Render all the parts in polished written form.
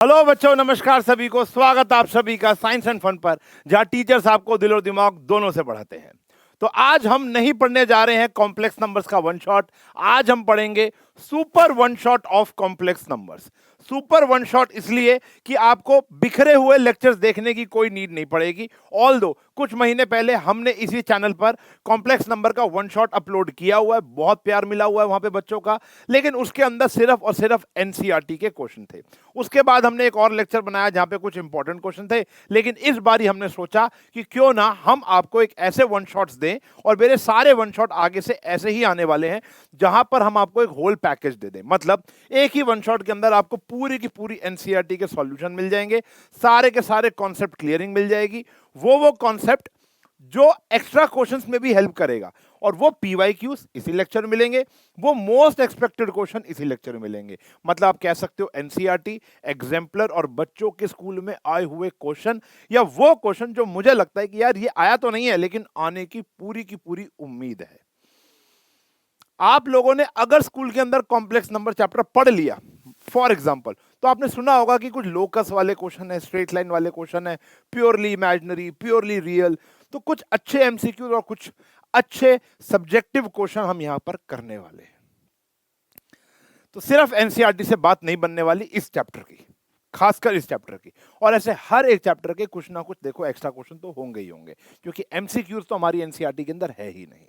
Hello बच्चों, नमस्कार सभी को। स्वागत आप सभी का साइंस एंड फन पर, जहां टीचर्स आपको दिल और दिमाग दोनों से पढ़ाते हैं। तो आज हम नहीं पढ़ने जा रहे हैं कॉम्प्लेक्स नंबर्स का वन शॉट। आज हम पढ़ेंगे super one shot of complex numbers. Super one shot इसलिए कि आपको बिखरे हुए लेक्चर्स देखने की कोई नीड नहीं पड़ेगी। ऑल्दो कुछ महीने पहले हमने इसी चैनल पर कॉम्प्लेक्स नंबर का वन शॉट अपलोड किया हुआ है, बहुत प्यार मिला हुआ है वहां पे बच्चों का, लेकिन उसके अंदर सिर्फ और सिर्फ एनसीईआरटी के क्वेश्चन थे। उसके बाद हमने एक और लेक्चर बनाया जहां पे कुछ इंपॉर्टेंट क्वेश्चन थे, लेकिन इस बारी हमने सोचा कि क्यों ना हम आपको एक ऐसे वन शॉट्स दें, और मेरे सारे वन शॉट आगे से ऐसे ही आने वाले हैं जहां पर हम आपको एक होल पैकेज दे दें। मतलब एक ही वन शॉट के अंदर आपको पूरी की पूरी एनसीईआरटी के सॉल्यूशन मिल जाएंगे, सारे के सारे कॉन्सेप्ट क्लियरिंग मिल जाएगी, वो कॉन्सेप्ट जो एक्स्ट्रा क्वेश्चंस में भी हेल्प करेगा, और वो पीवाईक्यूज इसी लेक्चर में मिलेंगे, वो मोस्ट एक्सपेक्टेड क्वेश्चन इसी लेक्चर में मिलेंगे। मतलब आप कह सकते हो एनसीईआरटी, एग्जाम्पलर और बच्चों के स्कूल में आए हुए क्वेश्चन, या वो क्वेश्चन जो मुझे लगता है कि यार ये आया तो नहीं है लेकिन आने की पूरी उम्मीद है। आप लोगों ने अगर स्कूल के अंदर कॉम्प्लेक्स नंबर चैप्टर पढ़ लिया फॉर एग्जांपल, तो आपने सुना होगा कि कुछ लोकस वाले क्वेश्चन है, स्ट्रेट लाइन वाले क्वेश्चन है, प्योरली इमेजिनरी, प्योरली रियल। तो कुछ अच्छे एमसीक्यू और कुछ अच्छे सब्जेक्टिव क्वेश्चन हम यहां पर करने वाले हैं। तो सिर्फ एनसीईआरटी से बात नहीं बनने वाली इस चैप्टर की, खासकर इस चैप्टर की, और ऐसे हर एक चैप्टर के कुछ ना कुछ देखो एक्स्ट्रा क्वेश्चन तो होंगे ही होंगे, क्योंकि एमसीक्यूज तो हमारी एनसीईआरटी के अंदर है ही नहीं।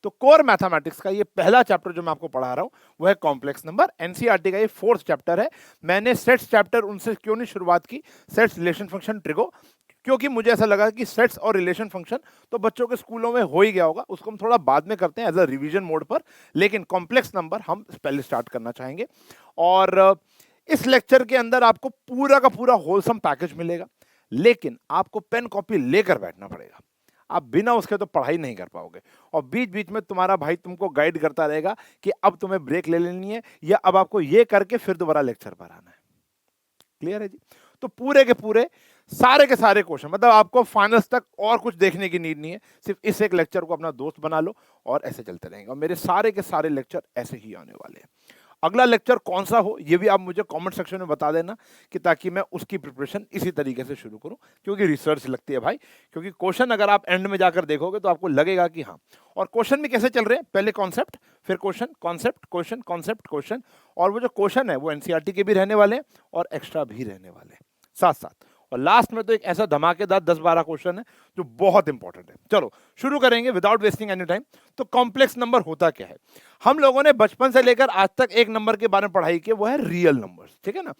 तो कोर मैथमेटिक्स का ये पहला चैप्टर जो मैं आपको पढ़ा रहा हूं वो है कॉम्प्लेक्स नंबर। एनसीईआरटी का ये फोर्थ चैप्टर है। मैंने सेट्स चैप्टर उनसे क्यों नहीं शुरुआत की, सेट्स, रिलेशन, फंक्शन, ट्रिगो, क्योंकि मुझे ऐसा लगा कि सेट्स और रिलेशन फंक्शन तो बच्चों के स्कूलों में हो ही गया होगा, उसको हम थोड़ा बाद में करते हैं एज अ रिवीजन मोड पर, लेकिन कॉम्प्लेक्स नंबर हम पहले स्टार्ट करना चाहेंगे। और इस लेक्चर के अंदर आपको पूरा का पूरा होलसम पैकेज मिलेगा, लेकिन आपको पेन कॉपी लेकर बैठना पड़ेगा। आप बिना उसके तो पढ़ाई नहीं कर पाओगे, और बीच बीच में तुम्हारा भाई तुमको गाइड करता रहेगा कि अब तुम्हें ब्रेक ले लेनी है, या अब आपको ये करके फिर दोबारा लेक्चर पर आना है। क्लियर है जी? तो पूरे के पूरे सारे के सारे क्वेश्चन, मतलब आपको फाइनल्स तक और कुछ देखने की नीड नहीं है, सिर्फ इस एक लेक्चर को अपना दोस्त बना लो और ऐसे चलते रहेंगे। और मेरे सारे के सारे लेक्चर ऐसे ही आने वाले हैं। अगला लेक्चर कौन सा हो ये भी आप मुझे कमेंट सेक्शन में बता देना, कि ताकि मैं उसकी प्रिपरेशन इसी तरीके से शुरू करूं, क्योंकि रिसर्च लगती है भाई। क्योंकि क्वेश्चन अगर आप एंड में जाकर देखोगे तो आपको लगेगा कि हाँ, और क्वेश्चन भी कैसे चल रहे हैं, पहले कॉन्सेप्ट, फिर question, concept, question, concept, question. और वो जो क्वेश्चन है वो एनसीईआरटी के भी रहने वाले हैं और एक्स्ट्रा भी रहने वाले हैं साथ साथ। और लास्ट में तो एक ऐसा धमाकेदार 10-12 क्वेश्चन है जो बहुत इंपॉर्टेंट है। चलो शुरू करेंगे विदाउट वेस्टिंग एनी टाइम। तो कॉम्प्लेक्स नंबर होता क्या है? हम लोगों ने बचपन से लेकर आज तक एक नंबर के बारे में पढ़ाई की, वो है रियल नंबर्स, ठीक है ना।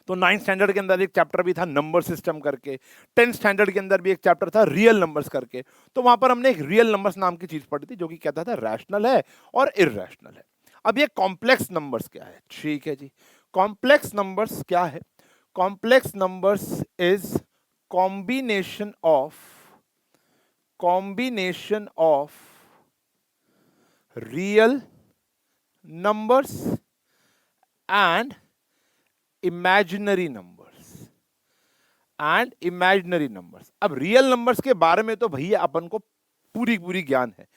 तो 9th स्टैंडर्ड के अंदर एक चैप्टर भी था नंबर सिस्टम करके, 10th स्टैंडर्ड के अंदर भी एक चैप्टर था रियल नंबर्स करके। तो वहां पर हमने एक रियल नंबर्स नाम की चीज पढ़ी थी, जो कि कहता था रैशनल है और इरैशनल है। अब ये कॉम्प्लेक्स नंबर्स क्या है? ठीक है जी, कॉम्प्लेक्स नंबर्स क्या है? Complex numbers is combination of real numbers and imaginary numbers। अब रियल नंबर्स के बारे में तो भैया अपन को पूरी ज्ञान है,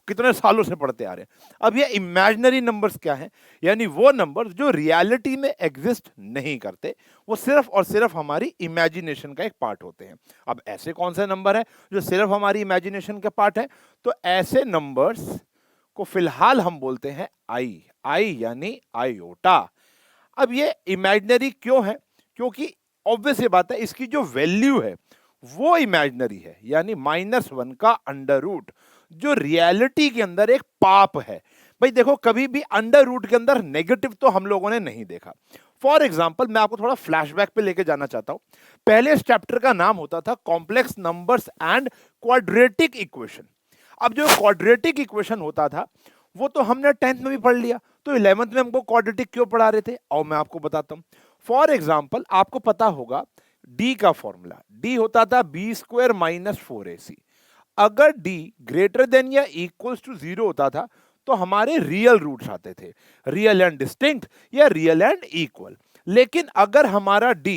कितने सालों से पढ़ते आ रहे हैं। अब ये इमेजिनरी नंबर्स क्या हैं? यानी वो नंबर्स जो रियलिटी में एग्जिस्ट नहीं करते, वो सिर्फ और सिर्फ हमारी इमेजिनेशन का एक पार्ट होते हैं। अब ऐसे कौन से नंबर है जो सिर्फ हमारी इमेजिनेशन का पार्ट है? तो ऐसे नंबर्स को फिलहाल हम बोलते हैं आई यानी आयोटा। अब ये इमेजिनरी क्यों है? क्योंकि ऑब्वियस ये बात है, इसकी जो वैल्यू है वो इमेजिनरी है, यानी -1 का अंडर रूट, जो रियलिटी के अंदर एक पाप है। भाई देखो, कभी भी अंडर रूट के अंदर नेगेटिव तो हम लोगों ने नहीं देखा। फॉर एग्जाम्पल मैं आपको थोड़ा फ्लैशबैक पे लेके जाना चाहता हूं। पहले इस चैप्टर का नाम होता था complex numbers and quadratic equation. अब जो क्वाड्रेटिक इक्वेशन होता था वो तो हमने 10th में भी पढ़ लिया, तो 11th में हमको क्वाड्रेटिक क्यों पढ़ा रहे थे, और मैं आपको बताता हूं। फॉर एग्जाम्पल आपको पता होगा डी का फॉर्मूला, डी होता था b² - 4ac। अगर d ग्रेटर देन या इक्वल्स टू 0 होता था तो हमारे रियल रूट्स आते थे, रियल एंड डिस्टिंक्ट या रियल एंड इक्वल। लेकिन अगर हमारा d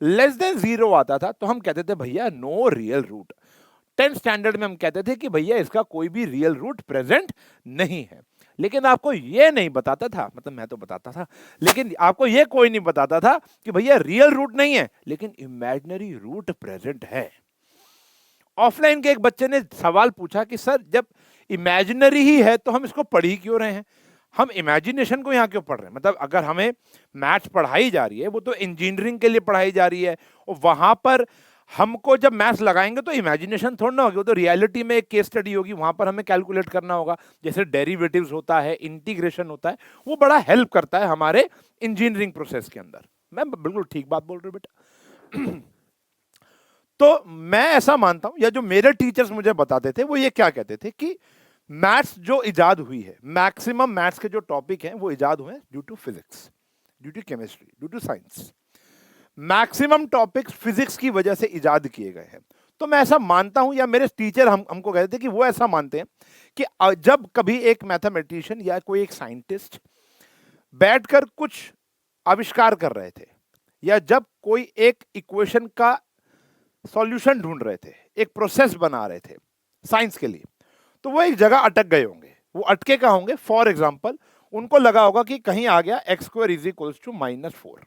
लेस देन 0 आता था तो हम कहते थे भैया no real root. 10th standard में हम कहते थे कि भैया इसका कोई भी रियल रूट प्रेजेंट नहीं है। लेकिन आपको ये नहीं बताता था, मतलब मैं तो बताता था, लेकिन आपको ये कोई नहीं बताता था कि भैया रियल रूट नहीं है लेकिन इमेजिनरी रूट प्रेजेंट है। ऑफलाइन के एक बच्चे ने सवाल पूछा कि सर जब इमेजिनरी ही है तो हम इसको पढ़ ही क्यों रहे हैं, हम इमेजिनेशन को यहाँ क्यों पढ़ रहे हैं? मतलब अगर हमें मैथ्स पढ़ाई जा रही है वो तो इंजीनियरिंग के लिए पढ़ाई जा रही है, और वहां पर हमको जब मैथ्स लगाएंगे तो इमेजिनेशन थोड़ा ना होगी, वो तो रियलिटी में एक केस स्टडी होगी, वहां पर हमें कैलकुलेट करना होगा, जैसे डेरिवेटिव्स होता है, इंटीग्रेशन होता है, वो बड़ा हेल्प करता है हमारे इंजीनियरिंग प्रोसेस के अंदर। मैं बिल्कुल ठीक बात बोल रहा हूँ बेटा। तो मैं ऐसा मानता हूं, या जो मेरे टीचर्स मुझे बताते थे वो ये क्या कहते थे कि मैथ्स जो इजाद हुई है, मैक्सिमम मैथ्स के जो टॉपिक हैं वो इजाद हुए due to physics, due to chemistry, due to science. Maximum topics physics की वजह से इजाद किए गए हैं। तो मैं ऐसा मानता हूं, या मेरे टीचर हमको कहते थे कि वो ऐसा मानते हैं कि जब कभी एक मैथमेटिशियन या कोई एक साइंटिस्ट बैठकर कुछ आविष्कार कर रहे थे, या जब कोई एक इक्वेशन का सॉल्यूशन ढूंढ रहे थे, एक प्रोसेस बना रहे थे साइंस के लिए, तो वो एक जगह अटक गए होंगे। वो अटके कहाँ होंगे? फॉर एग्जाम्पल उनको लगा होगा कि कहीं आ गया x square is equals to -4।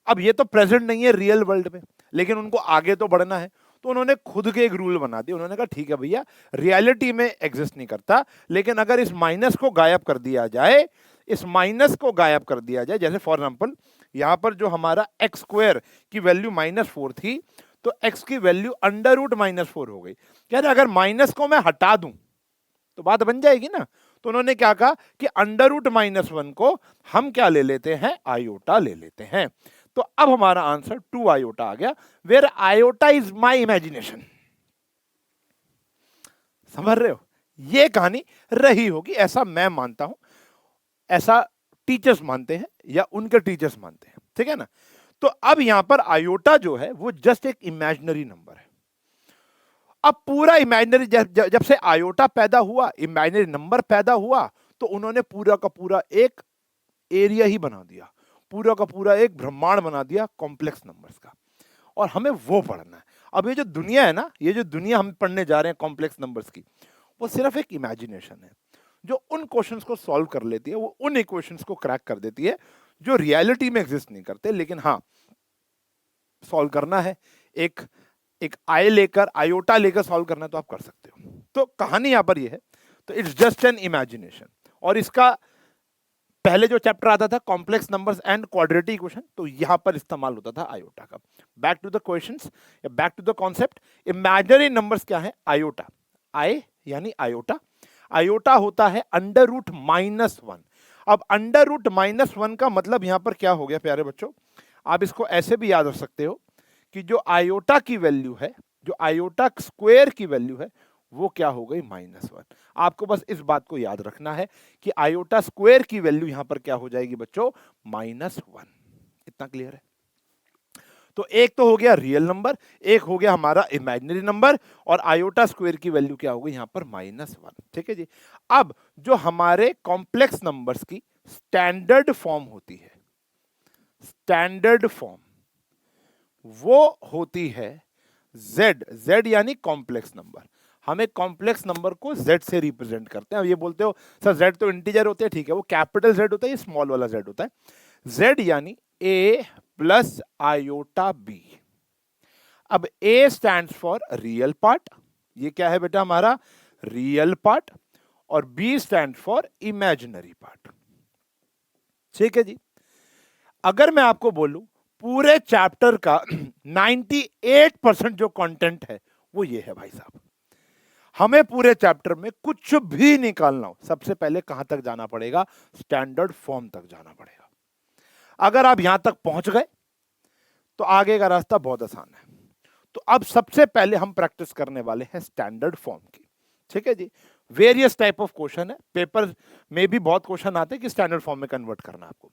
अब ये तो प्रेजेंट नहीं है रियल वर्ल्ड में, लेकिन उनको आगे तो बढ़ना है, तो उन्होंने खुद के एक रूल बना दिया। उन्होंने कहा ठीक है भैया, रियलिटी में एग्जिस्ट नहीं करता, लेकिन अगर इस माइनस को गायब कर दिया जाए, इस माइनस को गायब कर दिया जाए, जैसे फॉर एग्जाम्पल यहां पर जो हमारा एक्स स्क्वायर की वैल्यू -4 थी, तो x की वैल्यू √-4 हो गई। कह रहे अगर माइनस को मैं हटा दूं तो बात बन जाएगी ना। तो उन्होंने क्या कहा कि √-1 को हम क्या ले लेते हैं? आयोटा ले लेते हैं। तो अब हमारा आंसर 2 आयोटा आ गया, where iota is my imagination. समझ रहे हो? ये कहानी रही होगी, ऐसा मैं मानता हूं, ऐसा टीचर्स मानते हैं या उनके टीचर्स मानते हैं, ठीक है ना। तो अब यहां पर आयोटा जो है वो जस्ट एक इमेजिनरी नंबर है। अब पूरा इमेजिनरी, जब से आयोटा पैदा हुआ, इमेजिनरी नंबर पैदा हुआ, तो उन्होंने पूरा का पूरा एक एरिया ही बना दिया, पूरा का पूरा एक ब्रह्मांड बना दिया कॉम्प्लेक्स नंबर्स का, और हमें वो पढ़ना है। अब ये जो दुनिया है ना, ये जो दुनिया हम पढ़ने जा रहे हैं कॉम्प्लेक्स नंबर्स की, वो सिर्फ एक इमेजिनेशन है जो उन क्वेश्चंस को सॉल्व कर लेती है, वो उन इक्वेशंस को क्रैक कर देती है जो रियलिटी में एग्जिस्ट नहीं करते, लेकिन हाँ सॉल्व करना है, एक एक आयोटा लेकर सॉल्व करना है तो आप कर सकते हो। तो कहानी यहां पर ये है, तो इट्स जस्ट एन इमेजिनेशन। और इसका पहले जो चैप्टर आता था complex numbers and quadratic equation, तो यहां पर इस्तेमाल होता था आयोटा का। बैक टू द क्वेश्चंस, या back to the concept, imaginary numbers क्या है? आयोटा, आई यानी आयोटा, आयोटा होता है √-1। अब √-1 का मतलब यहां पर क्या हो गया प्यारे बच्चों? आप इसको ऐसे भी याद रख सकते हो कि जो आयोटा की वैल्यू है, जो आयोटा स्क्वायर की वैल्यू है, वो क्या हो गई? -1। आपको बस इस बात को याद रखना है कि आयोटा स्क्वायर की वैल्यू यहां पर क्या हो जाएगी बच्चों? -1। इतना क्लियर है? तो एक तो हो गया रियल नंबर, एक हो गया हमारा इमेजिनरी नंबर, और आयोटा स्क्वायर की वैल्यू क्या हो गई यहां पर? -1। ठीक है जी। अब जो हमारे कॉम्प्लेक्स नंबर्स की स्टैंडर्ड फॉर्म होती है, स्टैंडर्ड फॉर्म वो होती है z यानी कॉम्प्लेक्स नंबर। हम एक कॉम्प्लेक्स नंबर को z से रिप्रेजेंट करते हैं। अब ये बोलते हो सर z तो इंटीजर होते हैं, ठीक है, वो कैपिटल Z होता है, ये स्मॉल वाला z होता है। z यानी a प्लस आयोटा b। अब a stands for real part, ये क्या है बेटा हमारा? रियल पार्ट, और b stand for imaginary part. ठीक है जी। अगर मैं आपको बोलूं पूरे चैप्टर का 98% जो कंटेंट है वो ये है भाई साहब, हमें पूरे चैप्टर में कुछ भी निकालना हो, सबसे पहले कहां तक जाना पड़ेगा? स्टैंडर्ड फॉर्म तक जाना पड़ेगा। अगर आप यहां तक पहुंच गए तो आगे का रास्ता बहुत आसान है। तो अब सबसे पहले हम प्रैक्टिस करने वाले हैं स्टैंडर्ड फॉर्म की। ठीक है जी। वेरियस टाइप ऑफ क्वेश्चन है, पेपर में भी बहुत क्वेश्चन आते हैं कि स्टैंडर्ड फॉर्म में कन्वर्ट करना आपको।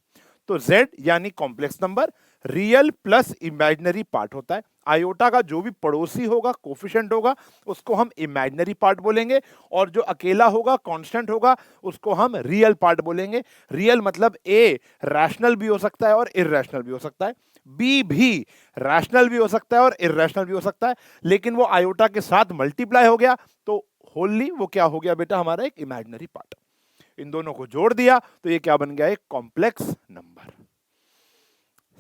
तो z यानी complex number, real plus imaginary part होता है। आयोटा का जो भी पड़ोसी होगा, कोफिशिएंट होगा, उसको हम इमेजिनरी पार्ट बोलेंगे, और जो अकेला होगा, कांस्टेंट होगा, उसको हम रियल पार्ट बोलेंगे। रियल मतलब a रैशनल भी हो सकता है और इररेशनल भी हो सकता है, b भी रैशनल भी हो सकता है और इररेशनल भी हो सकता है, लेकिन वो आयोटा के साथ मल्टीप्लाई हो गया तो होली वो क्या हो गया बेटा? हमारा एक इमेजिनरी पार्ट। इन दोनों को जोड़ दिया तो ये क्या बन गया, एक कॉम्प्लेक्स नंबर।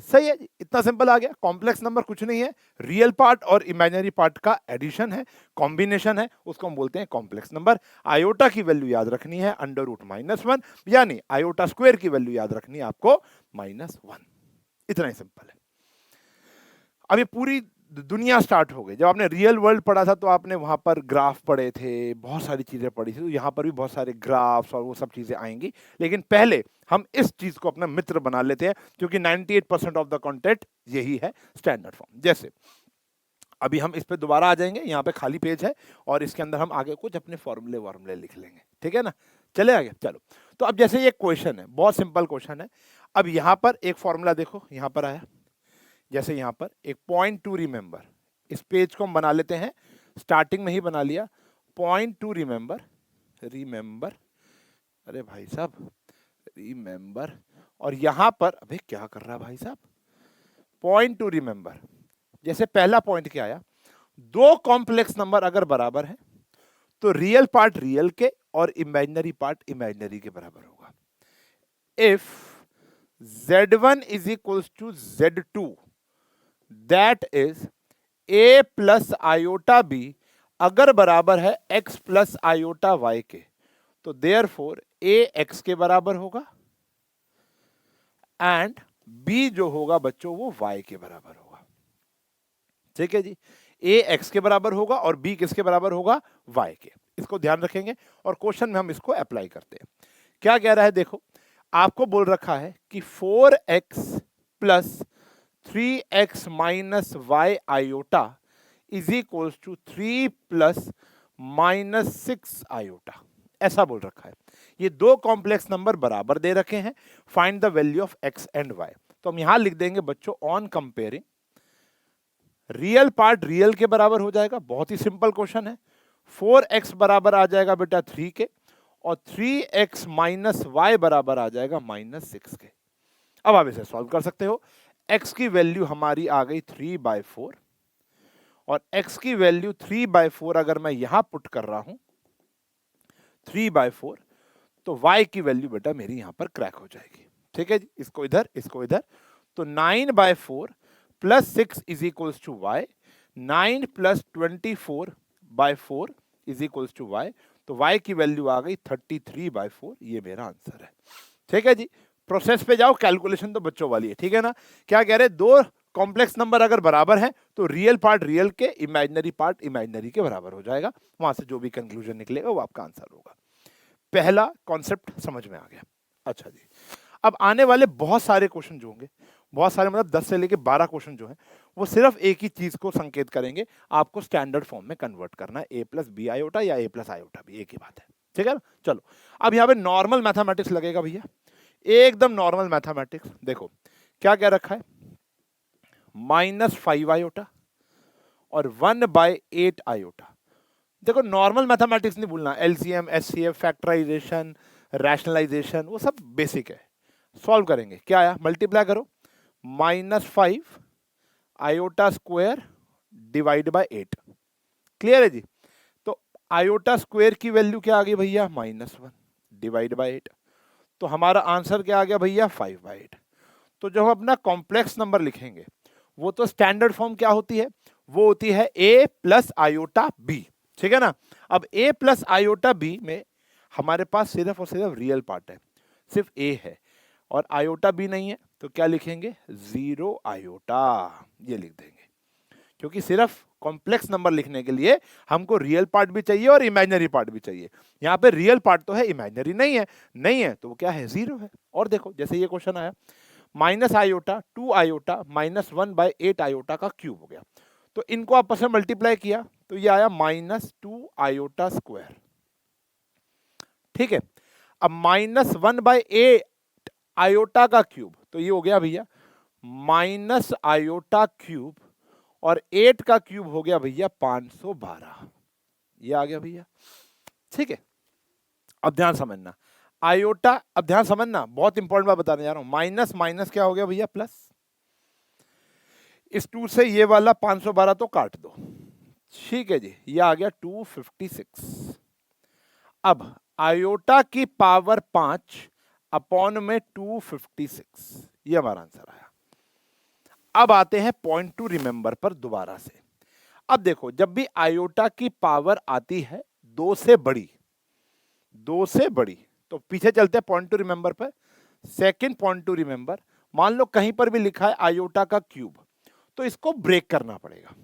सही है जी, इतना सिंपल आ गया। कॉम्प्लेक्स नंबर कुछ नहीं है, रियल पार्ट और इमेजिनरी पार्ट का एडिशन है, कॉम्बिनेशन है, उसको हम बोलते हैं कॉम्प्लेक्स नंबर। आयोटा की वैल्यू याद रखनी है √-1, यानी आयोटा स्क्वायर की वैल्यू याद रखनी है आपको -1। इतना ही सिंपल है। अब ये पूरी दुनिया स्टार्ट हो गई। जब आपने रियल वर्ल्ड पढ़ा था तो आपने वहां पर ग्राफ पढ़े थे, बहुत सारी चीजें पढ़ी थी, तो यहाँ पर भी बहुत सारे ग्राफ्स और वो सब चीजें आएंगी। लेकिन पहले हम इस चीज को अपना मित्र बना लेते हैं, क्योंकि 98% ऑफ द कंटेंट यही है, स्टैंडर्ड फॉर्म। जैसे अभी हम इस पे दोबारा आ जाएंगे, यहाँ पे खाली पेज है और इसके अंदर हम आगे कुछ अपने फॉर्मूले लिख लेंगे, ठीक है ना। चले आगे, चलो। तो अब जैसे ये क्वेश्चन है, बहुत सिंपल क्वेश्चन है। अब यहाँ पर एक फॉर्मूला देखो, यहाँ पर आया, जैसे यहाँ पर एक पॉइंट टू रिमेंबर, इस पेज को हम बना लेते हैं, स्टार्टिंग में ही बना लिया, पॉइंट टू रिमेंबर, अरे भाई साहब रिमेंबर, और यहां पर अबे क्या कर रहा है भाई साहब, पॉइंट टू रिमेंबर। जैसे पहला पॉइंट क्या आया, दो कॉम्प्लेक्स नंबर अगर बराबर है तो रियल पार्ट रियल के और इमेजिनरी पार्ट इमेजिनरी के बराबर होगा। If Z1 is equals to Z2, that is a plus iota b अगर बराबर है x प्लस आयोटा y के, तो देयरफॉर a x के बराबर होगा एंड b जो होगा बच्चों वो y के बराबर होगा। ठीक है जी, a x के बराबर होगा और b किसके बराबर होगा, y के। इसको ध्यान रखेंगे और क्वेश्चन में हम इसको अप्लाई करते हैं। क्या कह रहा है, देखो आपको बोल रखा है कि 4x plus 3x minus y iota is equals to 3 plus -6 iota, ऐसा बोल रखा है। ये दो कॉम्प्लेक्स नंबर बराबर दे रखे हैं, find the value of x and y। तो हम यहां लिख देंगे बच्चों, on comparing, real part real के बराबर हो जाएगा, बहुत ही सिंपल क्वेश्चन है। 4x बराबर आ जाएगा बेटा 3 के, और 3x माइनस y बराबर आ जाएगा -6 के। अब आप इसे सॉल्व कर सकते हो। x की वैल्यू हमारी आ गई 3/4, और x की वैल्यू 3/4 अगर मैं यहां पुट कर रहा हूं 3/4, तो y की वैल्यू बेटा मेरी यहां पर क्रैक हो जाएगी। ठीक है जी, इसको इधर इसको इधर, तो 9/4 plus 6 is equals to y, 9 plus 24/4 is equals to y, तो y की वैल्यू आ गई 33/4। ये मेरा आंसर है। ठीक है जी, प्रोसेस पे जाओ, कैलकुलेशन तो बच्चों वाली है, ठीक है ना। क्या कह रहे, दो कॉम्प्लेक्स नंबर अगर बराबर है तो रियल पार्ट रियल के, इमेजिनरी पार्ट इमेजिनरी के बराबर हो जाएगा। वहां से जो भी कंक्लूजन निकलेगा वो आपका आंसर होगा। पहला कॉन्सेप्ट समझ में आ गया। अच्छा जी, अब आने वाले बहुत सारे क्वेश्चन जो होंगे, बहुत सारे मतलब 10 से लेके 12 क्वेश्चन जो हैं, वो सिर्फ एक ही चीज को संकेत करेंगे, आपको स्टैंडर्ड फॉर्म में कन्वर्ट करना है, a प्लस बी आयोटा या a प्लस आयोटा भी, एक ही बात है। ठीक है ना, चलो अब यहाँ पे नॉर्मल मैथमेटिक्स लगेगा भैया, एकदम नॉर्मल मैथमेटिक्स। देखो क्या क्या रखा है, -5 आयोटा और 1/8 आयोटा। देखो नॉर्मल मैथमेटिक्स नहीं भूलना, एलसीएम, एचसीएफ, फैक्टराइजेशन, रैशनलाइजेशन, वो सब बेसिक है। सॉल्व करेंगे, क्या आया, मल्टीप्लाई करो, -5 iota square divide bye 8। Clear है जी। तो आयोटा स्क्वायर की वैल्यू क्या आ गई भैया, -1 डिवाइड बाय 8, तो हमारा आंसर क्या आ गया भैया, 5/8। तो जब हम अपना कॉम्प्लेक्स नंबर लिखेंगे, वो तो स्टैंडर्ड फॉर्म क्या होती है, वो होती है a प्लस आयोटा b। ठीक है ना। अब a प्लस आयोटा b में हमारे पास सिर्फ और सिर्फ रियल पार्ट है, सिर्फ a है और आयोटा b नहीं है, तो क्या लिखेंगे, 0 आयोटा, ये लिख देंगे। क्योंकि सिर्फ कॉम्प्लेक्स नंबर लिखने के लिए हमको रियल पार्ट भी चाहिए और इमेजिनरी पार्ट भी चाहिए। यहाँ पे रियल पार्ट तो है, इमेजिनरी नहीं है, नहीं है तो वो क्या है, 0 है। और देखो जैसे ये क्वेश्चन आया, माइनस आयोटा 2 आयोटा -1/8 आयोटा का क्यूब हो गया, तो इनको आपस में मल्टीप्लाई किया तो ये आया -2 आयोटा स्क्वायर। ठीक है, अब -1/8 आयोटा का क्यूब, तो ये हो गया भैया माइनस आयोटा क्यूब, और 8 का क्यूब हो गया भैया 512, ये आ गया भैया। ठीक है, अब ध्यान समझना, आयोटा, अब ध्यान समझना, बहुत इंपॉर्टेंट बात बताने जा रहा हूं, माइनस माइनस क्या हो गया भैया, प्लस। इस 2 से ये वाला 512 तो काट दो। ठीक है जी, ये आ गया 256। अब आयोटा की पावर 5 अपॉन में 256, ये हमारा आंसर आया। अब आते हैं पॉइंट टू रिमेंबर पर दोबारा से। अब देखो, जब भी आयोटा की पावर आती है 2 से बड़ी, 2 से बड़ी, तो पीछे चलते हैं पॉइंट टू रिमेंबर पर। सेकंड पॉइंट टू रिमेंबर, मान लो कहीं पर भी लिखा है आयोटा का क्यूब, तो इसको ब्रेक करना पड़ेगा।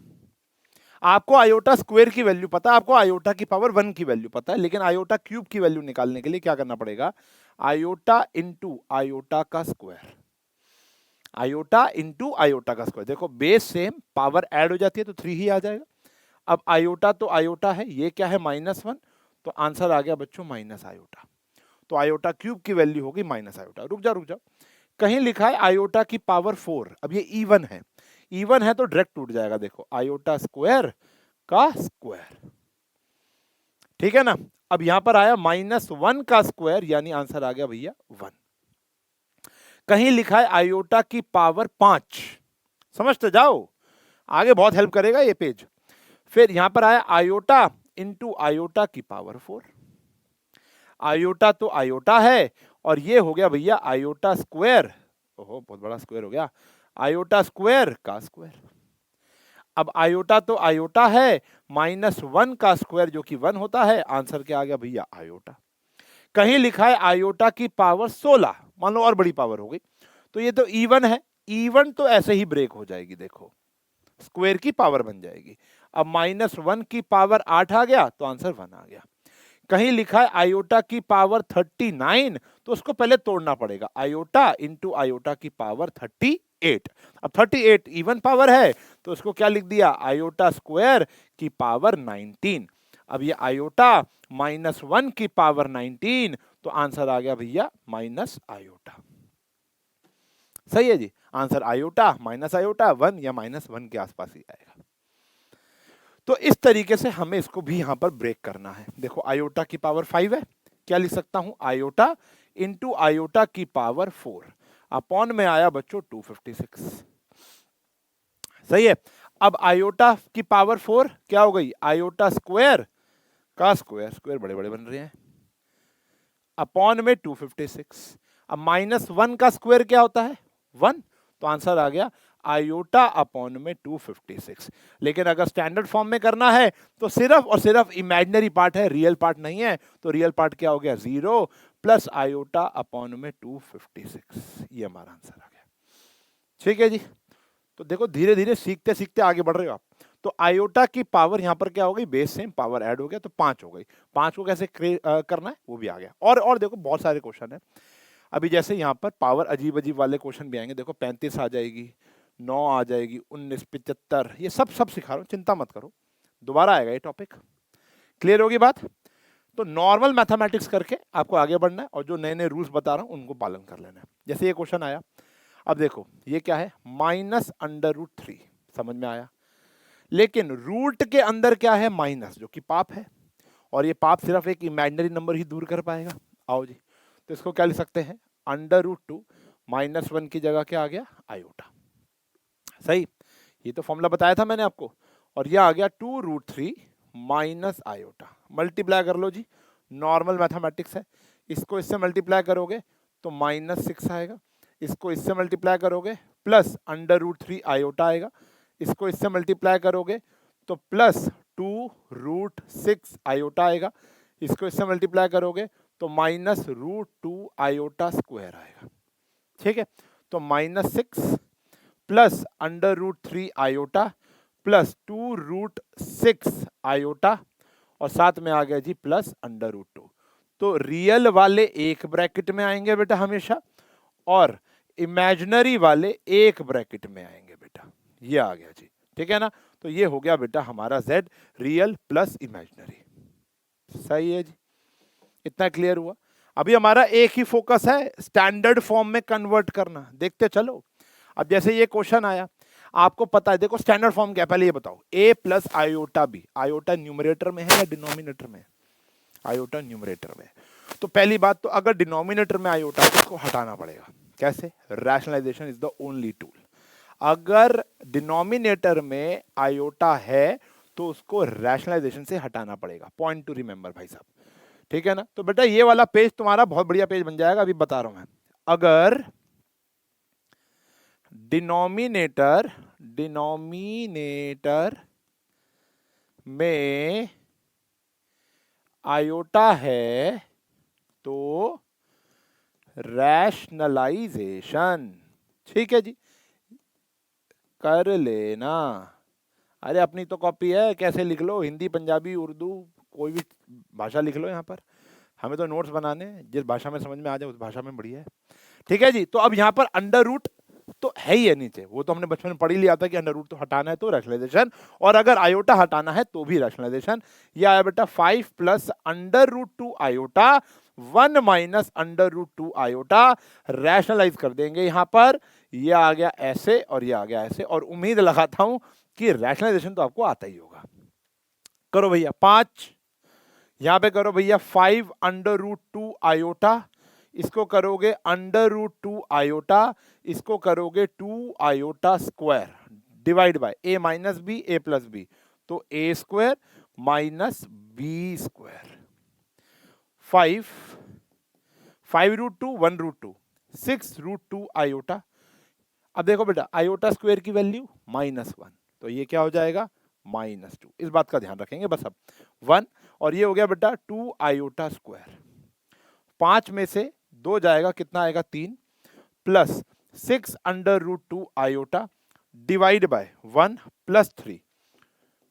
आपको आयोटा स्क्वायर की वैल्यू पता है, आपको आयोटा की पावर 1 की वैल्यू पता है, लेकिन आयोटा क्यूब की वैल्यू निकालने के लिए क्या करना पड़ेगा? आयोटा इंटू आयोटा का स्क्वायर, आयोटा इंटू आयोटा का स्क्वायर। देखो बेस सेम, पावर ऐड हो जाती है तो 3 ही आ जाएगा। अब आयोटा तो आयोटा है, ये क्या है -1, तो आंसर आ गया बच्चों माइनस आयोटा। तो आयोटा क्यूब की वैल्यू होगी माइनस आयोटा। रुक जाओ, कहीं लिखा है आयोटा की पावर 4, अब ये इवन है, इवन है तो डायरेक्ट टूट जाएगा। देखो आयोटा स्क्वायर का स्क्वायर, ठीक है ना। अब यहां पर आया -1 का स्क्वायर, यानी आंसर आ गया भैया 1। कहीं लिखा है आयोटा की पावर 5, समझते जाओ, आगे बहुत हेल्प करेगा ये पेज। फिर यहां पर आया आयोटा इंटू आयोटा की पावर 4, आयोटा तो आयोटा है, और ये हो गया भैया आयोटा स्क्वायर, ओहो बहुत बड़ा स्क्वायर हो गया, आयोटा स्क्वायर का स्क्वायर। अब आयोटा तो आयोटा है, -1 का स्क्वायर जो कि 1 होता है, आंसर क्या आ गया भैया आयोटा। कहीं लिखा है आयोटा की पावर 16, मान लो और बड़ी पावर हो गई, तो ये तो इवन है, इवन तो ऐसे ही ब्रेक हो जाएगी, देखो स्क्वायर की पावर बन जाएगी। अब -1 की पावर 8 आ गया, तो आंसर 1 आ गया। कहीं लिखा है आयोटा की पावर 39, तो उसको पहले तोड़ना पड़ेगा, आयोटा इंटू आयोटा की पावर 38। अब 38 इवन पावर है, तो उसको क्या लिख दिया, आयोटा स्क्वायर की पावर 19। अब ये आयोटा -1 की पावर 19, तो आंसर आ गया भैया माइनस आयोटा। सही है जी, आंसर आयोटा माइनस आयोटा 1 या -1 के आसपास ही आएगा। तो इस तरीके से हमें इसको भी यहां पर ब्रेक करना है। देखो आयोटा की पावर 5 है, क्या लिख सकता हूं, आयोटा इंटू आयोटा की पावर 4 अपॉन में आया बच्चों 256। सही है। अब आयोटा की पावर 4 क्या हो गई, आयोटा स्क्वायर का स्क्वायर, स्क्वायर बड़े बड़े बन रहे हैं, अपॉन में 256। अब -1 का स्क्वायर क्या होता है, 1, तो आंसर आ गया आयोटा अपॉन में 256। लेकिन अगर स्टैंडर्ड फॉर्म में करना है तो सिर्फ और सिर्फ इमेजिनरी पार्ट है, रियल पार्ट नहीं है, तो रियल पार्ट क्या हो गया 0 प्लस आयोटा अपॉन में 256, ये हमारा आंसर आ गया। ठीक है जी, तो देखो धीरे धीरे सीखते सीखते आगे बढ़ रहे हो आप। तो आयोटा की पावर यहां पर क्या हो गई, बेस सेम, पावर ऐड हो गया तो 5 हो गई। 5 को कैसे करना है वो भी आ गया। और देखो बहुत सारे क्वेश्चन है अभी, जैसे यहाँ पर पावर अजीब अजीब वाले क्वेश्चन भी आएंगे। देखो 35 आ जाएगी, 9 आ जाएगी, 19, 75, ये सब सिखा रहा हूँ, चिंता मत करो, दोबारा आएगा ये टॉपिक। क्लियर होगी बात। तो नॉर्मल मैथमेटिक्स करके आपको आगे बढ़ना है, और जो नए नए रूल्स बता रहा हूँ उनको पालन कर लेना है। जैसे ये क्वेश्चन आया, अब देखो ये क्या है, -√3, समझ में आया, लेकिन रूट के अंदर क्या है, माइनस, जो कि पाप है, और ये पाप सिर्फ एक इमेजिनरी नंबर ही दूर कर पाएगा। आओ जी, तो इसको क्या लिख सकते हैं, √2, -1 की जगह क्या आ गया, आयोटा। सही, ये तो फॉर्मूला बताया था मैंने आपको, और ये आ गया 2√3 माइनस आयोटा। मल्टीप्लाई कर लो जी, नॉर्मल मैथमेटिक्स है, इसको इससे मल्टीप्लाई करोगे तो -6 आएगा, इसको इससे मल्टीप्लाई करोगे प्लस √3 आयोटा आएगा, इसको इससे मल्टीप्लाई करोगे तो प्लस 2√6 आयोटा आएगा, इसको इससे मल्टीप्लाई करोगे तो -√2 आयोटा स्क्वायर आएगा। ठीक है, तो -6 प्लस √3 आयोटा प्लस 2√6 आयोटा, और साथ में आ गया जी प्लस √2। तो रियल वाले एक ब्रैकेट में आएंगे बेटा हमेशा, और इमेजिनरी वाले एक ब्रैकेट में आएंगे बेटा, ये आ गया जी। ठीक है ना, तो ये हो गया बेटा हमारा Z, रियल प्लस इमेजिनरी। सही है जी, इतना क्लियर हुआ। अभी हमारा एक ही फोकस है, स्टैंडर्ड फॉर्म में कन्वर्ट करना, देखते चलो। अब जैसे ये क्वेश्चन आया, आपको पता है, देखो स्टैंडर्ड फॉर्म क्या, पहले ये बताओ, a plus iota b, iota numerator में है या डिनोमिनेटर में, आयोटा न्यूमरेटर में। तो पहली बात तो अगर डिनोमिनेटर में आयोटा है तो उसको हटाना पड़ेगा, कैसे, rationalization is the only tool. अगर डिनोमिनेटर में आयोटा है तो उसको रैशनलाइजेशन से हटाना पड़ेगा, पॉइंट टू रिमेंबर भाई साहब। ठीक है ना। तो बेटा ये वाला पेज तुम्हारा बहुत बढ़िया पेज बन जाएगा, अभी बता रहा हूं मैं। अगर डिनोमिनेटर में आयोटा है तो रैशनलाइजेशन, ठीक है जी, कर लेना। अरे अपनी तो कॉपी है, कैसे लिख लो, हिंदी पंजाबी उर्दू कोई भी भाषा लिख लो यहाँ पर, हमें तो नोट्स बनाने हैं, जिस भाषा में समझ में आ जाए उस भाषा में बढ़िया है। ठीक है जी। तो अब यहाँ पर अंडर रूट तो है ही है नीचे, वो तो हमने बचपन में पढ़ ही लिया था कि अंडर रूट तो हटाना है तो रैशनलाइजेशन, और अगर आयोटा हटाना है तो भी रैशनलाइजेशन। ये आया बेटा 5 plus under root 2 iota 1 minus under root 2 iota, rationalize कर देंगे यहाँ पर, ये आ गया ऐसे और ये आ गया ऐसे, और उम्मीद लगाता हूं कि रैशनलाइजेशन तो आपको आता ही होगा। करो भैया 5, यहां पे करो भैया 5 अंडर रूट 2 आयोटा, इसको करोगे अंडर रूट 2 आयोटा, इसको करोगे 2 iota square divide by A minus B A plus B, तो ए square minus B square, 5 root 2 1 root 2 6 root 2 iota. अब देखो बेटा आयोटा स्क्वायर की वैल्यू -1, तो ये क्या हो जाएगा -2, इस बात का ध्यान रखेंगे बस। अब 1 और ये हो गया बेटा 2 आयोटा स्क्वायर, 5 में से 2 जाएगा, कितना आएगा 3, plus 6 under root 2 iota divide by 1 plus 3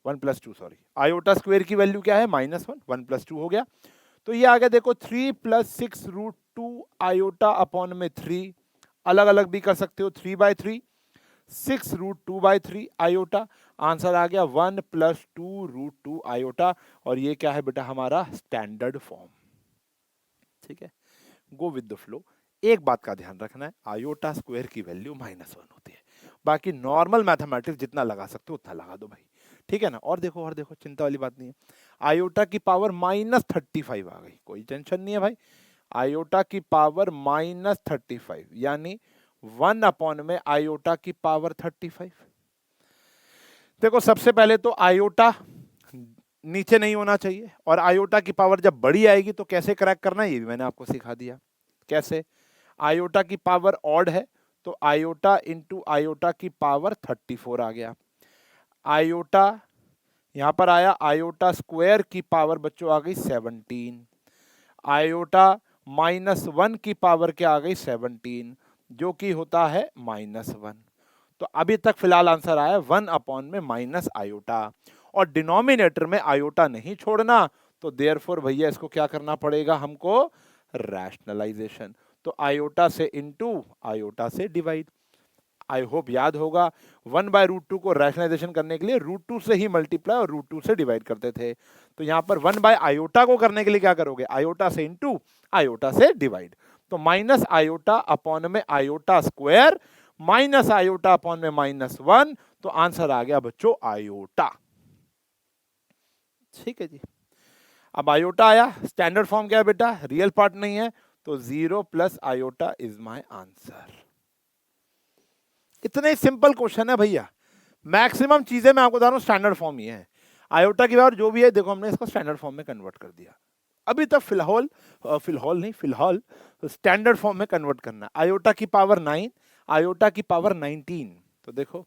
1 plus 2 sorry, iota square की वैल्यू क्या है -1, 1 प्लस 2 हो गया, तो ये आ गया देखो 3 प्लस 6 रूट 2 आयोटा अपॉन में 3, अलग अलग भी कर सकते हो, 3/3 6 रूट 2/3 आयोटा, आंसर आ गया 1 प्लस 2 रूट 2 आयोटा, और ये क्या है बेटा हमारा स्टैंडर्ड फॉर्म। ठीक है, गो विद द फ्लो। एक बात का ध्यान रखना है, आयोटा स्क्वायर की वैल्यू -1 होती है, बाकी नॉर्मल मैथमेटिक्स जितना लगा सकते हो उतना लगा दो भाई, ठीक है ना। और देखो चिंता वाली बात नहीं है, आयोटा की पावर -35 आ गई, कोई टेंशन नहीं है भाई, आयोटा की पावर -35 यानी 1 अपॉन में आयोटा की पावर 35। देखो सबसे पहले तो आयोटा नीचे नहीं होना चाहिए, और आयोटा की पावर जब बड़ी आएगी तो कैसे क्रैक करना है ये भी मैंने आपको सिखा दिया। कैसे, आयोटा की पावर ऑड है तो आयोटा इंटू आयोटा की पावर 34 आ गया, आयोटा यहां पर आया, आयोटा स्क्वायर की पावर बच्चों आ गई 17, आयोटा -1 की पावर क्या आ गई 17, जो कि होता है -1। तो अभी तक फिलहाल आंसर आया 1 अपॉन में माइनस आयोटा, और डिनोमिनेटर में आयोटा नहीं छोड़ना, तो देयरफॉर भैया इसको क्या करना पड़ेगा हमको, रैशनलाइजेशन, तो आयोटा से इंटू आयोटा से डिवाइड। आई होप याद होगा 1/√2 को रैशनलाइजेशन करने के लिए √2 से ही मल्टीप्लाई और √2 से डिवाइड करते थे, तो यहां पर 1/आयोटा को करने के लिए क्या करोगे, आयोटा से इंटू आयोटा से डिवाइड, तो माइनस आयोटा अपॉन में iota square minus iota upon में -1, तो आंसर आ गया बच्चों आयोटा। ठीक है जी, अब आयोटा आया, स्टैंडर्ड फॉर्म क्या है बेटा, रियल पार्ट नहीं है, तो 0 plus iota is my answer. इतने सिंपल क्वेश्चन है भैया, मैक्सिमम चीजें मैं आपको बता रहा हूं स्टैंडर्ड फॉर्म ही है, आयोटा की बार जो भी है देखो हमने इसको स्टैंडर्ड फॉर्म में कन्वर्ट कर दिया, अभी तक फिलहाल स्टैंडर्ड फॉर्म में कन्वर्ट करना। आयोटा की पावर 9, आयोटा की पावर 19, तो देखो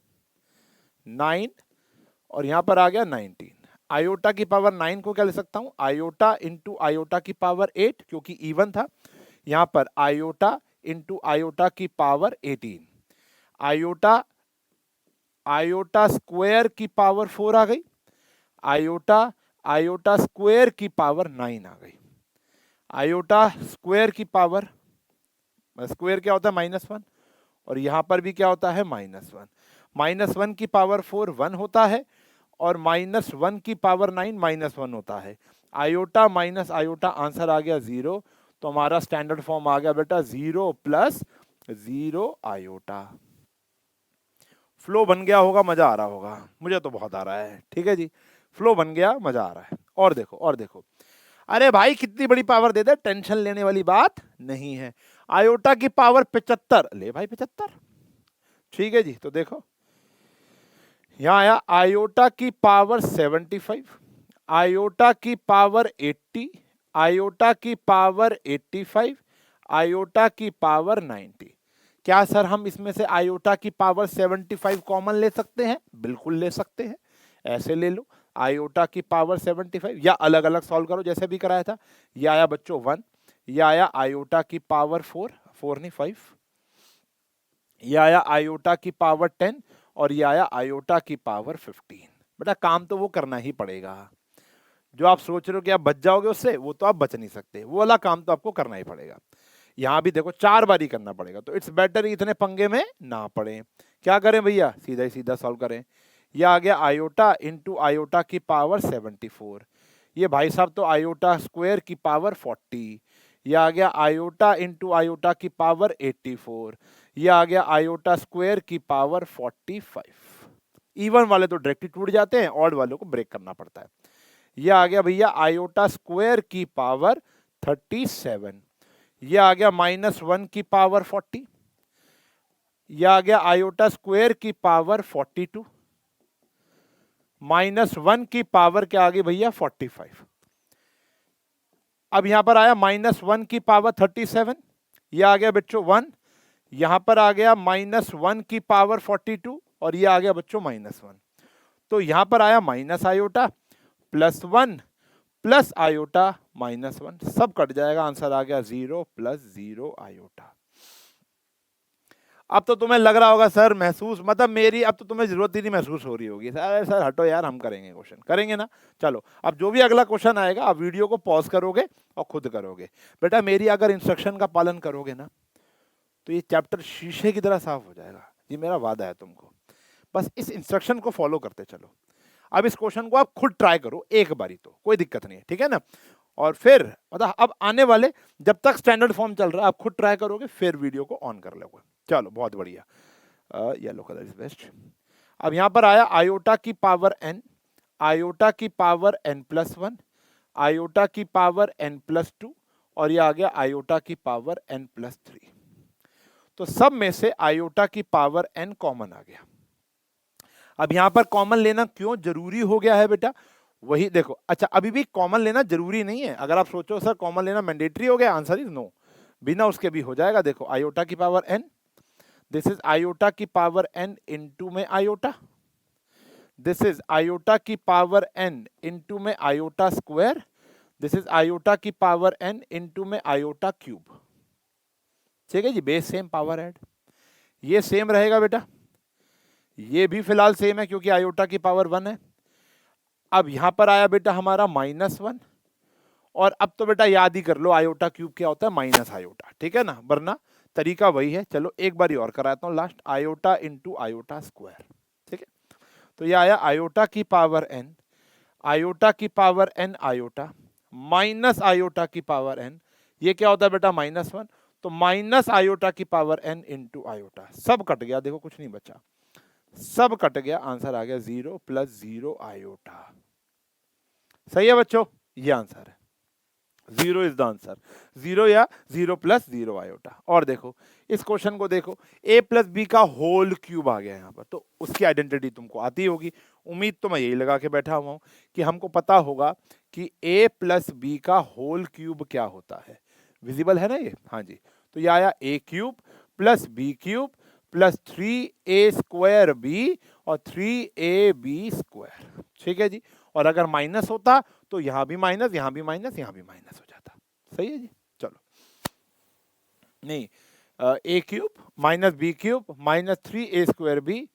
9 और यहां पर आ गया 19, आयोटा की पावर 9 को क्या ले सकता हूं, आयोटा इंटू आयोटा की पावर 8 क्योंकि इवन था, यहां पर आयोटा इंटू आयोटा की पावर 18, आयोटा आयोटा स्क्वायर की पावर 4 आ गई, आयोटा आयोटा स्क्वायर की पावर 9 आ गई, आयोटा स्क्वायर की पावर, स्क्वायर क्या होता है -1, और यहां पर भी क्या होता है -1, -1 की पावर 4 1 होता है, और -1 की पावर 9 -1 होता है, आयोटा माइनस आयोटा आंसर आ गया 0, तो हमारा स्टैंडर्ड फॉर्म आ गया बेटा 0 प्लस 0 आयोटा। फ्लो बन गया होगा, मजा आ रहा होगा, मुझे तो बहुत आ रहा है। ठीक है जी, फ्लो बन गया, मजा आ रहा है। और देखो अरे भाई कितनी बड़ी पावर दे दे, टेंशन लेने वाली बात नहीं है। आयोटा की पावर 75 ले भाई 75, ठीक है जी। तो देखो यहां आया आयोटा की पावर 75, आयोटा की पावर 80, आयोटा की पावर 85, आयोटा की पावर 90। क्या सर हम इसमें से आयोटा की पावर 75 कॉमन ले सकते हैं? बिल्कुल ले सकते हैं, ऐसे ले लो आयोटा की पावर 75, या अलग अलग सॉल्व करो जैसे भी कराया था। ये आया बच्चों 1, ये आया आयोटा की पावर 4, 4 नहीं 5, ये आया आयोटा की पावर 10, और ये आया आयोटा की पावर 15। बेटा काम तो वो करना ही पड़ेगा, जो आप सोच रहे हो कि आप बच जाओगे उससे, वो तो आप बच नहीं सकते, वो वाला काम तो आपको करना ही पड़ेगा। यहां भी देखो 4 बारी करना पड़ेगा, तो इट्स बेटर इतने पंगे में ना पड़े। क्या करें भैया, सीधा ही सीधा सॉल्व करें। ये आ गया आयोटा इंटू आयोटा की पावर 74, ये भाई साहब तो आयोटा स्क्वायर की पावर 40, ये आ गया आयोटा इंटू आयोटा की पावर 84, ये आ गया आयोटा स्क्वायर की पावर 45। इवन वाले तो डायरेक्टली टूट जाते हैं, ऑड वालों को ब्रेक करना पड़ता है। ये आ गया भैया आयोटा स्क्वायर की पावर 37, ये आ गया -1 की पावर 40, ये आ गया आयोटा स्क्वायर की पावर 42, -1 की पावर क्या आ गई भैया 45। अब यहां पर आया -1 की पावर 37, ये आ गया बच्चों 1, यहां पर आ गया -1 की पावर 42, और ये आ गया बच्चों -1। तो यहां पर आया माइनस आयोटा +1 प्लस आयोटा -1, सब कट जाएगा, आंसर आ गया 0 + 0 आयोटा। अब तो तुम्हें लग रहा होगा सर महसूस, मतलब मेरी अब तो तुम्हें जरूरत ही नहीं महसूस हो रही होगी, सर हटो यार हम करेंगे क्वेश्चन, करेंगे ना। चलो अब जो भी अगला क्वेश्चन आएगा आप वीडियो को पॉज करोगे और खुद करोगे। बेटा मेरी अगर इंस्ट्रक्शन का पालन करोगे ना, तो ये चैप्टर शीशे की तरह साफ हो जाएगा, ये मेरा वादा है तुमको। बस इस इंस्ट्रक्शन को फॉलो करते चलो। अब इस क्वेश्चन को आप खुद ट्राई करो एक बारी, तो कोई दिक्कत नहीं है, ठीक है ना। और फिर मतलब अब आने वाले जब तक स्टैंडर्ड फॉर्म चल रहा है आप खुद ट्राई करोगे, फिर वीडियो को ऑन कर लोगे। चलो बहुत बढ़िया, येलो कलर इज बेस्ट। अब यहां पर आया आयोटा की पावर n, आयोटा की पावर n+1, आयोटा की पावर n+2, और ये आ गया आयोटा की पावर n+3। तो सब में से आयोटा की पावर n कॉमन आ गया। अब यहां पर कॉमन लेना क्यों जरूरी हो गया है बेटा, वही देखो। अच्छा अभी भी कॉमन लेना जरूरी नहीं है, अगर आप सोचो सर कॉमन लेना मैंडेटरी हो गया, आंसर इज नो, बिना उसके भी हो जाएगा। देखो आयोटा की power n, this is iota की पावर n इनटू में आयोटा, दिस इज आयोटा की पावर n इनटू में iota square, this is iota की पावर n इनटू में आयोटा क्यूब। ठीक है जी, बेस सेम पावर ऐड, ये सेम रहेगा बेटा, ये भी फिलहाल सेम है क्योंकि आयोटा की पावर 1 है। अब यहां पर आया बेटा हमारा -1, और अब तो बेटा याद ही कर लो आयोटा क्यूब क्या होता है, माइनस आयोटा, ठीक है ना, वरना तरीका वही है। चलो एक बार और कराता हूं last, iota into iota square, ठीक है। तो ये आया आयोटा की पावर n, आयोटा की power n iota minus iota की पावर n, ये क्या होता है बेटा -1, तो माइनस आयोटा की पावर n इंटू आयोटा, सब कट गया, देखो कुछ नहीं बचा, सब कट गया, आंसर आ गया 0 + 0 आयोटा। सही है बच्चों, ये आंसर है, 0 इज द आंसर, 0 या 0 + 0 आयोटा। और देखो इस क्वेश्चन को देखो, a + b का होल क्यूब आ गया यहाँ पर, तो उसकी आइडेंटिटी तुमको आती होगी, उम्मीद तो मैं यही लगा के बैठा हुआ हूँ कि हमको पता होगा कि a + b का होल क्यूब क्या होता है। विजिबल है ना ये, हाँ जी। तो ये आया a³ + b³ + 3a² b और 3ab², ठीक है जी। और अगर माइनस होता तो यहां भी माइनस, यहां भी माइनस, यहां भी माइनस हो जाता। सही है जी, चलो नहीं, a³ - b³ - 3a² b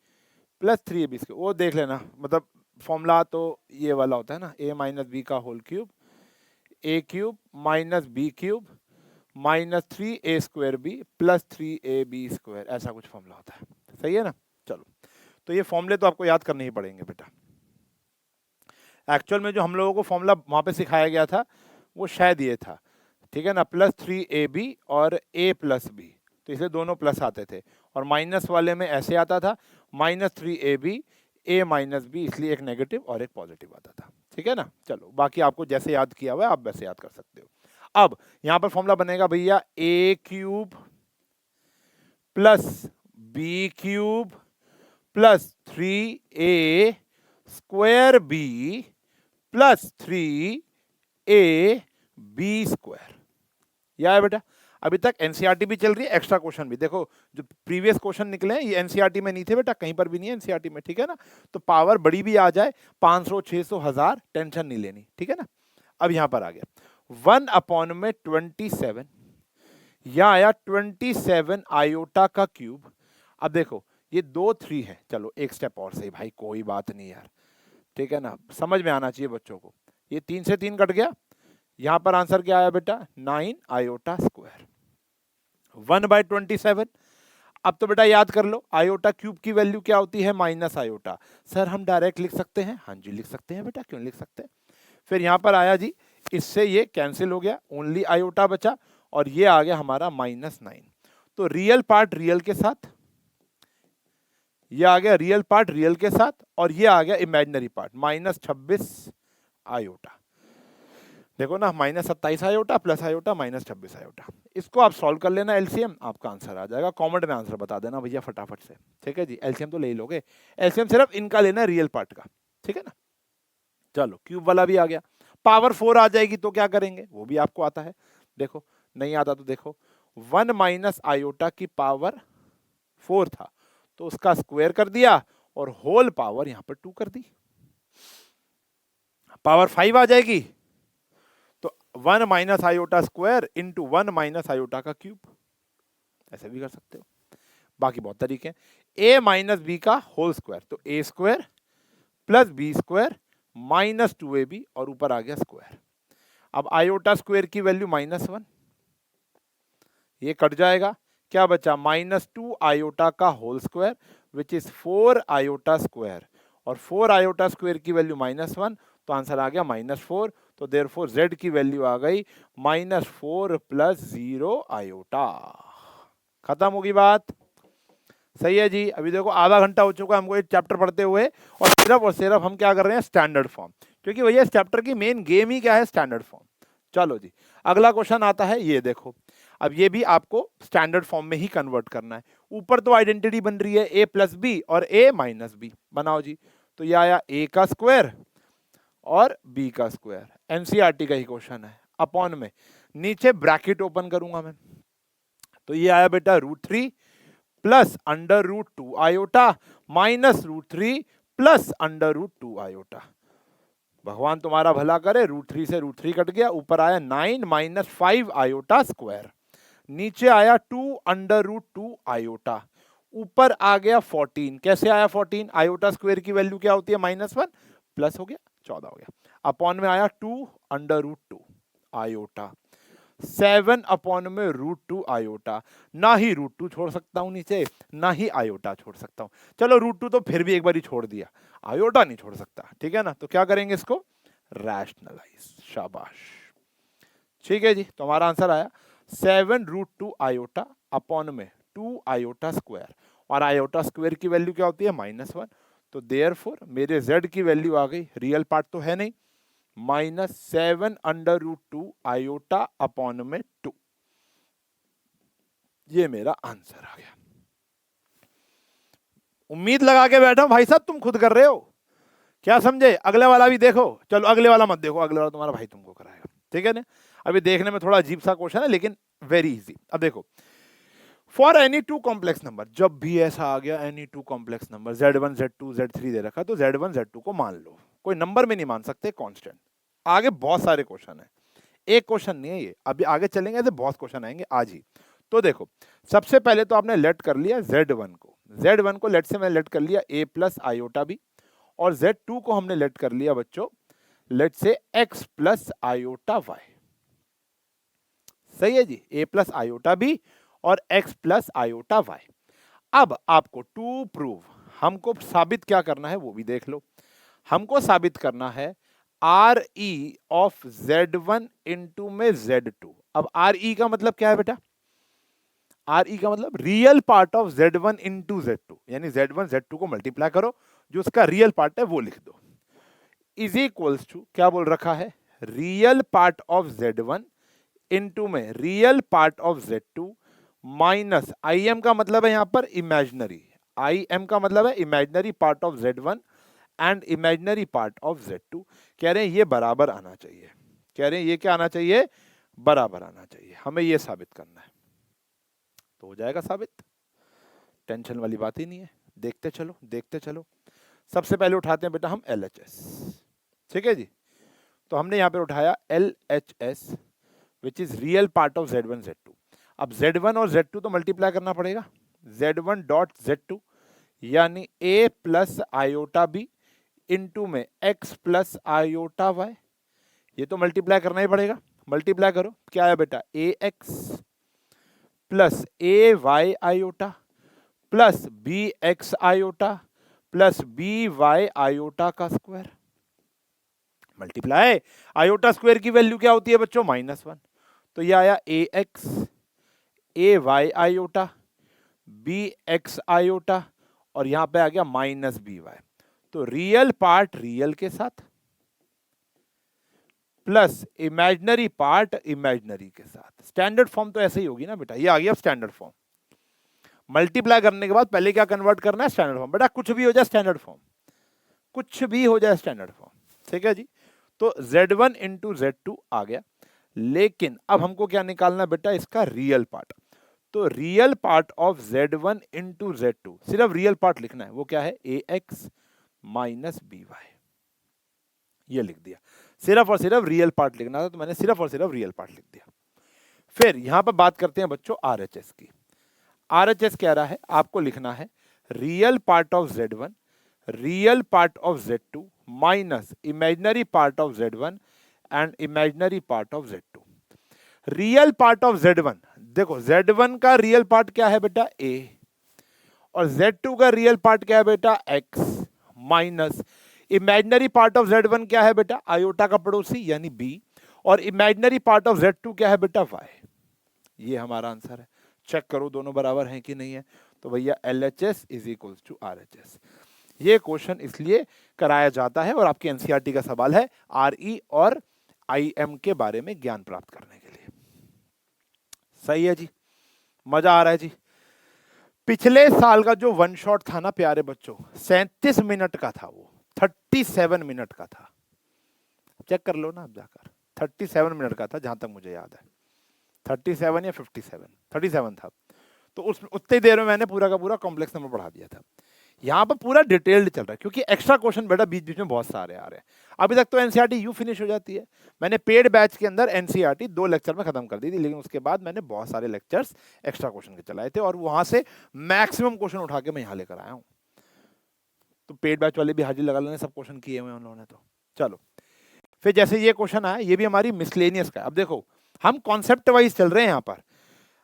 + 3ab², वो देख लेना, मतलब फॉर्मूला तो ये वाला होता है ना, a - b का whole cube, a³ - b³ - 3a² b + 3ab², ऐसा कुछ फॉर्मूला होता है। सही है ना, चलो तो ये फॉर्मूले तो आपको याद करने ही पड़ेंगे बेटा। एक्चुअल में जो हम लोगों को फॉर्मूला वहां पे सिखाया गया था वो शायद ये था, ठीक है ना, +3ab और a + b, तो इसलिए दोनों प्लस आते थे, और माइनस वाले में ऐसे आता था -3ab a - b, इसलिए एक नेगेटिव और एक पॉजिटिव आता था। ठीक है ना, चलो बाकी आपको जैसे याद किया हुआ है आप वैसे याद कर सकते हो। अब यहां पर फॉर्मूला बनेगा भैया a³ + b³ + 3a² b + 3a² B square. यह है बेटा। अभी तक एनसीईआरटी भी चल रही है, एक्स्ट्रा क्वेश्चन भी देखो। जो प्रीवियस क्वेश्चन निकले हैं ये एनसीईआरटी में नहीं थे बेटा, कहीं पर भी नहीं है एनसीईआरटी में, ठीक है ना। तो पावर बड़ी भी आ जाए, 500 600 1000, टेंशन नहीं लेनी, ठीक है ना। अब यहां पर आ गया 1 अपॉन में 27, यहां आया 27 आयोटा का क्यूब। अब देखो ये 2 3 है, चलो एक स्टेप और सही भाई, कोई बात नहीं यार, ठीक है ना, समझ में आना चाहिए बच्चों को। ये 3 से 3 कट गया, यहां पर आंसर क्या आया बेटा 9 आयोटा स्क्वायर। 1/27। अब तो बेटा याद कर लो, आयोटा क्यूब की वैल्यू क्या होती है, माइनस आयोटा। सर हम डायरेक्ट लिख सकते हैं, हाँ जी लिख सकते हैं बेटा, क्यों लिख सकते हैं। फिर यहां पर आया जी, इससे ये कैंसिल हो गया, ओनली आयोटा बचा, और ये आ गया हमारा -9। तो रियल पार्ट रियल के साथ, ये आ गया रियल पार्ट रियल के साथ, और ये आ गया इमेजिनरी पार्ट -26 आयोटा। देखो ना, -27 आयोटा प्लस आयोटा -26 आयोटा। इसको आप सॉल्व कर लेना एलसीएम, आपका आंसर आ जाएगा। कमेंट में आंसर बता देना भैया फटाफट से, ठीक है जी। एलसीएम तो ले ही लोगे, एलसीएम सिर्फ इनका लेना है, रियल पार्ट का, ठीक है ना। चलो क्यूब वाला भी आ गया। पावर 4 आ जाएगी तो क्या करेंगे, वो भी आपको आता है। देखो नहीं आता तो देखो, 1 माइनस आयोटा की पावर 4 था, तो उसका स्क्वायर कर दिया, और होल पावर यहां पर 2 कर दी। पावर 5 आ जाएगी, तो 1 minus iota square into 1 minus iota का क्यूब, ऐसे भी कर सकते हो। बाकी बहुत तरीके हैं। ए माइनस बी का होल स्क्वायर, तो ए square plus B square -2ab, और ऊपर आ गया स्क्वायर। अब आयोटा स्क्वायर की वैल्यू -1, ये कट जाएगा, क्या बचा -2 आयोटा का whole square which is 4 iota square, और 4 आयोटा स्क्वायर की वैल्यू -1, तो आंसर आ गया -4। तो देयरफॉर z की वैल्यू आ गई -4 + 0 आयोटा। खत्म होगी बात, सही है जी। अभी देखो आधा घंटा हो चुका है हमको ये चैप्टर पढ़ते हुए, और सिर्फ हम क्या कर रहे हैं, स्टैंडर्ड फॉर्म, क्योंकि भैया इस चैप्टर की मेन गेम ही क्या है, स्टैंडर्ड फॉर्म। चलो जी, अगला क्वेश्चन आता है, ये देखो। अब ये भी आपको स्टैंडर्ड फॉर्म में ही कन्वर्ट करना है। ऊपर तो आइडेंटिटी बन रही है a + b और a - b, बनाओ जी। तो ये आया a का स्क्वायर और b का स्क्वायर, एनसीईआरटी का ही क्वेश्चन है। अपॉन में नीचे ब्रैकेट ओपन करूंगा मैं, तो ये आया बेटा √3 plus √2 iota minus √3 plus √2 iota. भगवान तुम्हारा भला करे, √3 से √3 कट गया, ऊपर आया 9 - 5 आयोटा स्क्वायर, नीचे आया 2 √2 आयोटा, ऊपर आ गया 14। कैसे आया 14, आयोटा स्क्वायर की वैल्यू क्या होती है -1, प्लस हो गया 14 हो गया। अपॉन में आया 2 √2 आयोटा, 7 अपॉन में √2 आयोटा। ना ही √2 छोड़ सकता हूं नीचे, ना ही आयोटा छोड़ सकता हूं। चलो √2 तो फिर भी एक बार ही छोड़ दिया, आयोटा नहीं छोड़ सकता, ठीक है ना। तो क्या करेंगे इसको, रैशनलाइज, शाबाश, ठीक है जी। तो हमारा आंसर आया 7 √2 आयोटा अपॉन में 2 आयोटा स्क्वायर, और आयोटा स्क्वायर की वैल्यू क्या होती है -1। तो देयरफॉर मेरे z की वैल्यू आ गई, रियल पार्ट तो है नहीं, -7 √2 आयोटा अपॉन में 2। ये मेरा आंसर आ गया। उम्मीद लगा के बैठा हूं भाई साहब, तुम खुद कर रहे हो, क्या समझे। अगले वाला भी देखो, चलो अगले वाला मत देखो, अगले वाला तुम्हारा भाई तुमको कराएगा, ठीक है ना। अभी देखने में थोड़ा अजीब सा क्वेश्चन है, लेकिन वेरी इजी। अब देखो, फॉर एनी 2 कॉम्प्लेक्स नंबर, जब भी ऐसा आ गया any 2 complex number, Z1 Z2 Z3 दे रखा, तो Z1 Z2 को मान लो, कोई नंबर में नहीं मान सकते, कांस्टेंट। आगे बहुत सारे क्वेश्चन है, एक क्वेश्चन नहीं है ये, अभी आगे चलेंगे ऐसे बहुत क्वेश्चन आएंगे आज ही। तो देखो, सबसे पहले तो आपने लेट कर लिया Z1 को, Z1 को लेट से मैंने लेट कर लिया a प्लस आयोटा बी, और Z2 को हमने लेट कर लिया बच्चों लेट से x प्लस आयोटा y। सही है जी, a प्लस आयोटा बी और x प्लस आयोटा y। अब आपको टू प्रूव, हमको साबित क्या करना है वो भी देख लो। हमको साबित करना है RE ऑफ Z1 इंटू में Z2। अब RE का मतलब क्या है बेटा, RE का मतलब real part of Z1 into Z2, यानी Z1 Z2 को मल्टीप्लाई करो, जो उसका रियल पार्ट है वो लिख दो, इज इक्वल्स टू क्या बोल रखा है, real part of Z1 into में real part of Z2 minus IM का मतलब है यहां पर इमेजिनरी, IM का मतलब है imaginary part of Z1 and imaginary part of Z2। कह रहे हैं ये बराबर आना चाहिए, कह रहे हैं ये क्या आना चाहिए, बराबर आना चाहिए, हमें ये साबित करना है। तो हो जाएगा साबित, टेंशन वाली बात ही नहीं है। देखते चलो देखते चलो। सबसे पहले उठाते हैं बेटा हम LHS, ठीक है जी। तो हमने यहाँ पे उठाया LHS which is real part of Z1 Z2। अब Z1 और Z2 तो मल्टीप्लाई करना पड़ेगा, Z1 डॉट Z2 यानी A plus iota B into में X प्लस आयोटा Y, ये तो मल्टीप्लाई करना ही पड़ेगा। मल्टीप्लाई करो, क्या आया बेटा, AX plus AY iota plus BX iota plus BY iota का स्क्वायर। मल्टीप्लाई, आयोटा स्क्वायर की वैल्यू क्या होती है बच्चों, -1। तो ये आया AX AY iota BX iota और यहां पे आ गया -BY। तो रियल पार्ट रियल के साथ प्लस इमेजिनरी पार्ट इमेजिनरी के साथ। स्टैंडर्ड फॉर्म तो ऐसे ही होगी ना बेटा, ये आ गया स्टैंडर्ड फॉर्म। मल्टीप्लाई करने के बाद पहले क्या कन्वर्ट करना है, स्टैंडर्ड फॉर्म। बेटा कुछ भी हो जाए स्टैंडर्ड फॉर्म, कुछ भी हो जाए स्टैंडर्ड फॉर्म, ठीक है जी। तो Z1 इंटू Z2 आ गया, लेकिन अब हमको क्या निकालना बेटा, इसका रियल पार्ट। तो real part of Z1 into Z2, सिर्फ रियल पार्ट लिखना है, वो क्या है, AX माइनस BY, ये लिख दिया। सिर्फ और सिर्फ रियल पार्ट लिखना था, तो मैंने सिर्फ और सिर्फ रियल पार्ट लिख दिया। फिर यहां पर बात करते हैं बच्चों RHS की। RHS कह रहा है आपको लिखना है real part of Z1 real part of Z2 minus imaginary part of Z1 and imaginary part of Z2। Real part of Z1, देखो Z1 का रियल पार्ट क्या है बेटा, A, और Z2 का रियल पार्ट क्या है बेटा, X, minus imaginary part of Z1 क्या है बेटा, आयोटा का पड़ोसी यानी B, और इमेजिनरी पार्ट ऑफ Z2 क्या है बेटा, Y। ये हमारा आंसर है। चेक करो दोनों बराबर हैं कि नहीं है। तो भैया LHS is equal to RHS। ये क्वेश्चन इसलिए कराया जाता है और आपके NCERT का सवाल है RE और IM के बारे में ज्ञान प्राप्त करने के लिए। सही है जी, मजा आ रहा है जी। पिछले साल का जो वन शॉट था ना प्यारे बच्चों, 37 मिनट का था, वो 37 मिनट का था। चेक कर लो ना आप जाकर, 37 मिनट का था जहां तक मुझे याद है, 37 या 57, 37 था। तो उस उतनी देर में मैंने पूरा का पूरा कॉम्प्लेक्स नंबर पढ़ा दिया था। यहाँ पर पूरा डिटेल्ड चल रहा है क्योंकि एक्स्ट्रा क्वेश्चन बेटा बीच बीच में बहुत सारे आ रहे हैं। अभी तक तो एनसीईआरटी यूं फिनिश हो जाती है। मैंने पेड बैच के अंदर एनसीईआरटी 2 लेक्चर में खत्म कर दी थी, लेकिन उसके बाद मैंने बहुत सारे लेक्चर्स एक्स्ट्रा क्वेश्चन के चलाए थे और वहां से मैक्सिमम क्वेश्चन उठा के मैं यहाँ लेकर आया हूँ। तो पेड बैच वाले भी हाजिर लगा लेने, सब क्वेश्चन किए हुए उन्होंने। तो चलो फिर जैसे ये क्वेश्चन आया, ये भी हमारी मिसलेनियस का है। अब देखो हम कॉन्सेप्ट वाइज चल रहे हैं यहाँ पर।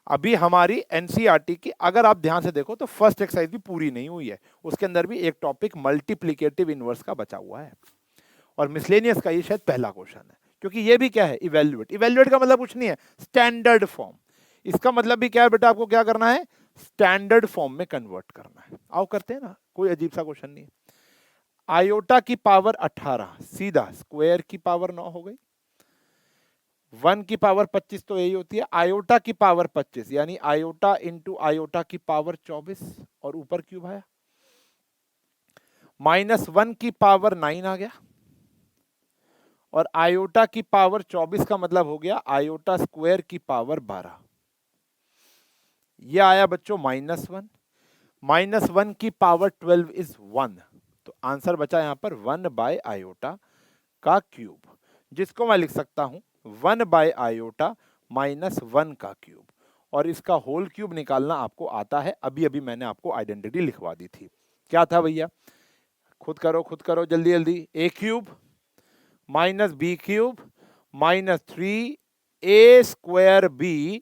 अभी हमारी एनसीईआरटी की अगर आप ध्यान से देखो तो फर्स्ट एक्सरसाइज भी पूरी नहीं हुई है, उसके अंदर भी एक टॉपिक मल्टीप्लिकेटिव इनवर्स का बचा हुआ है और मिसलेनियस का ये शायद पहला क्वेश्चन है, क्योंकि ये भी क्या है, इवेल्युएट। इवेल्युएट का मतलब कुछ नहीं है, स्टैंडर्ड फॉर्म। इसका मतलब भी क्या है बेटा, आपको क्या करना है, स्टैंडर्ड फॉर्म में कन्वर्ट करना है। आओ करते हैं ना, कोई अजीब सा क्वेश्चन नहीं है। आयोटा की पावर 18 सीधा स्क्वायर की पावर 9 हो गई, 1 की पावर 25 तो यही होती है, आयोटा की पावर 25 यानी आयोटा इंटू आयोटा की पावर 24 और ऊपर क्यूब आया, -1 की पावर 9 आ गया और आयोटा की पावर 24 का मतलब हो गया आयोटा स्क्वायर की पावर 12। यह आया बच्चों -1, -1 की पावर 12 इज 1। तो आंसर बचा यहां पर 1 बाय आयोटा का क्यूब, जिसको मैं लिख सकता हूं 1 बाय आयोटा -1 का क्यूब। और इसका होल क्यूब निकालना आपको आता है, अभी अभी मैंने आपको आइडेंटिटी लिखवा दी थी। क्या था भैया, खुद करो जल्दी जल्दी। a cube minus b cube minus 3a square b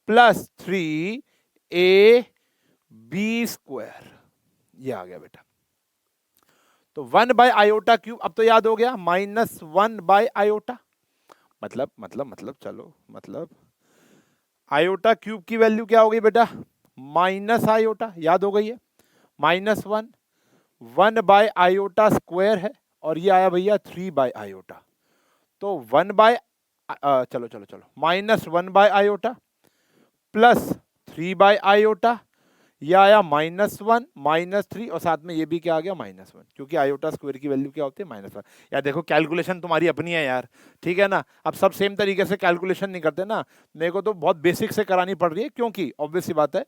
plus 3a b square, ये आ गया बेटा। तो 1 बाय आयोटा क्यूब अब तो याद हो गया, -1 बाय आयोटा मतलब आयोटा क्यूब की वैल्यू क्या हो गई बेटा, माइनस आयोटा, याद हो गई है, -1, 1 बाय आयोटा स्क्वायर है और ये आया भैया 3 बाय आयोटा। तो 1 बाय चलो -1 by iota plus 3 by iota, ये आया -1 -3 और साथ में ये भी क्या आ गया -1, क्योंकि आयोटा स्क्वायर की वैल्यू क्या होती है -1। यार देखो कैलकुलेशन तुम्हारी अपनी है यार, ठीक है ना। अब सब सेम तरीके से कैलकुलेशन नहीं करते ना, मेरे को तो बहुत बेसिक से करानी पड़ रही है, क्योंकि ऑब्वियस सी बात है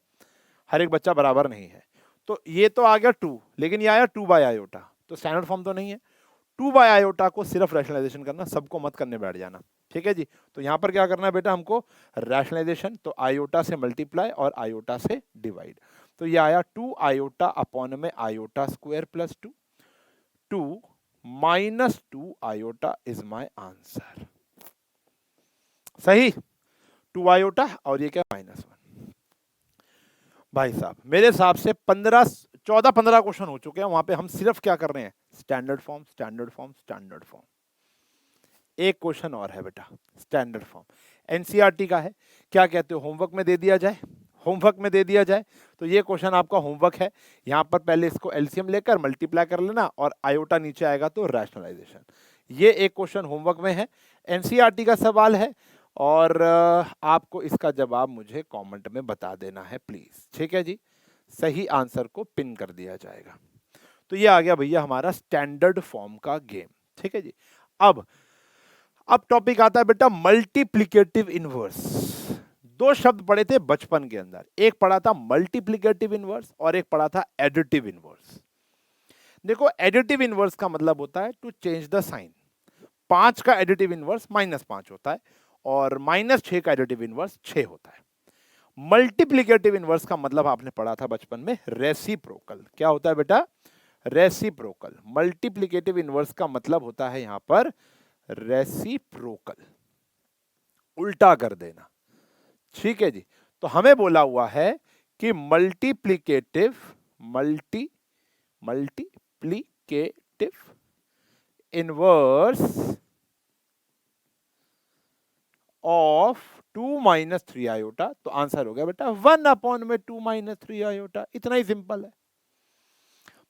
हर एक बच्चा बराबर नहीं है। तो ये तो आ गया 2, लेकिन ये आया 2 बाय आयोटा, तो स्टैंडर्ड फॉर्म तो नहीं है। 2 बाय आयोटा को सिर्फ रैशनलाइजेशन करना, सबको मत करने बैठ जाना, ठीक है जी। तो यहां पर क्या करना है बेटा हमको, रैशनलाइजेशन, तो आयोटा से मल्टीप्लाई और आयोटा से डिवाइड। तो ये आया 2 आयोटा अपॉन में iota square plus 2, 2 minus 2 iota is my answer. सही, 2 आयोटा और ये क्या -1। भाई साहब मेरे हिसाब से 14-15 क्वेश्चन हो चुके हैं, वहां पे हम सिर्फ क्या कर रहे हैं, standard form standard form standard form. एक क्वेश्चन और है बेटा स्टैंडर्ड फॉर्म, एनसीईआरटी का है। क्या कहते हो, होमवर्क में दे दिया जाए? होमवर्क में दे दिया जाए तो ये क्वेश्चन आपका होमवर्क है। यहां पर पहले इसको एलसीएम लेकर मल्टीप्लाई कर लेना और आयोटा नीचे आएगा तो रैशनलाइजेशन। ये एक क्वेश्चन होमवर्क में है, एनसीईआरटी का सवाल है, और आपको इसका जवाब मुझे कमेंट में बता देना है प्लीज, ठीक है जी। सही आंसर को पिन कर दिया जाएगा। तो ये आ गया भैया हमारा स्टैंडर्ड फॉर्म का गेम, ठीक है जी। अब टॉपिक आता है बेटा मल्टीप्लिकेटिव इनवर्स। दो शब्द पढ़े थे बचपन के अंदर, एक पढ़ा था मल्टीप्लिकेटिव इनवर्स और एक पढ़ा था एडिटिव इनवर्स। देखो एडिटिव इनवर्स का मतलब होता है टू चेंज द साइन। 5 का एडिटिव इनवर्स -5 होता है और -6 का एडिटिव इनवर्स 6 होता है। मल्टीप्लिकेटिव इनवर्स का मतलब आपने पढ़ा था बचपन में रेसिप्रोकल। क्या होता है बेटा, रेसिप्रोकल। मल्टीप्लिकेटिव इनवर्स का मतलब होता है यहां पर रेसिप्रोकल, उल्टा कर देना, ठीक है जी। तो हमें बोला हुआ है कि मल्टीप्लिकेटिव इनवर्स ऑफ 2 - 3 आयोटा, तो आंसर हो गया बेटा 1/2 - 3 आयोटा। इतना ही सिंपल है।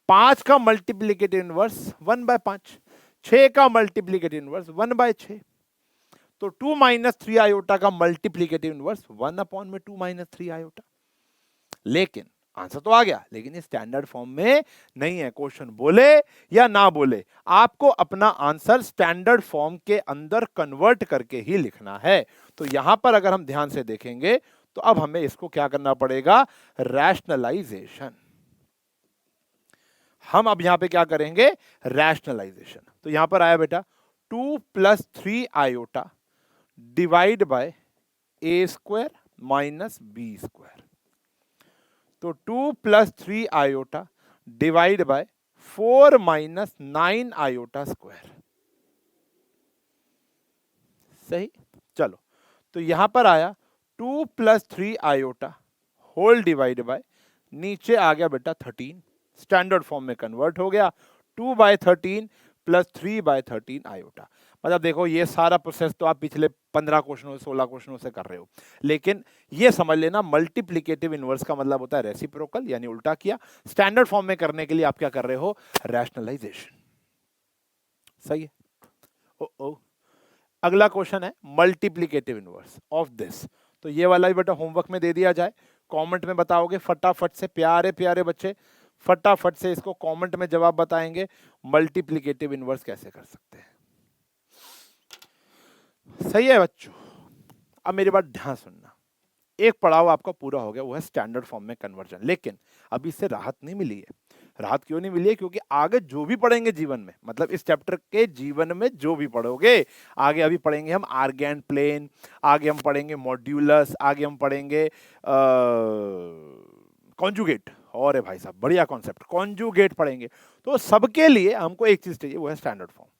5 का मल्टीप्लिकेटिव इनवर्स 1/5, 6 का मल्टीप्लिकेटिव इनवर्स 1/6। तो 2 - 3 आयोटा का मल्टीप्लिकेटिव इनवर्स 1/2 - 3 आयोटा। लेकिन आंसर तो आ गया, लेकिन ये स्टैंडर्ड फॉर्म में नहीं है। क्वेश्चन बोले या ना बोले, आपको अपना आंसर स्टैंडर्ड फॉर्म के अंदर कन्वर्ट करके ही लिखना है। तो यहां पर अगर हम ध्यान से देखेंगे तो अब हमें इसको क्या करना पड़ेगा, रैशनलाइजेशन। हम अब यहां पे क्या करेंगे, रैशनलाइजेशन। तो यहां पर आया बेटा 2 + 3 iota divide bye a square minus b square. तो 2 + 3 iota divide bye 4 - 9 iota square. सही, चलो। तो यहां पर आया 2 + 3 आयोटा होल डिवाइड बाय, नीचे आ गया बेटा 13, स्टैंडर्ड फॉर्म में कन्वर्ट हो गया 2/13 + 3/13 आयोटा। मतलब देखो ये सारा प्रोसेस तो आप पिछले 15 क्वेश्चनों 16 क्वेश्चनों से कर रहे हो, लेकिन ये समझ लेना मल्टीप्लिकेटिव इनवर्स का मतलब होता है रेसिप्रोकल, यानी उल्टा किया। स्टैंडर्ड फॉर्म में करने के लिए आप क्या कर रहे हो, रैशनलाइजेशन। सही है। ओ अगला क्वेश्चन है मल्टीप्लिकेटिव इनवर्स ऑफ दिस। तो ये वाला भी बेटा होमवर्क में दे दिया जाए, कमेंट में बताओगे फटाफट से, प्यारे प्यारे बच्चे फटाफट से इसको कमेंट में जवाब बताएंगे मल्टीप्लिकेटिव इनवर्स कैसे कर सकते हैं। सही है बच्चों। अब मेरी बात ध्यान सुनना, एक पड़ाव आपका पूरा हो गया, वो है स्टैंडर्ड फॉर्म में कन्वर्जन। लेकिन अभी इससे राहत नहीं मिली है। राहत क्यों नहीं मिली है, क्योंकि आगे जो भी पढ़ेंगे जीवन में, मतलब इस चैप्टर के जीवन में जो भी पढ़ोगे, आगे अभी पढ़ेंगे हम आर्गेन प्लेन, आगे हम पढ़ेंगे मॉड्यूलस, आगे हम पढ़ेंगे कॉन्जुगेट। और है भाई साहब बढ़िया कॉन्सेप्ट, कॉन्जुगेट पढ़ेंगे। तो सबके लिए हमको एक चीज चाहिए, वो है स्टैंडर्ड फॉर्म।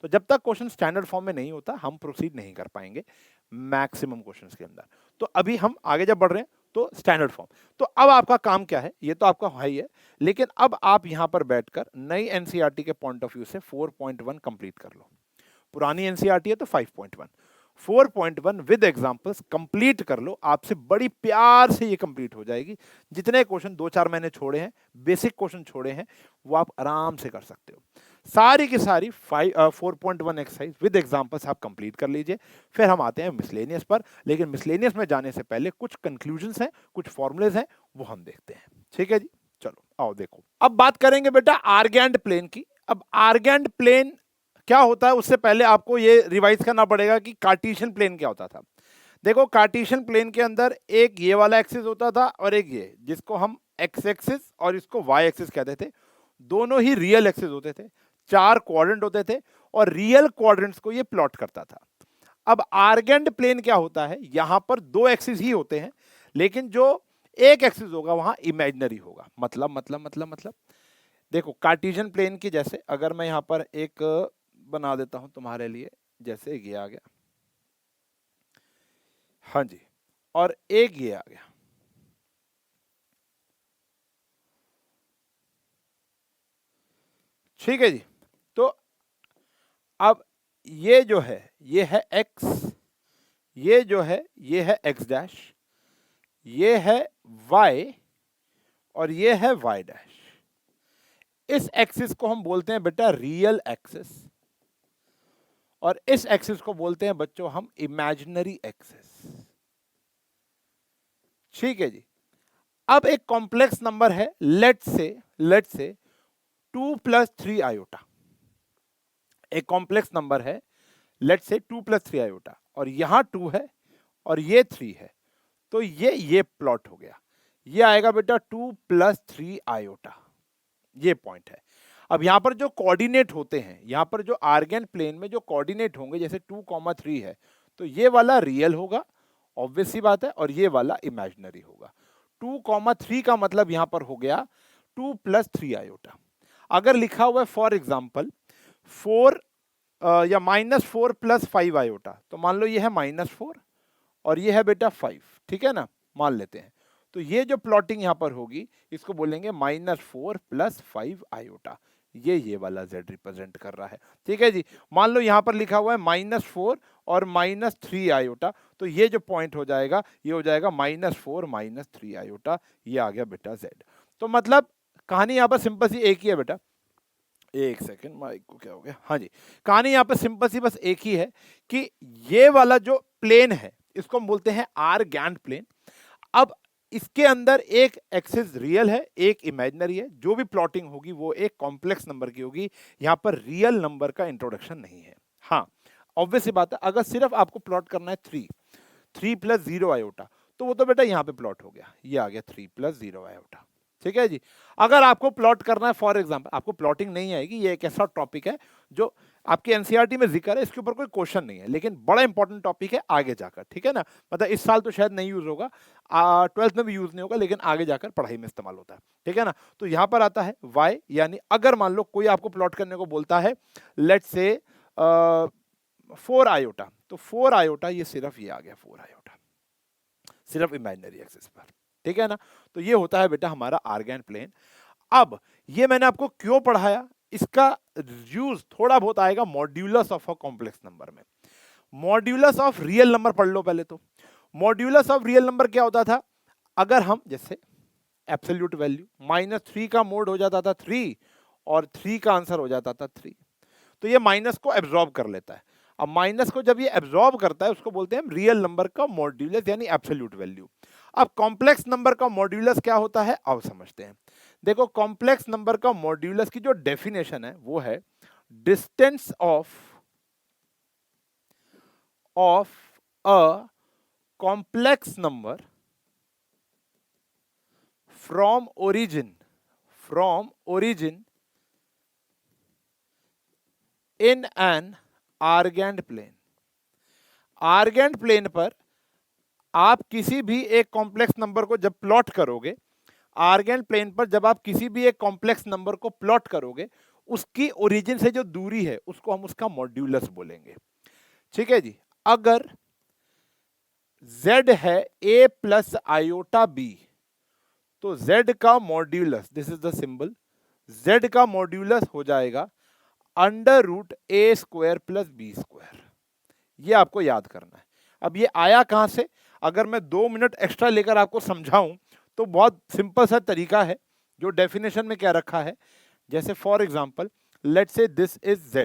तो जब तक क्वेश्चन स्टैंडर्ड फॉर्म में नहीं होता हम प्रोसीड नहीं कर पाएंगे मैक्सिमम क्वेश्चंस के अंदर। तो अभी हम आगे जब बढ़ रहे हैं तो स्टैंडर्ड फॉर्म। तो अब आपका काम क्या है, ये तो आपका है ही है, लेकिन अब आप यहां पर बैठकर नई एनसीईआरटी के पॉइंट ऑफ व्यू से 4.1 कंप्लीट कर लो। पुरानी एनसीईआरटी है तो 5.1, 4.1 विद एग्जांपल्स कंप्लीट कर लो। आपसे बड़ी प्यार से ये कंप्लीट हो जाएगी। जितने क्वेश्चन 2-4 महीने छोड़े हैं, बेसिक क्वेश्चन छोड़े हैं, वो आप आराम से कर सकते हो। सारी की सारी 4.1 एक्सरसाइज विद एग्जांपल्स आप कंप्लीट कर लीजिए। फिर हम आते हैं मिसलेनियस पर, लेकिन मिसलेनियस में जाने से पहले कुछ कंक्लूजन्स हैं, कुछ फॉर्मूलेज हैं, वो हम देखते हैं। ठीक है जी, चलो आओ देखो। अब बात करेंगे बेटा आर्गेंड प्लेन की। अब आर्गेंड प्लेन क्या होता है उससे पहले आपको ये रिवाइज करना पड़ेगा कि कार्टेशियन प्लेन क्या होता था। देखो कार्टेशियन प्लेन के अंदर एक ये वाला एक्सिस होता था और एक ये, जिसको हम एक्स एक्सिस और इसको वाई एक्सिस कहते थे। दोनों ही रियल एक्सिस होते थे, 4 क्वाड्रेंट होते थे और रियल क्वाड्रेंट्स को ये प्लॉट करता था। अब आर्गेंड प्लेन क्या होता है, यहां पर 2 एक्सिस ही होते हैं, लेकिन जो एक एक्सिस होगा वहां इमेजिनरी होगा। मतलब देखो कार्टेशियन प्लेन की जैसे अगर मैं यहां पर एक बना देता हूं तुम्हारे लिए, जैसे ये आ गया, हाँ जी, और एक ये आ गया। ठीक है जी, तो अब ये जो है ये है x, ये जो है ये है x डैश, ये है y और ये है y डैश। इस एक्सिस को हम बोलते हैं बेटा रियल एक्सिस और इस एक्सिस को बोलते हैं बच्चों हम इमेजिनरी एक्सिस। ठीक है जी, अब एक कॉम्प्लेक्स नंबर है, लेट से 2 + 3 आयोटा। एक कॉम्प्लेक्स नंबर है, लेट से 2 + 3 आयोटा, और यहां 2 है और ये 3 है, तो ये प्लॉट हो गया। ये आएगा बेटा 2 + 3 आयोटा, ये पॉइंट है। अब यहां पर जो कोऑर्डिनेट होते हैं, यहां पर जो आर्गेन प्लेन में जो कोऑर्डिनेट होंगे, जैसे 2, 3 है, तो ये वाला रियल होगा, ऑब्वियस सी बात है, और ये वाला इमेजिनरी होगा। 2, 3 का मतलब यहां पर हो गया 2 + 3 आयोटा। अगर लिखा हुआ है फॉर एग्जाम्पल 4 या -4 + 5 आयोटा, तो मान लो ये है -4 और ये है बेटा 5, ठीक है ना, मान लेते हैं। तो ये जो प्लॉटिंग यहां पर होगी इसको बोलेंगे -4 + 5 आयोटा। ये वाला z रिप्रेजेंट कर रहा है। ठीक है जी, मान लो यहां पर लिखा हुआ है -4 और -3 आयोटा, तो ये जो पॉइंट हो जाएगा ये हो जाएगा -4 -3 आयोटा। ये आ गया बेटा z। तो मतलब कहानी यहां पर सिंपल सी एक ही है बेटा। एक सेकंड, माइक को क्या हो गया, हाँ जी, कहानी यहाँ पे सिंपल सी बस एक ही है कि ये वाला जो प्लेन है इसको हम बोलते हैं आर्गेंड प्लेन। अब इसके अंदर एक एक्सिस रियल है, एक इमेजिनरी है, जो भी प्लॉटिंग होगी वो एक कॉम्प्लेक्स नंबर की होगी। यहाँ पर रियल नंबर का इंट्रोडक्शन नहीं है। हाँ, ऑब्वियस सी बात है, अगर सिर्फ आपको प्लॉट करना है 3 + 0 आयोटा, तो वो तो बेटा यहाँ पे प्लॉट हो गया, ये आ गया 3 + 0 आयोटा। ठीक है जी, अगर आपको प्लॉट करना है, फॉर एग्जांपल आपको प्लॉटिंग नहीं आएगी, ये एक ऐसा टॉपिक है जो आपके एनसीईआरटी में जिक्र है, इसके ऊपर कोई क्वेश्चन नहीं है, लेकिन बड़ा इंपॉर्टेंट टॉपिक है आगे जाकर। ठीक है ना, मतलब इस साल तो शायद नहीं यूज होगा, 12th में भी यूज नहीं होगा, लेकिन आगे जाकर पढ़ाई में इस्तेमाल होता है। ठीक है ना, तो यहां पर आता है y, यानी अगर मान लो कोई आपको प्लॉट करने को बोलता है लेट से 4 आयोटा, तो 4 आयोटा ये सिर्फ ये आ गया 4 आयोटा, सिर्फ इमेजिनरी एक्सिस पर। ठीक है ना, तो ये होता है बेटा हमारा आर्गेन प्लेन। अब ये मैंने आपको क्यों पढ़ाया, इसका यूज थोड़ा बहुत आएगा modulus of a complex number में। मॉड्यूलस ऑफ रियल नंबर पढ़ लो पहले तो। मॉड्यूलस ऑफ रियल नंबर क्या होता था, अगर हम जैसे एब्सोल्यूट वैल्यू -3 का मोड हो जाता था 3 और 3 का आंसर हो जाता था 3, तो ये माइनस को एब्जॉर्ब कर लेता है। अब माइनस को जब ये एब्जॉर्ब करता है उसको बोलते हैं हम रियल नंबर का मॉड्यूलस यानी एब्सोल्यूट वैल्यू। अब कॉम्प्लेक्स नंबर का मॉड्यूलस क्या होता है अब समझते हैं। देखो कॉम्प्लेक्स नंबर का मॉड्यूलस की जो डेफिनेशन है वो है distance of a complex number from origin in an Argand plane. Argand plane पर आप किसी भी एक कॉम्प्लेक्स नंबर को जब प्लॉट करोगे, आर्गेंड प्लेन पर जब आप किसी भी एक कॉम्प्लेक्स नंबर को प्लॉट करोगे, उसकी ओरिजिन से जो दूरी है उसको हम उसका मॉड्यूलस बोलेंगे। ठीक है जी, अगर z है a + आयोटा b, तो z का modulus, this is the symbol, z का मॉड्यूलस हो जाएगा √a² + b²। ये आपको याद करना है। अब ये आया कहां से, अगर मैं 2 मिनट एक्स्ट्रा लेकर आपको समझाऊं तो बहुत सिंपल सा तरीका है। जो डेफिनेशन में क्या रखा है, जैसे for example let's say this is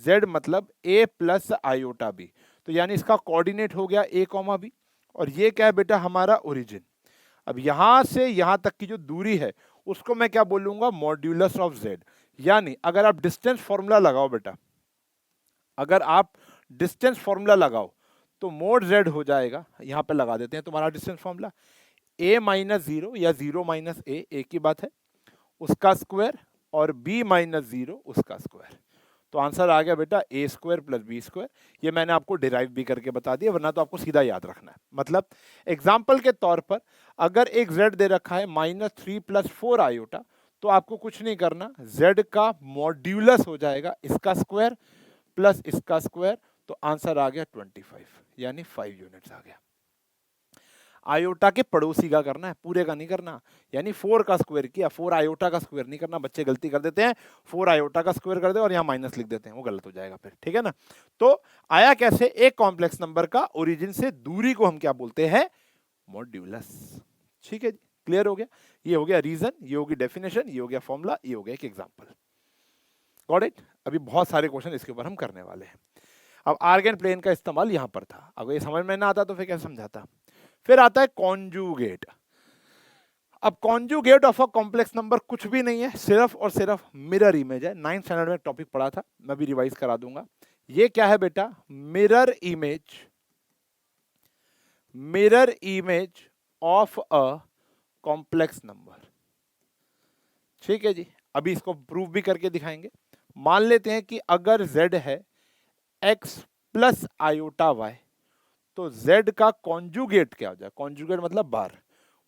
z मतलब a + आयोटा b, तो यानी इसका कोऑर्डिनेट हो गया a, b, और ये क्या है बेटा हमारा ओरिजिन। अब यहां से यहां तक की जो दूरी है उसको मैं क्या बोलूंगा, मॉड्यूलस ऑफ जेड। यानी अगर आप डिस्टेंस फॉर्मूला लगाओ बेटा, अगर आप डिस्टेंस फॉर्मूला लगाओ तो मोड जेड हो जाएगा, यहां पे लगा देते हैं तुम्हारा distance formula, a minus zero या जीरो माइनस ए, एक ही बात है, उसका स्क्वायर, और b माइनस जीरो उसका स्क्वायर। तो आंसर आ गया बेटा ए स्क्वायर प्लस बी स्क्वायर। ये मैंने आपको डिराइव भी करके बता दिया, वरना तो आपको सीधा याद रखना है। मतलब एग्जाम्पल के तौर पर अगर एक z दे रखा है -3 + 4 आयोटा, तो आपको कुछ नहीं करना, z का मॉड्यूलस हो जाएगा इसका स्क्वायर प्लस इसका स्क्वायर, तो आंसर आ गया 25, यानी 5 यूनिट्स आ गया। आयोटा के पड़ोसी का करना है, पूरे का नहीं करना। यानी 4 का स्क्वायर किया, 4 आयोटा का स्क्वायर नहीं करना, बच्चे गलती कर देते हैं, 4 आयोटा का स्क्वायर कर दे और यहाँ माइनस लिख देते हैं, वो गलत हो जाएगा फिर, ठीक है ना। तो आया कैसे, एक कॉम्प्लेक्स नंबर का ओरिजिन से दूरी को हम क्या बोलते हैं, मॉड्यूलस। ठीक है जी, क्लियर हो गया। ये हो गया रीजन, ये होगी डेफिनेशन, ये हो गया फॉर्मूला, ये हो गया एक एग्जाम्पल। Got it. अभी बहुत सारे क्वेश्चन इसके ऊपर हम करने वाले हैं। अब आर्गन प्लेन का इस्तेमाल यहां पर था, अगर ये समझ में ना आता तो फिर कैसे समझाता। फिर आता है कॉन्जुगेट। अब conjugate of a complex number कुछ भी नहीं है, सिर्फ और सिर्फ मिरर इमेज है। 9th स्टैंडर्ड में टॉपिक पढ़ा था, मैं भी रिवाइज करा दूंगा। ये क्या है बेटा, mirror image, mirror image of a complex number. ठीक है जी, अभी इसको प्रूव भी करके दिखाएंगे। मान लेते हैं कि अगर z है x प्लस आयोटा y, तो z का कॉन्जुगेट क्या हो जाएगा, कॉन्जुगेट मतलब बार,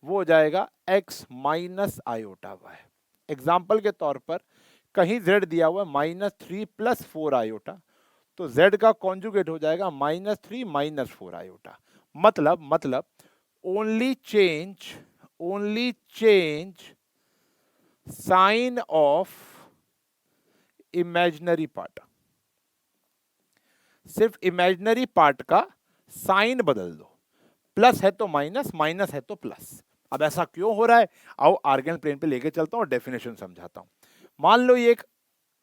वो हो जाएगा x minus iota y। Example के तौर पर कहीं z दिया हुआ है -3 + 4 आयोटा, तो z का कॉन्जुगेट हो जाएगा -3 - 4 आयोटा। मतलब only change sign of imaginary part, सिर्फ इमेजिनरी पार्ट का साइन बदल दो, प्लस है तो माइनस, माइनस है तो प्लस। अब ऐसा क्यों हो रहा है, आओ आर्गन प्लेन पे लेके चलता हूं और डेफिनेशन समझाता हूं। मान लो ये एक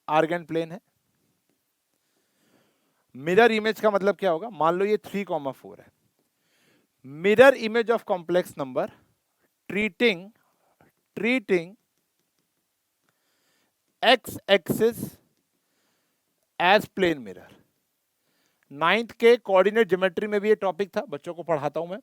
आर्गन प्लेन है, मिरर इमेज का मतलब क्या होगा, मान लो ये 3,4 है। Mirror image of complex number treating x axis as plane mirror. 9th के कोऑर्डिनेट ज्योमेट्री में भी ये टॉपिक था, बच्चों को पढ़ाता हूं मैं।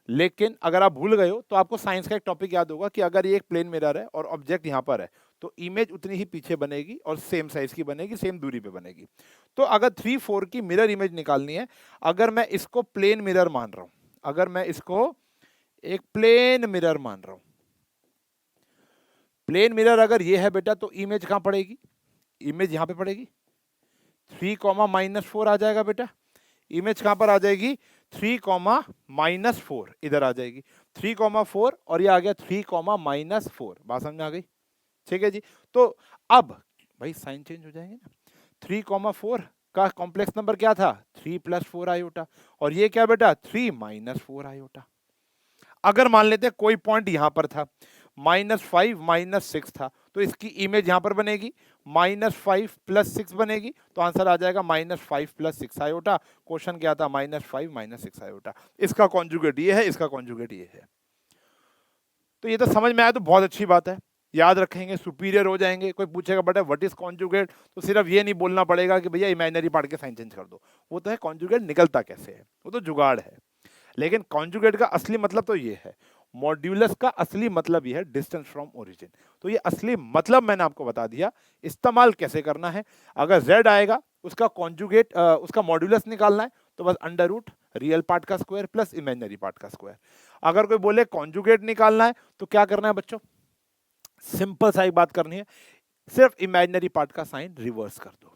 लेकिन अगर आप भूल गए हो तो आपको साइंस का एक टॉपिक याद होगा कि अगर ये एक प्लेन मिरर है और ऑब्जेक्ट यहां पर है, तो इमेज उतनी ही पीछे बनेगी और सेम साइज की बनेगी, सेम दूरी पे बनेगी। तो अगर 3-4 की मिरर इमेज निकालनी है, अगर मैं इसको प्लेन मिरर मान रहा हूं, अगर मैं इसको एक प्लेन मिरर मान रहा हूं, प्लेन मिरर अगर ये है बेटा, तो इमेज कहां पड़ेगी, इमेज यहां पे पड़ेगी, 3, -4 आ जाएगा बेटा। इमेज कहां पर आ जाएगी, 3, -4 इधर आ जाएगी, 3, 4 और ये आ गया 3, -4। बात समझ में आ गई, ठीक है जी। तो अब भाई साइन चेंज हो जाएंगे ना, 3, 4 का कॉम्प्लेक्स नंबर क्या था, 3 + 4 आयोटा, और ये क्या बेटा 3 - 4 आयोटा। अगर मान लेते हैं कोई पॉइंट यहां पर था, -5 -6 था, तो इसकी इमेज यहां पर बनेगी, -5 + 6 बनेगी, तो आंसर आ जाएगा -5 + 6 आयोटा। क्वेश्चन क्या था, -5 - 6 आयोटा। इसका कॉन्जुगेट ये है, इसका कॉन्जुगेट ये है। तो ये तो समझ में आया तो बहुत अच्छी बात है, याद रखेंगे, सुपीरियर हो जाएंगे। कोई पूछेगा बेटा व्हाट इज कॉन्जुगेट, तो सिर्फ ये नहीं बोलना पड़ेगा कि भैया इमेजिनरी पार्ट के साइन चेंज कर दो, वो तो है कॉन्जुगेट निकलता कैसे है, वो तो जुगाड़ है। लेकिन कॉन्जुगेट का असली मतलब तो ये है, मॉड्यूलस का असली मतलब ये है डिस्टेंस फ्रॉम ओरिजिन। तो ये असली मतलब मैंने आपको बता दिया, इस्तेमाल कैसे करना है। अगर z आएगा, उसका कॉन्जुगेट उसका मॉड्यूलस निकालना है, तो बस √ रियल पार्ट का स्क्वायर प्लस इमेजिनरी पार्ट का स्क्वायर। अगर कोई बोले कॉन्जुगेट निकालना है, तो क्या करना है बच्चों, सिंपल सा एक बात करनी है, सिर्फ इमेजिनरी पार्ट का साइन रिवर्स कर दो।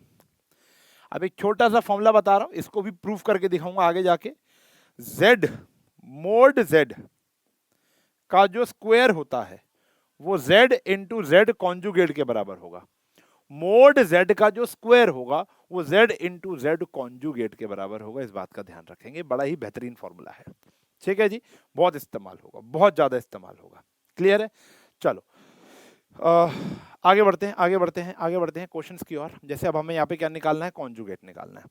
अब एक छोटा सा फॉर्मूला बता रहा हूं, इसको भी प्रूफ करके दिखाऊंगा आगे जाके। z मोड z का जो स्क्वायर होता है वो z × z कॉन्जुगेट के बराबर होगा। मोड z का जो स्क्वायर होगा वो z × z कॉन्जुगेट के बराबर होगा। इस बात का ध्यान रखेंगे, बड़ा ही बेहतरीन फॉर्मूला है, ठीक है जी। बहुत इस्तेमाल होगा, बहुत ज्यादा इस्तेमाल होगा, क्लियर है। चलो आगे बढ़ते हैं क्वेश्चंस की ओर। जैसे अब हमें यहाँ पे क्या निकालना है, कॉन्जुगेट निकालना है।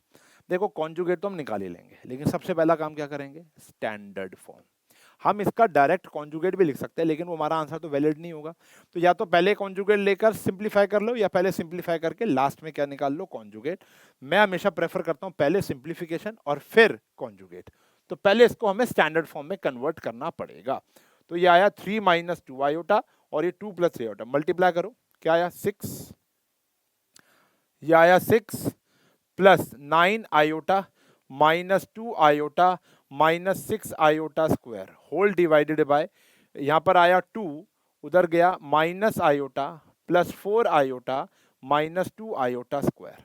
देखो कॉन्जुगेट तो हम निकाल ही लेंगे, लेकिन सबसे पहला काम क्या करेंगे, स्टैंडर्ड फॉर्म। हम इसका डायरेक्ट कॉन्जुगेट भी लिख सकते हैं, लेकिन वो हमारा आंसर तो वैलिड नहीं होगा। तो या तो पहले कॉन्जुगेट लेकर सिंप्लीफाई कर लो, या पहले सिंप्लीफाई करके लास्ट में क्या निकाल लो, कॉन्जुगेट। मैं हमेशा प्रेफर करता हूं पहले सिंप्लीफिकेशन और फिर कॉन्जुगेट। तो पहले इसको हमें स्टैंडर्ड फॉर्म में कन्वर्ट करना पड़ेगा। तो ये आया 3 माइनस 2 आयोटा, और ये 2 प्लस 3 आयोटा, मल्टीप्लाई करो, क्या आया 6, ये आया 6 plus 9 iota minus 2 iota minus 6 iota square whole divided by, यहां पर आया 2, उधर गया minus iota plus 4 iota minus 2 iota square.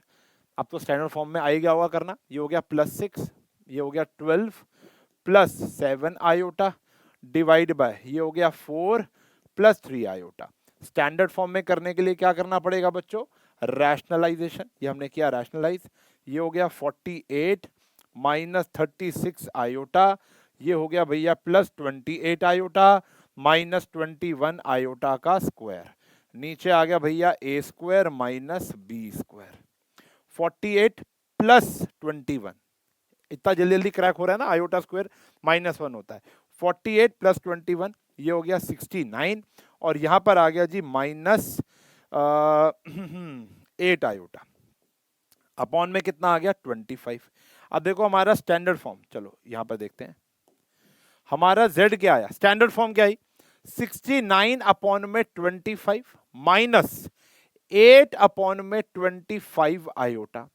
अब तो स्टैंडर्ड फॉर्म में आएगा होगा करना, ये हो गया प्लस 6, ये हो गया 12 प्लस 7 आयोटा डिवाइड बाय, ये हो गया 4 प्लस 3 आयोटा। स्टैंडर्ड फॉर्म में करने के लिए क्या करना पड़ेगा बच्चों, रैशनलाइजेशन, ये हमने किया रैशनलाइज। ये हो गया 48 माइनस 36 आयोटा, ये हो गया भैया प्लस 28 आयोटा माइनस 21 आयोटा का स्क्वायर। नीचे आ गया भैया A square minus B square. 48 plus 21, इतना जल्दी जल्दी क्रैक हो रहा है ना, आयोटा स्क्वायर -1 होता है। 48 प्लस 21, ये हो गया 69, और यहां पर आ गया जी माइनस 8 आयोटा, अपॉन में कितना आ गया 25। अब देखो हमारा स्टैंडर्ड फॉर्म, चलो यहां पर देखते हैं हमारा z क्या आया, स्टैंडर्ड फॉर्म क्या आई, 69 अपॉन में 25 माइनस 8 अपॉन में 25 आयोटा।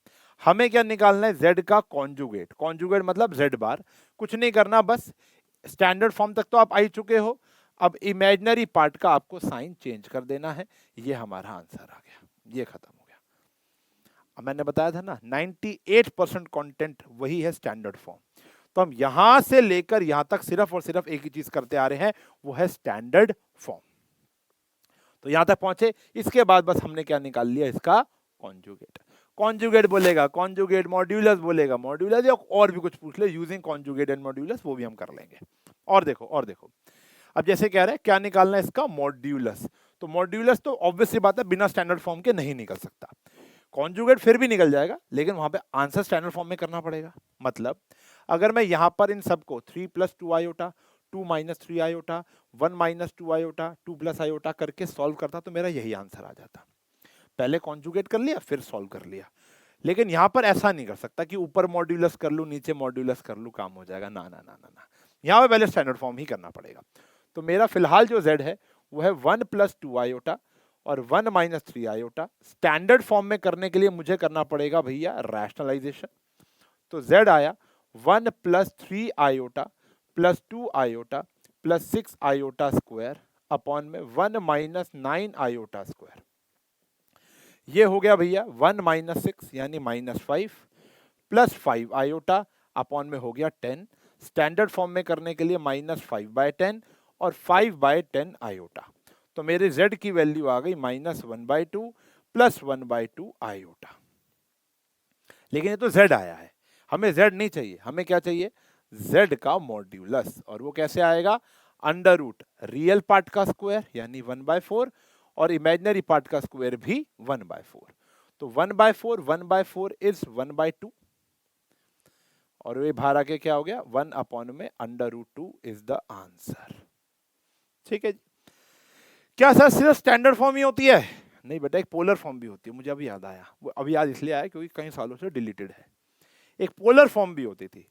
हमें क्या निकालना है, z का कॉन्जुगेट, कॉन्जुगेट मतलब z बार। कुछ नहीं करना, बस स्टैंडर्ड फॉर्म तक तो आप आ चुके हो, अब इमेजिनरी पार्ट का आपको साइन चेंज कर देना है। ये हमारा आंसर आ गया, ये खत्म हो गया। अब मैंने बताया था ना 98% कंटेंट वही है स्टैंडर्ड फॉर्म। तो हम यहां से लेकर यहां तक सिर्फ और सिर्फ एक ही चीज करते आ रहे हैं, वो है स्टैंडर्ड फॉर्म। तो यहां तक पहुंचे, इसके बाद बस हमने क्या निकाल लिया, इसका कॉन्जुगेट। कॉन्जुगेट बोलेगा कॉन्जुगेट, मॉड्यूलस बोलेगा मॉड्यूलस, या और भी कुछ पूछ ले यूजिंग कॉन्जुगेट एंड मॉड्यूलस, वो भी हम कर लेंगे। और देखो और देखो, अब जैसे कह रहे हैं क्या निकालना है इसका, मॉड्यूलस। तो मॉड्यूलस तो ऑब्वियसली बात है बिना स्टैंडर्ड फॉर्म के नहीं निकल सकता। कॉन्जुगेट फिर भी निकल जाएगा, लेकिन वहां पे आंसर स्टैंडर्ड फॉर्म में करना पड़ेगा। मतलब अगर मैं यहां पर इन सबको 3 plus 2 iota, 2 minus 3 iota, 1 minus 2 iota, 2 plus iota करके सॉल्व करता तो मेरा यही आंसर आ जाता। पहले कॉन्जुगेट कर लिया फिर सॉल्व कर लिया। लेकिन यहां पर ऐसा नहीं कर सकता कि ऊपर मॉड्यूलस कर लूं नीचे मॉड्यूलस कर लूं, काम हो जाएगा, ना ना ना ना ना, यहां पर पहले स्टैंडर्ड फॉर्म ही करना पड़ेगा। तो मेरा फिलहाल जो z है वो है 1 प्लस 2 आयोटा और 1 माइनस 3 आयोटा। स्टैंडर्ड फॉर्म में करने के लिए मुझे करना पड़ेगा भैया रैशनलाइजेशन। तो z आया 1 plus 3 iota plus 2 iota plus 6 iota square upon में 1 माइनस 9 आयोटा स्क्वायर। ये हो गया भैया 1 माइनस 6 यानी -5 प्लस 5 आयोटा अपॉन में हो गया 10। स्टैंडर्ड फॉर्म में करने के लिए -5/10 और 5/10 आयोटा। तो मेरे z की वैल्यू आ गई -1/2 प्लस 1/2 आयोटा। लेकिन ये तो z आया है, हमें z नहीं चाहिए, हमें क्या चाहिए, z का मॉड्यूलस। और वो कैसे आएगा, अंडर रूट रियल पार्ट का स्क्वायर यानी 1/4 और इमेजिनरी पार्ट का स्क्वायर भी 1/4। तो 1/4 1/4 इज 1/2, और ये बाहर आके क्या हो गया 1 अपॉन में √2 इज द आंसर। ठीक है जी। क्या सर सिर्फ स्टैंडर्ड फॉर्म ही होती है, नहीं बेटा एक पोलर फॉर्म भी होती है, मुझे अभी याद आया, वो अभी याद इसलिए आया क्योंकि कई सालों से डिलीटेड है। एक पोलर फॉर्म भी होती थी,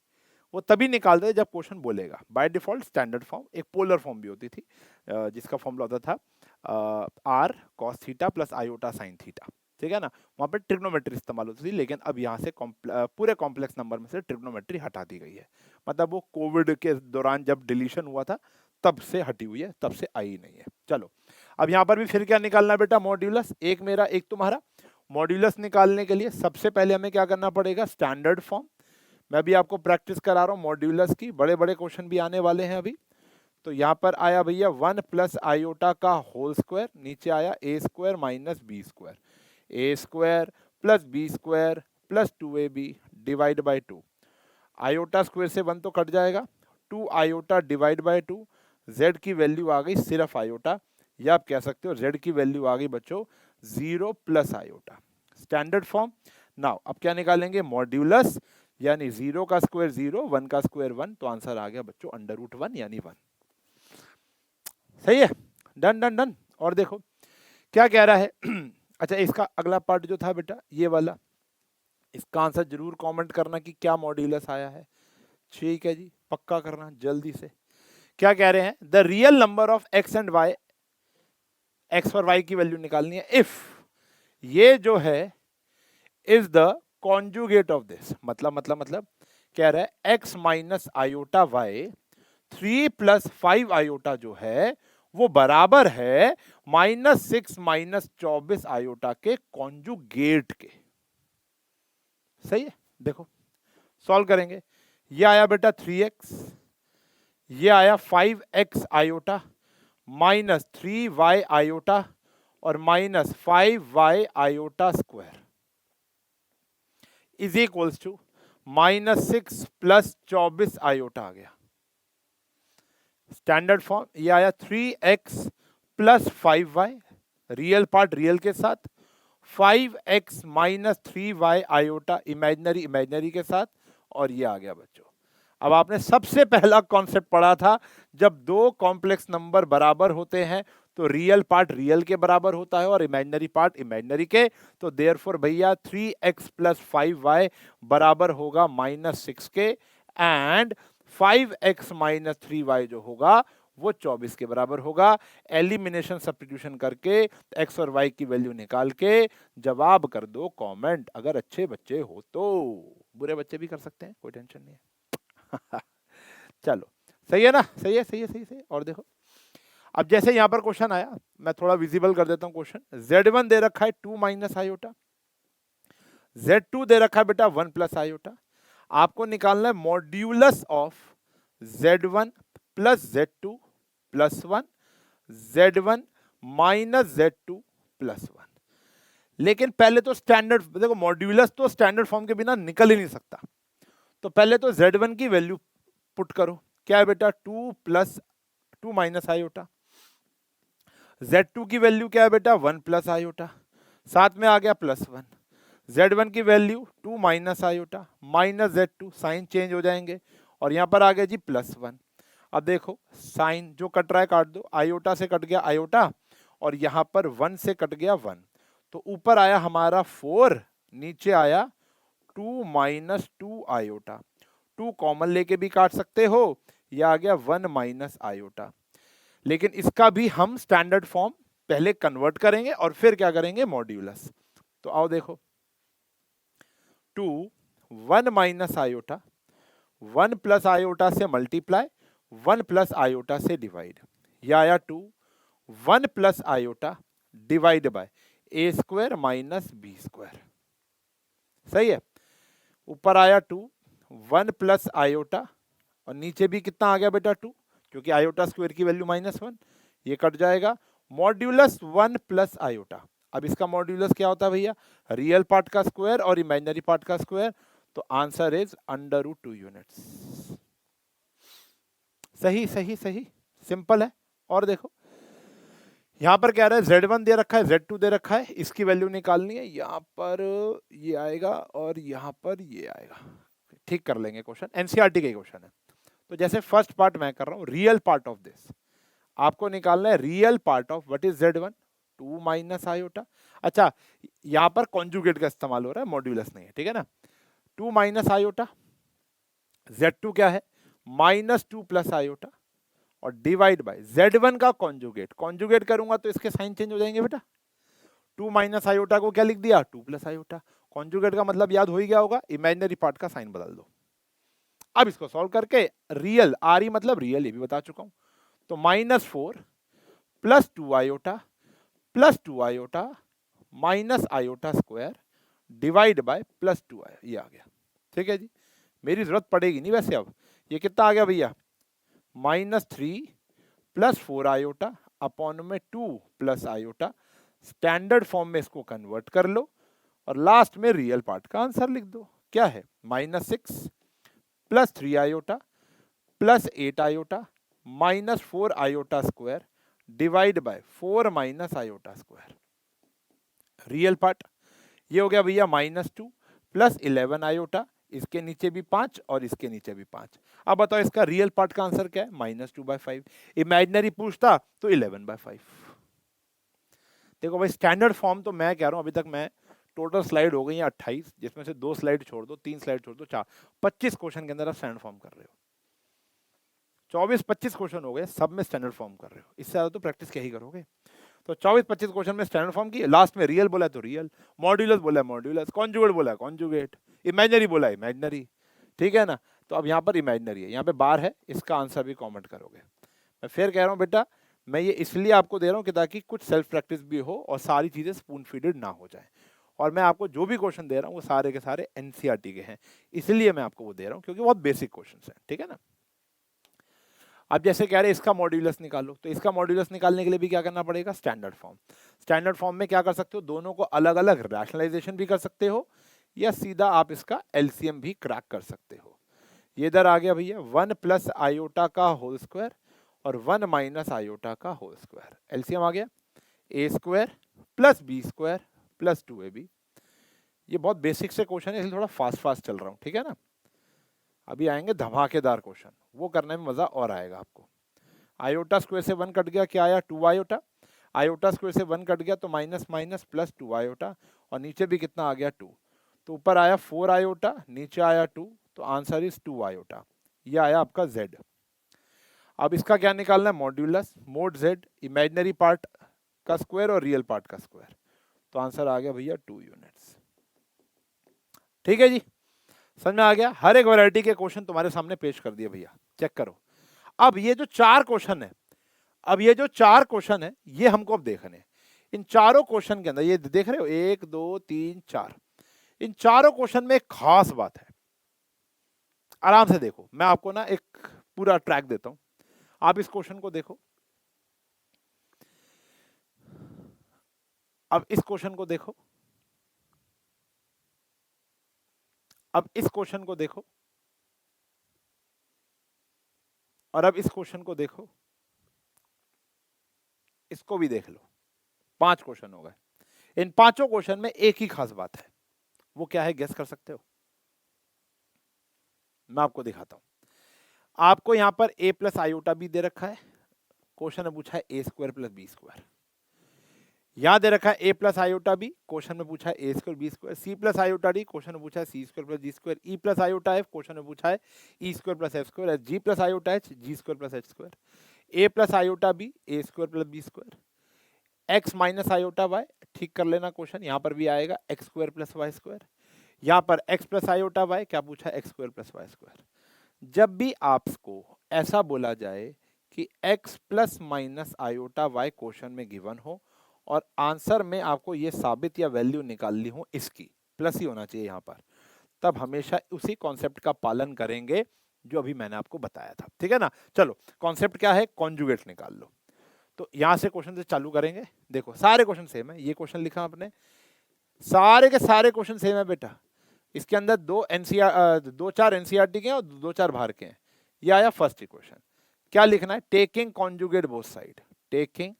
वो तभी निकालते हैं जब क्वेश्चन बोलेगा। बाय डिफॉल्ट स्टैंडर्ड फॉर्म, एक पोलर फॉर्म भी होती थी जिसका फॉर्मूला होता था r cos theta plus iota sine theta, ठीक है ना। वहां पर ट्रिग्नोमेट्री इस्तेमाल होती थी, लेकिन अब यहाँ से पूरे कॉम्प्लेक्स नंबर में से ट्रिग्नोमेट्री हटा दी गई है। मतलब वो कोविड के दौरान जब डिलीशन हुआ था तब से हटी हुई है, तब से आई नहीं है। चलो अब यहाँ पर भी फिर क्या निकालना है बेटा, मॉड्यूलस, एक मेरा एक तुम्हारा। मॉड्यूलस निकालने के लिए सबसे पहले हमें क्या करना पड़ेगा, स्टैंडर्ड फॉर्म। मैं भी आपको प्रैक्टिस करा रहा हूँ मॉड्यूलस की, बड़े बड़े क्वेश्चन भी आने वाले हैं अभी। तो यहाँ पर आया भैया 1 प्लस आयोटा का होल स्क्वायर, नीचे आया a square minus B square, a square plus B square plus 2ab divide by 2। Iota square से 1 तो कट जाएगा, 2 आयोटा डिवाइड बाई 2। z की वैल्यू आ गई सिर्फ आयोटा, या आप कह सकते हो z की वैल्यू आ गई बच्चों 0 plus iota. Standard form. Now अब क्या निकालेंगे, मॉड्यूलस, यानी 0 का स्क्वायर 0, 1 का स्क्वायर 1, तो आंसर आ गया बच्चों √1 यानी 1। सही है, डन डन डन। और देखो क्या कह रहा है अच्छा, इसका अगला पार्ट जो था बेटा ये वाला, इसका आंसर जरूर कमेंट करना कि क्या मॉड्यूलस आया है। ठीक है जी, पक्का करना जल्दी से। क्या कह रहे हैं, the real number of x and y, x और वाई की वैल्यू निकालनी है इफ ये जो है is the conjugate of this, मतलब कह रहा है x minus iota y 3+5 iota जो है वो बराबर है -6 -24 आयोटा के कॉन्जुगेट के। सही है, देखो सॉल्व करेंगे। ये आया बेटा 3x, ये आया 5x आयोटा -3y आयोटा और -5y iota square is equals to -6 + 24 आयोटा आ गया। स्टैंडर्ड फॉर्म ये आया 3x + 5y, real part real के साथ, 5x - 3y iota imaginary imaginary के साथ, और ये आ गया बच्चों। अब आपने सबसे पहला कॉन्सेप्ट पढ़ा था, जब दो कॉम्प्लेक्स नंबर बराबर होते हैं तो रियल पार्ट रियल के बराबर होता है और इमेजिनरी पार्ट इमेजिनरी के। तो देयरफॉर भैया 3x + 5y बराबर होगा -6 के, एंड 5x - 3y जो होगा वो 24 के बराबर होगा। एलिमिनेशन सब्स्टिट्यूशन करके x और y की वैल्यू निकाल के जवाब कर दो कमेंट, अगर अच्छे बच्चे हो तो। बुरे बच्चे भी कर सकते हैं, कोई टेंशन नहीं है चलो सही है ना, सही है सही है सही है। और देखो अब जैसे यहां पर क्वेश्चन आया, मैं थोड़ा विजिबल कर देता हूं क्वेश्चन। Z1 दे रखा है 2 - आयोटा, Z2 दे रखा है बेटा 1 + आयोटा। आपको निकालना है modulus of Z1 + Z2 + 1, Z1 - Z2 + 1। लेकिन पहले तो स्टैंडर्ड देखो, मॉड्यूलस तो स्टैंडर्ड फॉर्म के बिना निकल ही नहीं सकता। तो पहले तो Z1 की वैल्यू पुट करो, क्या है बेटा 2 - आयोटा। Z2 की वैल्यू क्या है बेटा 1 + आयोटा, साथ में आ गया +1। Z1 की value 2 - iota -Z2, sign change हो जाएंगे, और यहां पर आ गया जी +1। अब देखो साइन जो कट रहा है काट दो, आयोटा से कट गया आयोटा और यहां पर 1 से कट गया 1, तो ऊपर आया हमारा 4, नीचे आया 2 - 2 आयोटा। 2 कॉमन लेके भी काट सकते हो, यह आ गया 1 - आयोटा। लेकिन इसका भी हम स्टैंडर्ड फॉर्म पहले कन्वर्ट करेंगे और फिर क्या करेंगे मॉड्यूलस। तो आओ देखो 2 1 - आयोटा, 1 + आयोटा से मल्टीप्लाई, 1 + आयोटा से डिवाइड, यह आया 2 1 + iota divide bye a² - b²। सही है, ऊपर आया 2 1 + आयोटा और नीचे भी कितना आ गया बेटा 2, क्योंकि आयोटा स्क्वायर की वैल्यू -1, ये कट जाएगा। मॉड्यूलस 1 + आयोटा, अब इसका मॉड्यूलस क्या होता है भैया, रियल पार्ट का स्क्वायर और इमेजिनरी पार्ट का स्क्वायर, तो आंसर इज √2 यूनिट्स। सही सही सही, सिंपल है। और देखो यहां पर क्या रहा है, Z1 दे रखा है, Z2 दे रखा है, इसकी वैल्यू निकालनी है। यहां पर ये आएगा और यहां पर ये आएगा, ठीक कर लेंगे क्वेश्चन, एनसीईआरटी का क्वेश्चन है। तो जैसे फर्स्ट पार्ट मैं कर रहा हूं, रियल पार्ट ऑफ दिस आपको निकालना है, real part of what is Z1 2 - iota. अच्छा यहां पर कॉन्जुगेट का इस्तेमाल हो रहा है, मॉड्यूलस नहीं है, ठीक है ना। 2 - आयोटा, Z2 क्या है -2 + आयोटा और डिवाइड बाय Z1 का कॉन्जुगेट, कॉन्जुगेट करूंगा तो इसके साइन चेंज हो जाएंगे बेटा। 2 - आयोटा को क्या लिख दिया 2 + आयोटा, कॉन्जुगेट का मतलब याद हो ही गया होगा, इमेजिनरी पार्ट का साइन बदल दो। अब इसको सॉल्व करके रियल, आर ई मतलब रियल, ये भी बता चुका हूं, तो -4 + 2 iota + 2 iota minus iota square divide bye +2 आया, ये आ गया। ठीक है जी, मेरी जरूरत पड़ेगी नहीं वैसे। अब ये कितना आ गया भैया, -3 + 4 आयोटा अपॉन में 2 + आयोटा। स्टैंडर्ड फॉर्म में इसको कन्वर्ट कर लो और लास्ट में रियल पार्ट का आंसर लिख दो। क्या है -6 + 3 iota +8 iota -4 iota square divide bye 4 - iota square. Real part ये हो गया भैया -2 + 11 आयोटा इसके नीचे भी 5 और इसके नीचे भी 5। अब बताओ इसका रियल पार्ट का आंसर क्या है, -2/5। इमेजिनरी पूछता तो 11/5। देखो भाई स्टैंडर्ड फॉर्म तो मैं कह रहा हूं, अभी तक मैं टोटल स्लाइड हो गई है 28, जिसमें से 2 स्लाइड छोड़ दो, 3 स्लाइड छोड़ दो, 4 25 क्वेश्चन के अंदर आप स्टैंडर्ड फॉर्म कर रहे हो। 24-25 क्वेश्चन हो गए, सब में स्टैंडर्ड फॉर्म कर रहे हो। इससे ज्यादा तो प्रैक्टिस क्या ही करोगे। तो 24-25 क्वेश्चन में स्टैंडर्ड फॉर्म की, लास्ट में रियल बोला तो रियल, मॉड्यूलस बोला मॉड्यूलस, कॉन्जुगेट बोला कॉन्जुगेट, इमेजिनरी बोला इमेजिनरी। ठीक है ना। तो अब यहाँ पर इमेजिनरी है, यहाँ पे बार है, इसका आंसर भी कमेंट करोगे। मैं फिर कह रहा हूँ बेटा, मैं ये इसलिए आपको दे रहा हूँ कि ताकि कुछ सेल्फ प्रैक्टिस भी हो और सारी चीजें स्पून फीडेड ना हो जाए। और मैं आपको जो भी क्वेश्चन दे रहा हूँ वो सारे के सारे एनसीईआरटी के हैं, इसलिए मैं आपको वो दे रहा हूँ क्योंकि बहुत बेसिक क्वेश्चन हैं। ठीक है ना। अब जैसे कह रहे हैं इसका मॉड्यूलस निकालो, तो इसका मॉड्यूलस निकालने के लिए भी क्या करना पड़ेगा, स्टैंडर्ड फॉर्म। स्टैंडर्ड फॉर्म में क्या कर सकते हो, दोनों को अलग अलग रैशनलाइजेशन भी कर सकते हो, या सीधा आप इसका एलसीएम भी क्रैक कर सकते हो। ये इधर आ गया भैया 1 प्लस आयोटा का होल स्क्वायर और 1 माइनस आयोटा का होल स्क्वायर। एलसीएम आ गया a square plus B square plus 2ab। ये बहुत बेसिक से क्वेश्चन है, इसलिए थोड़ा फास्ट चल रहा हूँ। ठीक है ना। अभी आएंगे धमाकेदार क्वेश्चन, वो करने में मजा और आएगा आपको। आयोटा स्क्वायर से 1 कट गया, क्या आया 2 आयोटा। आयोटा स्क्वायर से 1 कट गया तो माइनस माइनस प्लस 2 आयोटा, और नीचे भी कितना आ गया 2। तो ऊपर आया 4 आयोटा, नीचे आया 2, तो आंसर इज 2 आयोटा। ये आया आपका z। अब इसका क्या निकालना है, modulus mode z, imaginary part का स्क्वायर और रियल पार्ट का स्क्वायर। तो आंसर आ गया भैया 2 यूनिट्स। ठीक है जी, समझ में आ गया। हर एक वैरायटी के क्वेश्चन तुम्हारे सामने पेश कर दिए भैया, चेक करो। अब ये जो 4 क्वेश्चन है, ये हमको अब देखने हैं। इन चारों क्वेश्चन के अंदर ये देख रहे हो 1 2 3 4, इन चारों क्वेश्चन में एक खास बात है। आराम से देखो, मैं आपको ना एक पूरा ट्रैक देता हूं। आप इस क्वेश्चन को देखो, अब इस क्वेश्चन को देखो, अब इस क्वेश्चन को देखो, और अब इस क्वेश्चन को देखो, इसको भी देख लो। 5 क्वेश्चन हो गए। इन पांचों क्वेश्चन में एक ही खास बात है, वो क्या है, गेस कर सकते हो? मैं आपको दिखाता हूं। आपको यहां पर a प्लस आयोटा भी दे रखा है, क्वेश्चन में पूछा है a square plus B square. यहां दे रखा है a plus iota b, question में पूछा है a square b square. c plus iota d, question में पूछा है c square plus d square. e plus iota f, question में पूछा है e square plus f square. g plus iota h, g square plus h square. a plus iota b, a square plus b square. x minus iota y, ठीक कर लेना question, यहाँ पर भी आएगा x square plus y square. यहाँ पर x plus iota y, क्या पूछा है x square plus y square. जब भी आपको ऐसा बोला जाए कि x plus minus iota y question में गिवन हो और आंसर में आपको ये साबित या वैल्यू निकालनी हो, इसकी प्लस ही होना चाहिए यहाँ पर, तब हमेशा उसी कॉन्सेप्ट का पालन करेंगे जो अभी मैंने आपको बताया था। ठीक है ना। चलो कॉन्सेप्ट क्या है, कॉन्जुगेट निकाल लो। तो यहां से क्वेश्चन से चालू करेंगे। देखो सारे क्वेश्चन सेम है, ये क्वेश्चन लिखा आपने, सारे के सारे क्वेश्चन सेम है बेटा। इसके अंदर 2-4 एनसीईआरटी के हैं और 2-4 बाहर के हैं। ये आया फर्स्ट इक्वेशन। क्या लिखना है, taking conjugate both side, taking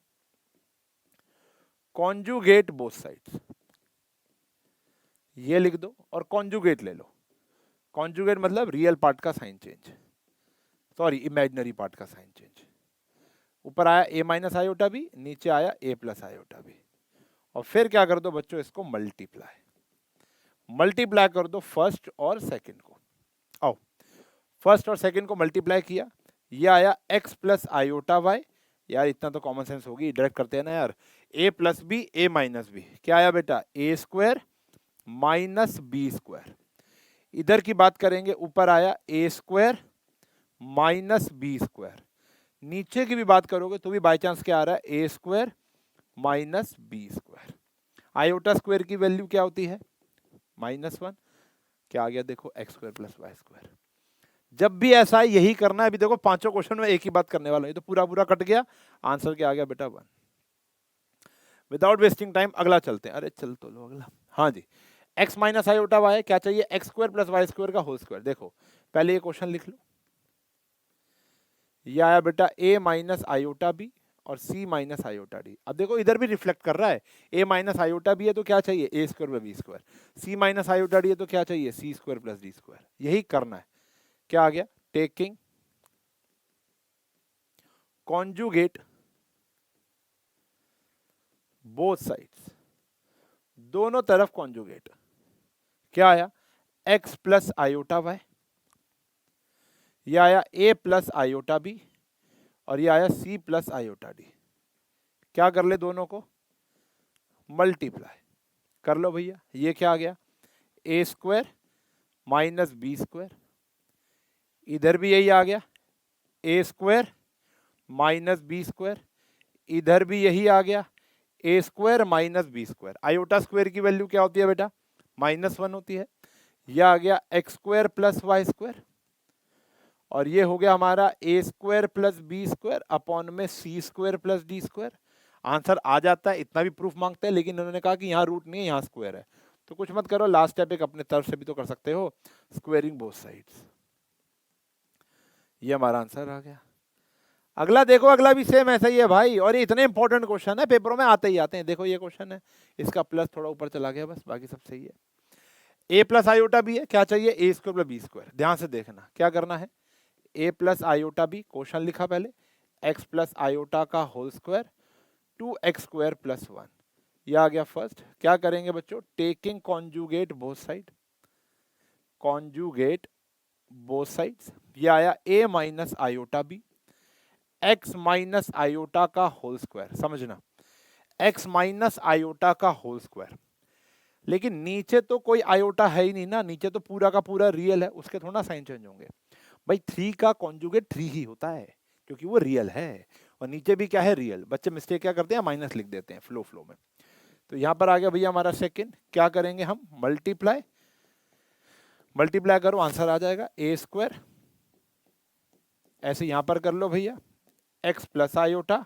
conjugate both sides, ये लिख दो और कॉन्जुगेट ले लो। कॉन्जुगेट मतलब रियल पार्ट का sign change, sorry imaginary part का साइन चेंज। ऊपर आया a माइनस आयोटा बी, नीचे आया a प्लस आयोटा बी, और फिर क्या कर दो बच्चों, इसको मल्टीप्लाई कर दो फर्स्ट और सेकंड को। आओ फर्स्ट और सेकंड को मल्टीप्लाई किया, ये आया x प्लस आयोटा वाई। यार इतना तो कॉमन सेंस होगी, डायरेक्ट करते हैं ना यार। a plus b, a minus b, क्या आया बेटा a square minus B square. इधर की बात करेंगे, ऊपर आया a square minus B square. नीचे की भी बात करोगे तो भी बाय चांस क्या आ रहा है, a square minus B square. Iota square की वैल्यू क्या होती है, -1। क्या आ गया देखो, x square plus y square. जब भी ऐसा है यही करना है। अभी देखो पांचों क्वेश्चन में एक ही बात करने वाला है, तो पूरा पूरा कट गया, आंसर क्या आ गया बेटा 1। विदाउट वेस्टिंग टाइम अगला चलते हैं। अरे चल तो लो अगला। हाँ जी, x माइनस आयोटा वाई, क्या चाहिए x square plus y square का होल स्क्वायर। देखो पहले ये क्वेश्चन लिख लो, ये आया बेटा a माइनस आयोटा बी और c माइनस आयोटा डी। अब देखो इधर भी रिफ्लेक्ट कर रहा है, a माइनस आयोटा बी है तो क्या चाहिए, a square plus B square, c minus iota d है तो क्या चाहिए, c square plus d square. यही करना है। क्या आ गया, टेकिंग कॉन्जुगेट बोथ साइड्स, दोनों तरफ कॉन्जुगेट। क्या आया, x प्लस आयोटा वाई, यह आया a प्लस आयोटा बी, और ये आया c प्लस आयोटा डी। क्या कर ले, दोनों को मल्टीप्लाई कर लो भैया। ये क्या आ गया, a square minus B square, इधर भी यही आ गया a square minus B square, इधर भी यही आ गया a square minus B square. Iota square की वैल्यू क्या होती है बेटा, -1 होती है। यह आ गया x square plus y square, और ये हो गया हमारा a square plus B square upon में c square plus d square. Answer आ जाता है, इतना भी प्रूफ मांगते हैं, लेकिन उन्होंने कहा कि यहाँ रूट नहीं है, यहाँ स्क्वायर है, तो कुछ मत करो, लास्ट स्टेप एक अपने तरफ से भी तो कर सकते हो, स्क्वेयरिंग बोथ साइड्स। ये हमारा आंसर आ गया। अगला देखो, अगला भी सेम ऐसा ही है भाई, और ये इतने इंपॉर्टेंट क्वेश्चन है, पेपरों में आते ही आते हैं। देखो ये क्वेश्चन है, इसका प्लस थोड़ा ऊपर चला गया, बस बाकी सब सही है। a प्लस आयोटा बी है, क्या चाहिए, a square plus B square. ध्यान से देखना क्या करना है, a plus iota b, question लिखा पहले, x प्लस आयोटा का whole square 2x square plus 1। यह आ गया फर्स्ट। क्या करेंगे बच्चों, taking conjugate both side, conjugate both sides. यह आया a minus iota b, x minus iota का होल स्क्वायर। समझना, x माइनस आयोटा का होल स्क्वायर, लेकिन नीचे तो कोई आयोटा है ही नहीं ना, नीचे तो पूरा का पूरा रियल है, उसके थोड़ा साइन चेंज होंगे भाई। 3 का कॉन्जुगेट 3 ही होता है, क्योंकि वो रियल है, और नीचे भी क्या है, रियल। बच्चे मिस्टेक क्या करते हैं, माइनस लिख देते हैं फ्लो में। तो यहां पर आ गया भैया हमारा सेकंड। क्या करेंगे हम, मल्टीप्लाई, मल्टीप्लाई करो, आंसर आ जाएगा a स्क्वायर, ऐसे यहां पर कर लो भैया, x plus iota,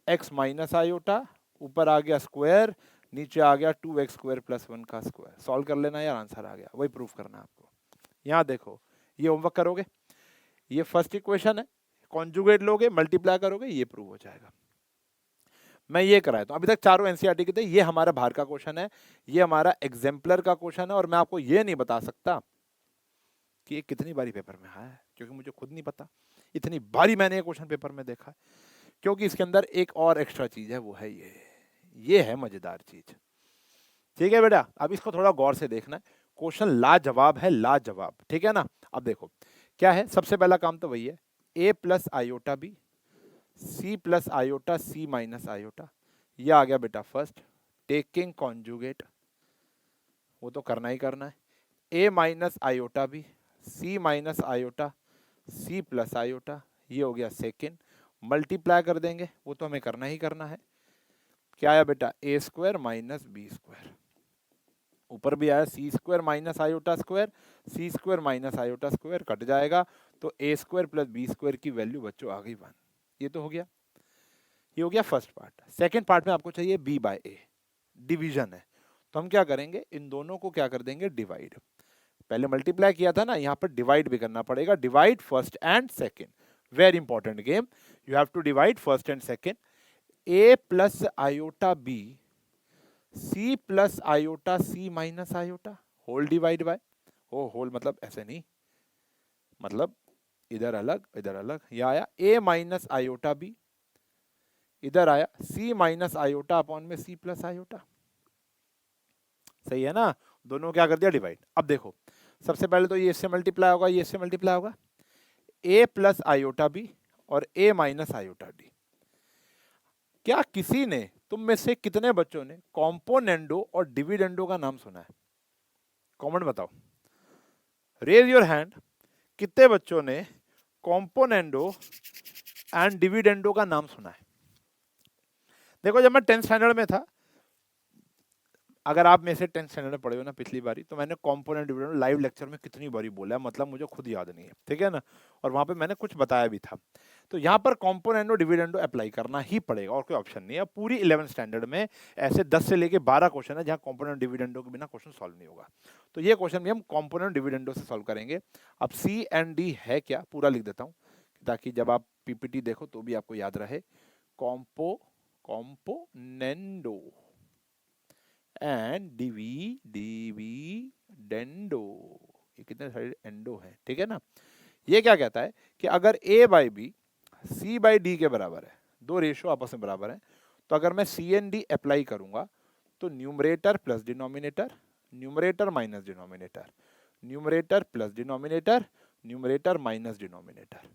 x minus iota, ऊपर आ गया स्क्वायर, नीचे आ गया 2x स्क्वायर प्लस 1 का स्क्वायर। सॉल्व कर लेना यार, आंसर आ गया। वही प्रूफ करना आपको। यहां देखो, ये होमवर्क करोगे, ये फर्स्ट इक्वेशन है, कॉन्जुगेट लोगे, मल्टीप्लाई करोगे, ये प्रूव हो जाएगा। मैं ये कराया तो अभी तक चारों एनसीईआरटी के थे। ये हमारा बाहर का क्वेश्चन है, ये हमारा एग्जाम्पलर का क्वेश्चन है, और मैं आपको ये नहीं बता सकता कि ये कितनी बारी पेपर में आया है, क्योंकि मुझे खुद नहीं पता। इतनी बारी मैंने ये क्वेश्चन पेपर में देखा है, क्योंकि इसके अंदर एक और एक्स्ट्रा चीज है, वो है ये है मजेदार चीज। ठीक है बेटा, अब इसको थोड़ा गौर से देखना है, क्वेश्चन लाजवाब है, लाजवाब। ठीक है ना। अब देखो क्या है, सबसे पहला काम तो वही है, a plus iota b, c plus iota c minus iota. ये आ गया बेटा फर्स्ट। टेकिंग कॉन्जुगेट, वो तो करना ही करना है, a minus iota b, c minus iota c plus iota. ये हो गया सेकेंड। मल्टीप्लाई कर देंगे, वो तो हमें करना ही करना है। क्या आया बेटा, a square minus B square, ऊपर भी आया c square minus iota square, c square minus iota square cut जाएगा, तो a square plus B square की वैल्यू बच्चों आ गई 1। ये तो हो गया, ये हो गया फर्स्ट पार्ट। सेकंड पार्ट में आपको चाहिए b बाय a, डिवीजन है, तो हम क्या करेंगे, इन दोनों को क्या कर देंगे, डिवाइड। पहले मल्टीप्लाई किया था ना, यहाँ पर डिवाइड भी करना पड़ेगा। Divide first and second, very important game, you have to divide first and second. a plus iota b, c plus iota c minus iota, whole divide by, ओ होल मतलब ऐसे नहीं, मतलब इधर अलग इधर अलग। यह आया a माइनस आयोटा b, इधर आया c माइनस आयोटा अपॉन में c प्लस आयोटा। सही है ना, दोनों क्या कर दिया, डिवाइड। अब देखो, सबसे पहले तो ये इससे मल्टीप्लाई होगा, ये इससे मल्टीप्लाई होगा, a प्लस आयोटा बी और a माइनस आयोटा डी। क्या किसी ने, तुम में से कितने बच्चों ने कॉम्पोनेंडो और डिविडेंडो का नाम सुना है, कमेंट बताओ, रेज योर हैंड। कितने बच्चों ने कॉम्पोनेंडो एंड डिविडेंडो का नाम सुना है। देखो जब मैं 10th स्टैंडर्ड में था, अगर आप में से 10th स्टैंडर्ड में पढ़े हो ना पिछली बारी, तो मैंने कॉम्पोनेंट डिविडेंड लाइव लेक्चर में कितनी बारी बोला है, मतलब मुझे खुद याद नहीं है। ठीक है ना, और वहां पे मैंने कुछ बताया भी था। तो यहाँ पर कॉम्पोनेंडो डिविडेंडो अप्लाई करना ही पड़ेगा, और कोई ऑप्शन नहीं है। पूरी 11th स्टैंडर्ड में ऐसे 10 से लेके 12 क्वेश्चन है जहाँ कॉम्पोनेंट डिविडेंडो के बिना क्वेश्चन सॉल्व नहीं होगा। तो ये क्वेश्चन भी हम कॉम्पोनेंट डिविडेंडो से सॉल्व करेंगे। अब C एंड D है क्या, पूरा लिख देता हूँ, ताकि जब आप PPT देखो तो भी आपको याद रहे। componendo and dividendo. ये कितने सारे एंडो है, ठीक है ना। ये क्या कहता है कि अगर a by b c by d के बराबर है, दो रेशियो आपस में बराबर है, तो अगर मैं सी एन डी अप्लाई करूंगा तो numerator plus denominator, numerator minus denominator, numerator plus denominator, numerator minus denominator.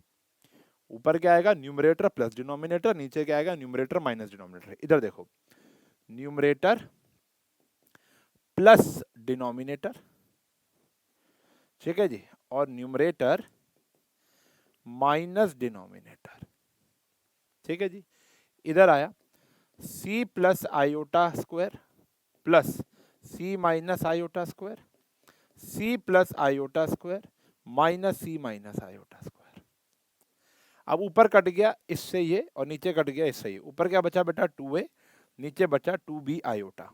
ऊपर क्या आएगा, न्यूमरेटर प्लस डिनोमिनेटर, नीचे क्या आएगा, न्यूमरेटर माइनस डिनोमिनेटर। इधर देखो, न्यूमरेटर प्लस डिनोमिनेटर, ठीक है जी, और न्यूमरेटर माइनस डिनोमिनेटर, ठीक है जी। इधर आया c plus iota square plus c minus iota square, c plus iota square minus c minus iota square. अब ऊपर कट गया इससे ये और नीचे कट गया इससे ये। ऊपर क्या बचा बेटा 2a, नीचे बचा 2b आयोटा।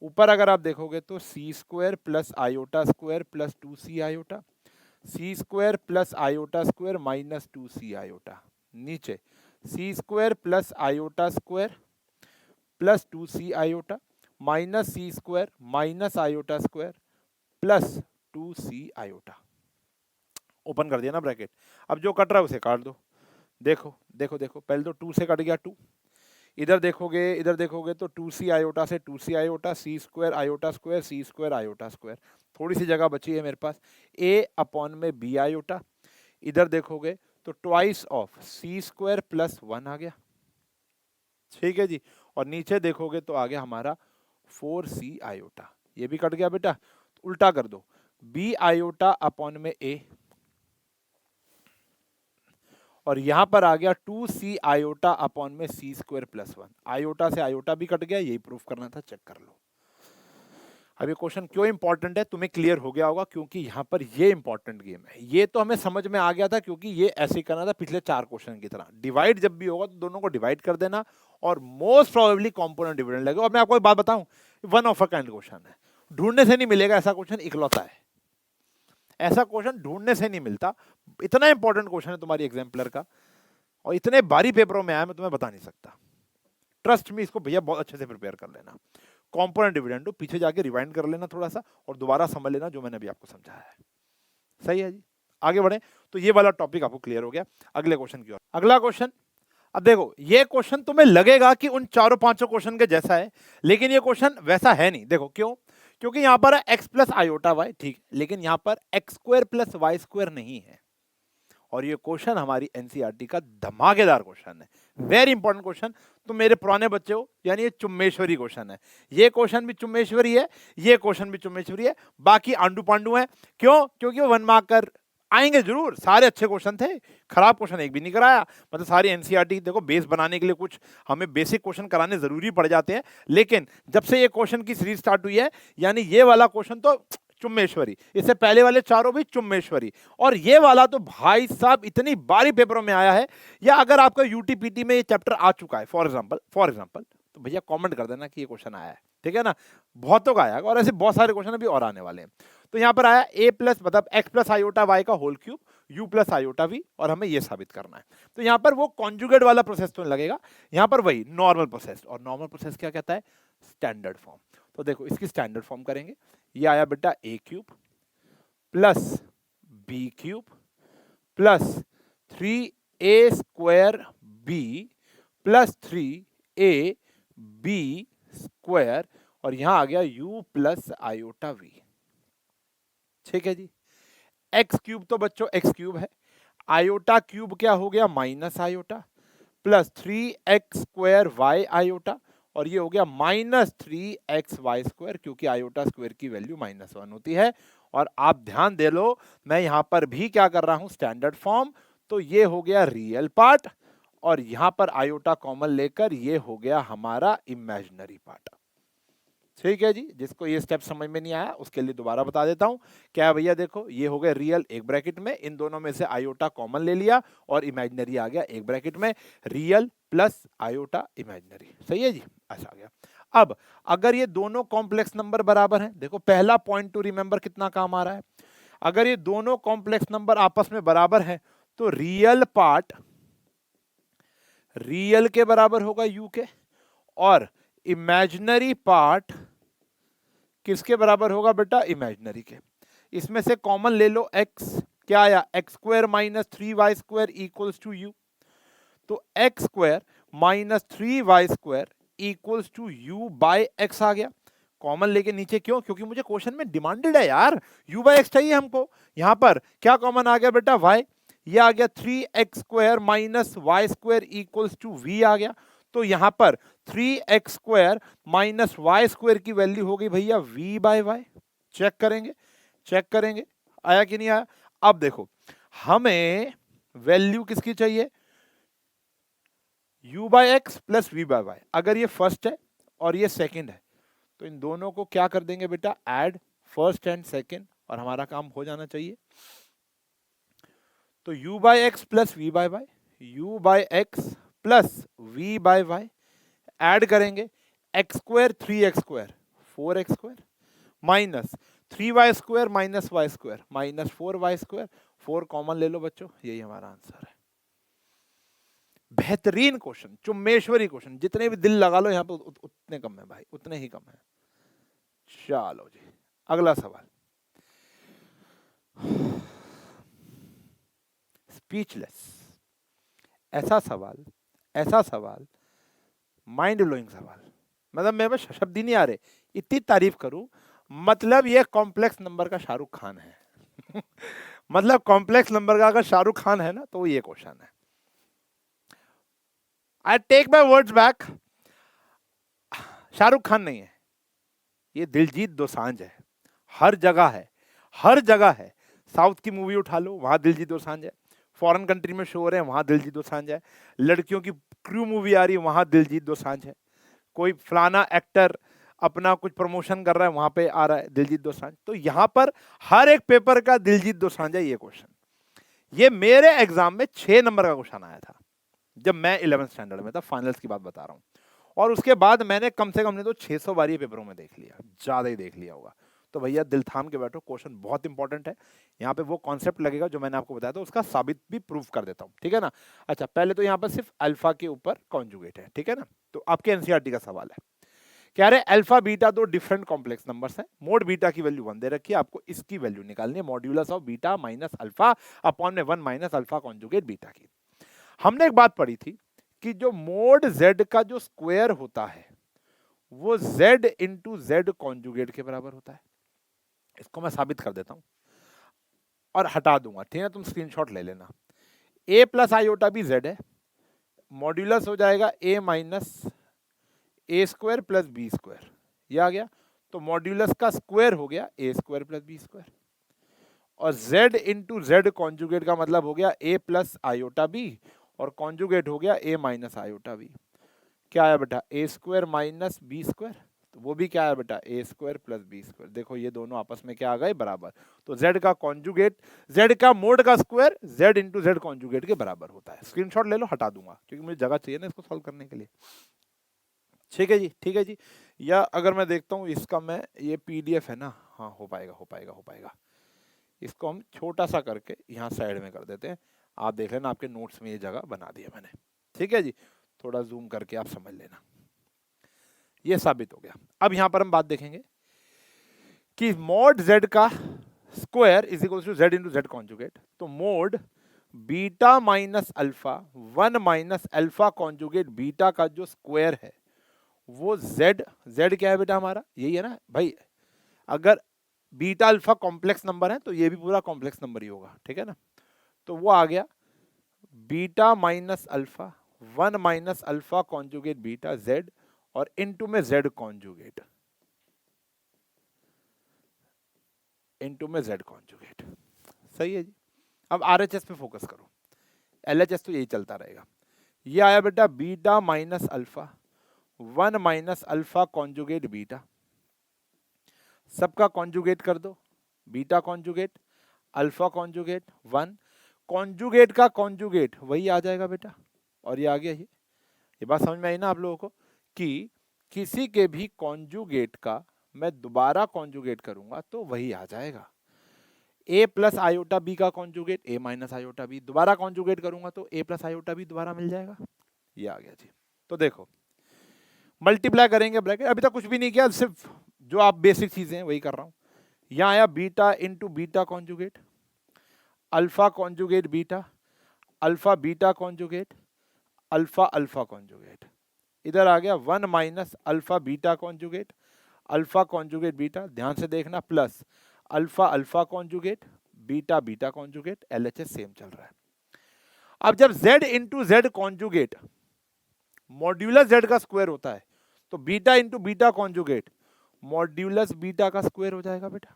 ऊपर अगर आप देखोगे तो c square plus iota square plus 2c iota, c square plus iota square minus 2c iota. नीचे c square plus iota square plus 2c iota minus c square minus iota square plus 2c iota. Open कर दिया ना bracket. अब जो cut रहा है उसे काट दो। देखो देखो देखो, पहले तो 2 से कट गया 2, इधर देखोगे तो 2c आयोटा से 2c iota, c square iota square, c square iota square. थोड़ी सी जगह बची है मेरे पास, a अपॉन में b आयोटा। इधर देखोगे तो twice of c square plus 1 आ गया, ठीक है जी। और नीचे देखोगे तो आ गया हमारा 4c आयोटा। ये भी कट गया बेटा, तो उल्टा कर दो, b आयोटा अपॉन में a, और यहां पर आ गया 2c आयोटा अपॉन में c स्क्वायर प्लस 1। आयोटा से आयोटा भी कट गया, यही प्रूफ करना था, चेक कर लो। अब ये क्वेश्चन क्यों इंपॉर्टेंट है तुम्हें क्लियर हो गया होगा, क्योंकि यहां पर ये इंपॉर्टेंट गेम है। ये तो हमें समझ में आ गया था, क्योंकि ये ऐसे करना था पिछले 4 क्वेश्चन की तरह। डिवाइड जब भी होगा तो दोनों को डिवाइड कर देना और मोस्ट प्रोबेबली कॉम्पोनेंट डिविडेंड लगेगा। और मैं आपको एक बात बताऊं, one of a kind question है, ढूंढने से नहीं मिलेगा ऐसा क्वेश्चन, इकलौता है। ऐसा क्वेश्चन ढूंढने से नहीं मिलता, इतना इंपॉर्टेंट क्वेश्चन है तुम्हारी एग्जाम्पलर का, और इतने भारी पेपरों में आया मैं तुम्हें बता नहीं सकता। ट्रस्ट में, इसको भैया बहुत अच्छे से प्रिपेयर कर लेना। कॉम्पोनेंट डिविडेंड पीछे जाके रिवाइंड कर लेना थोड़ा सा और दोबारा समझ लेना जो मैंने अभी आपको समझाया है। सही है जी, आगे बढ़े। तो ये वाला टॉपिक आपको क्लियर हो गया। अगले क्वेश्चन की ओर। अगला क्वेश्चन, अब देखो ये क्वेश्चन तुम्हें लगेगा कि उन 4-5 क्वेश्चन के जैसा है, लेकिन ये क्वेश्चन वैसा है नहीं। देखो क्यों, क्योंकि यहां पर x प्लस आयोटा वाई, ठीक, लेकिन यहां पर x square plus y square नहीं है। और ये क्वेश्चन हमारी एनसीईआरटी का धमाकेदार क्वेश्चन है, वेरी इंपॉर्टेंट क्वेश्चन। तो मेरे पुराने बच्चे हो, यानी ये चुम्मेश्वरी क्वेश्चन है। ये क्वेश्चन भी चुम्मेश्वरी है, ये क्वेश्चन भी चुम्मेश्वरी है, बाकी आंडू पांडू है। क्यों, क्योंकि वो 1 मार्कर आएंगे जरूर। सारे अच्छे क्वेश्चन थे, खराब क्वेश्चन एक भी नहीं कराया। मतलब सारी एनसीईआरटी देखो बेस बनाने के लिए कुछ हमें बेसिक क्वेश्चन कराने जरूरी पड़ जाते हैं, लेकिन जब से ये क्वेश्चन की सीरीज स्टार्ट हुई है, यानी ये वाला क्वेश्चन तो चुम्मेश्वरी, इससे पहले वाले चारों भी चुम्मेश्वरी, और ये वाला तो भाई साहब इतनी बारी पेपरों में आया है। या अगर आपका यूटीपीटी में ये चैप्टर आ चुका है फॉर एग्जांपल, तो भैया कमेंट कर देना कि ये क्वेश्चन आया है, ठीक है ना। बहुतों का आया, और ऐसे बहुत सारे क्वेश्चन अभी और आने वाले हैं। तो यहाँ पर आया a प्लस मतलब x प्लस आयोटा y का whole cube u plus iota v, और हमें ये साबित करना है। तो यहाँ पर वो कॉन्जुगेट वाला प्रोसेस तो लगेगा, यहाँ पर वही नॉर्मल प्रोसेस। और नॉर्मल प्रोसेस क्या कहता है, स्टैंडर्ड फॉर्म। तो देखो इसकी स्टैंडर्ड फॉर्म करेंगे। ये आया बेटा a cube plus b cube plus 3a square b plus 3a b square, और यहां आ गया u प्लस आयोटा v, ठीक है जी। x क्यूब तो बच्चों x क्यूब है, आयोटा क्यूब क्या हो गया minus iota, plus 3x square y iota, और ये हो गया माइनस 3xy स्क्वायर, क्योंकि आयोटा स्क्वायर की वैल्यू -1 होती है। और आप ध्यान दे लो, मैं यहां पर भी क्या कर रहा हूं, स्टैंडर्ड फॉर्म। तो ये हो गया रियल पार्ट, और यहां पर आयोटा कॉमन लेकर ये हो गया हमारा इमेजिनरी पार्ट, ठीक है जी। जिसको ये स्टेप समझ में नहीं आया उसके लिए दोबारा बता देता हूं। क्या भैया देखो, ये हो गया रियल एक ब्रैकेट में, इन दोनों में से आयोटा कॉमन ले लिया, और इमेजिनरी आ गया एक ब्रैकेट में, रियल प्लस आयोटा इमेजिनरी। सही है जी, ऐसा आ गया। अब अगर ये दोनों कॉम्प्लेक्स नंबर बराबर हैं, देखो पहला पॉइंट टू रिमेंबर कितना काम आ रहा है। अगर ये दोनों कॉम्प्लेक्स नंबर आपस में बराबर हैं, तो रियल के बराबर होगा u के, और इमेजिनरी पार्ट किसके बराबर होगा बेटा, इमेजिनरी के। इसमें से कॉमन ले लो x, क्या आया, x square minus 3y² equals to u। तो x square minus 3y² equals to u by x आ गया। कॉमन लेके नीचे क्यों, क्योंकि मुझे क्वेश्चन में डिमांडेड है यार, u बाय x चाहिए हमको। यहां पर क्या कॉमन आ गया बेटा, y, ये आ गया 3x² minus y² equals to v आ गया। तो यहां पर 3x² माइनस y² की वैल्यू हो गई भैया v बाय y। चेक करेंगे, चेक करेंगे आया कि नहीं आया। अब देखो हमें वैल्यू किसकी चाहिए, u by x plus v by y. अगर ये फर्स्ट है और ये सेकंड है तो इन दोनों को क्या कर देंगे बेटा, ऐड, फर्स्ट एंड सेकंड, और हमारा काम हो जाना चाहिए। तो u by x plus v by y, u by x plus v by y, add करेंगे x² 3x² 4x² minus 3y² minus y² minus 4y², 4 common ले लो बच्चों, यही हमारा आंसर है। बेहतरीन क्वेश्चन, चुम्मेश्वरी क्वेश्चन, जितने भी दिल लगा लो यहां पे उतने कम है भाई, उतने ही कम है। चलो जी अगला सवाल, स्पीचलेस, ऐसा सवाल, ऐसा सवाल, माइंड ब्लोइंग सवाल, मतलब मेरे पास शब्द ही नहीं आ रहे, इतनी तारीफ करूं। मतलब ये कॉम्प्लेक्स नंबर का शाहरुख खान है मतलब कॉम्प्लेक्स नंबर का अगर शाहरुख खान है ना तो ये क्वेश्चन है। I take my words back, Shahrukh Khan नहीं है, ये दिलजीत दोसांझ है। हर जगह है, हर जगह है। साउथ की मूवी उठा लो, वहां दिलजीत दोसांझ है। फॉरेन कंट्री में शो हो रहे हैं, वहां दिलजीत दोसांझ है। लड़कियों की क्रू मूवी आ रही है, वहां दिलजीत दोसांझ है। कोई फलाना एक्टर अपना कुछ प्रमोशन कर रहा है, वहां पे आ रहा है दिलजीत दोसांझ। तो यहां पर हर एक पेपर का दिलजीत दोसांझ है ये क्वेश्चन। ये मेरे एग्जाम में 6 नंबर का क्वेश्चन आया था जब मैं 11th स्टैंडर्ड में था, फाइनल्स की बात बता रहा हूं। और उसके बाद मैंने कम से कम नहीं तो 600 बार ये पेपरों में देख लिया, ज्यादा ही देख लिया होगा। तो भैया दिल थाम के बैठो, क्वेश्चन बहुत इंपॉर्टेंट है। यहाँ पे वो कॉन्सेप्ट लगेगा जो मैंने आपको बताया था, उसका साबित भी प्रूफ कर देता हूँ, ठीक है ना। अच्छा पहले तो यहाँ पर सिर्फ अल्फा के ऊपर कॉन्जुगेट है, ठीक है ना। तो आपके एनसीईआरटी का सवाल है, कह रहे अल्फा बीटा दो डिफरेंट कॉम्प्लेक्स नंबर्स हैं, मोड बीटा की वैल्यू 1 दे रखी है, आपको इसकी वैल्यू निकालनी है, modulus of beta minus alpha upon में 1 माइनस अल्फा कॉन्जुगेट बीटा की। हमने एक बात पढ़ी थी कि जो मोड z का जो स्क्वायर होता है वो z इंटू जेड कॉन्जुगेट के बराबर होता है। इसको मैं साबित कर देता हूं और हटा दूंगा, ठीक है, तुम स्क्रीनशॉट ले लेना। a प्लस आयोटा भी z है, मॉड्यूलस हो जाएगा a minus a square plus B square, ये आ गया। तो मॉड्यूलस का स्क्वायर हो गया a square plus B square, और z इंटू जेड कॉन्जुगेट का मतलब हो गया a प्लस आयोटा b, और कॉन्जुगेट हो गया a माइनस आयोटा b। क्या आया बेटा, a square minus B square, तो वो भी क्या आया बेटा, a square plus B square. देखो ये दोनों आपस में क्या आ गए, बराबर। तो z का कॉन्जुगेट, z का मोड का square z into z conjugate के बराबर होता है। स्क्रीनशॉट ले लो, हटा दूंगा क्योंकि मुझे जगह चाहिए ना इसको सॉल्व करने के लिए। ठीक है जी, ठीक है जी। या अगर मैं देखता हूँ इसका, मैं ये पीडीएफ है ना, हाँ हो पाएगा, हो पाएगा, हो पाएगा। इसको हम छोटा सा करके यहाँ साइड में कर देते हैं, आप देख लेना, आपके नोट्स में ये जगह बना दी है मैंने, ठीक है जी। थोड़ा जूम करके आप समझ लेना, ये साबित हो गया। अब यहां पर हम बात देखेंगे कि मोड z का square is equal to z into z conjugate. तो mod beta minus alpha 1 minus alpha conjugate beta का जो स्क्वायर है वो z क्या है बेटा हमारा, यही है ना भाई। अगर बीटा अल्फा कॉम्प्लेक्स नंबर है तो ये भी पूरा कॉम्प्लेक्स नंबर ही होगा, ठीक है ना। तो वो आ गया beta minus alpha 1 minus alpha conjugate beta z, और इनटू में z कॉन्जुगेट, इनटू में z कॉन्जुगेट। सही है जी। अब आरएचएस पे फोकस करो, एलएचएस तो यही चलता रहेगा। ये आया बेटा beta minus alpha 1 minus alpha conjugate beta, सबका कॉन्जुगेट कर दो, beta conjugate alpha conjugate 1, conjugate का कॉन्जुगेट वही आ जाएगा बेटा, और ये आ गया। ये बात समझ में आई ना आप लोगों को कि किसी के भी कॉन्जुगेट का मैं दोबारा कॉन्जुगेट करूंगा तो वही आ जाएगा। a प्लस आयोटा बी का conjugate a minus iota b, दोबारा कॉन्जुगेट करूंगा तो a प्लस आयोटा बी दोबारा मिल जाएगा। ये आ गया जी। तो देखो मल्टीप्लाई करेंगे ब्रैकेट, अभी तक कुछ भी नहीं किया, सिर्फ जो आप बेसिक चीजें हैं वही कर रहा हूं। यहां आया beta into beta conjugate, alpha conjugate beta, alpha beta conjugate, alpha alpha conjugate. इधर आ गया 1 minus alpha beta conjugate, alpha conjugate beta, ध्यान से देखना, plus alpha alpha conjugate, beta beta conjugate, LHS same चल रहा है। अब जब z into z conjugate modulus z का स्क्वायर होता है, तो beta into beta conjugate modulus beta का स्क्वायर हो जाएगा बेटा।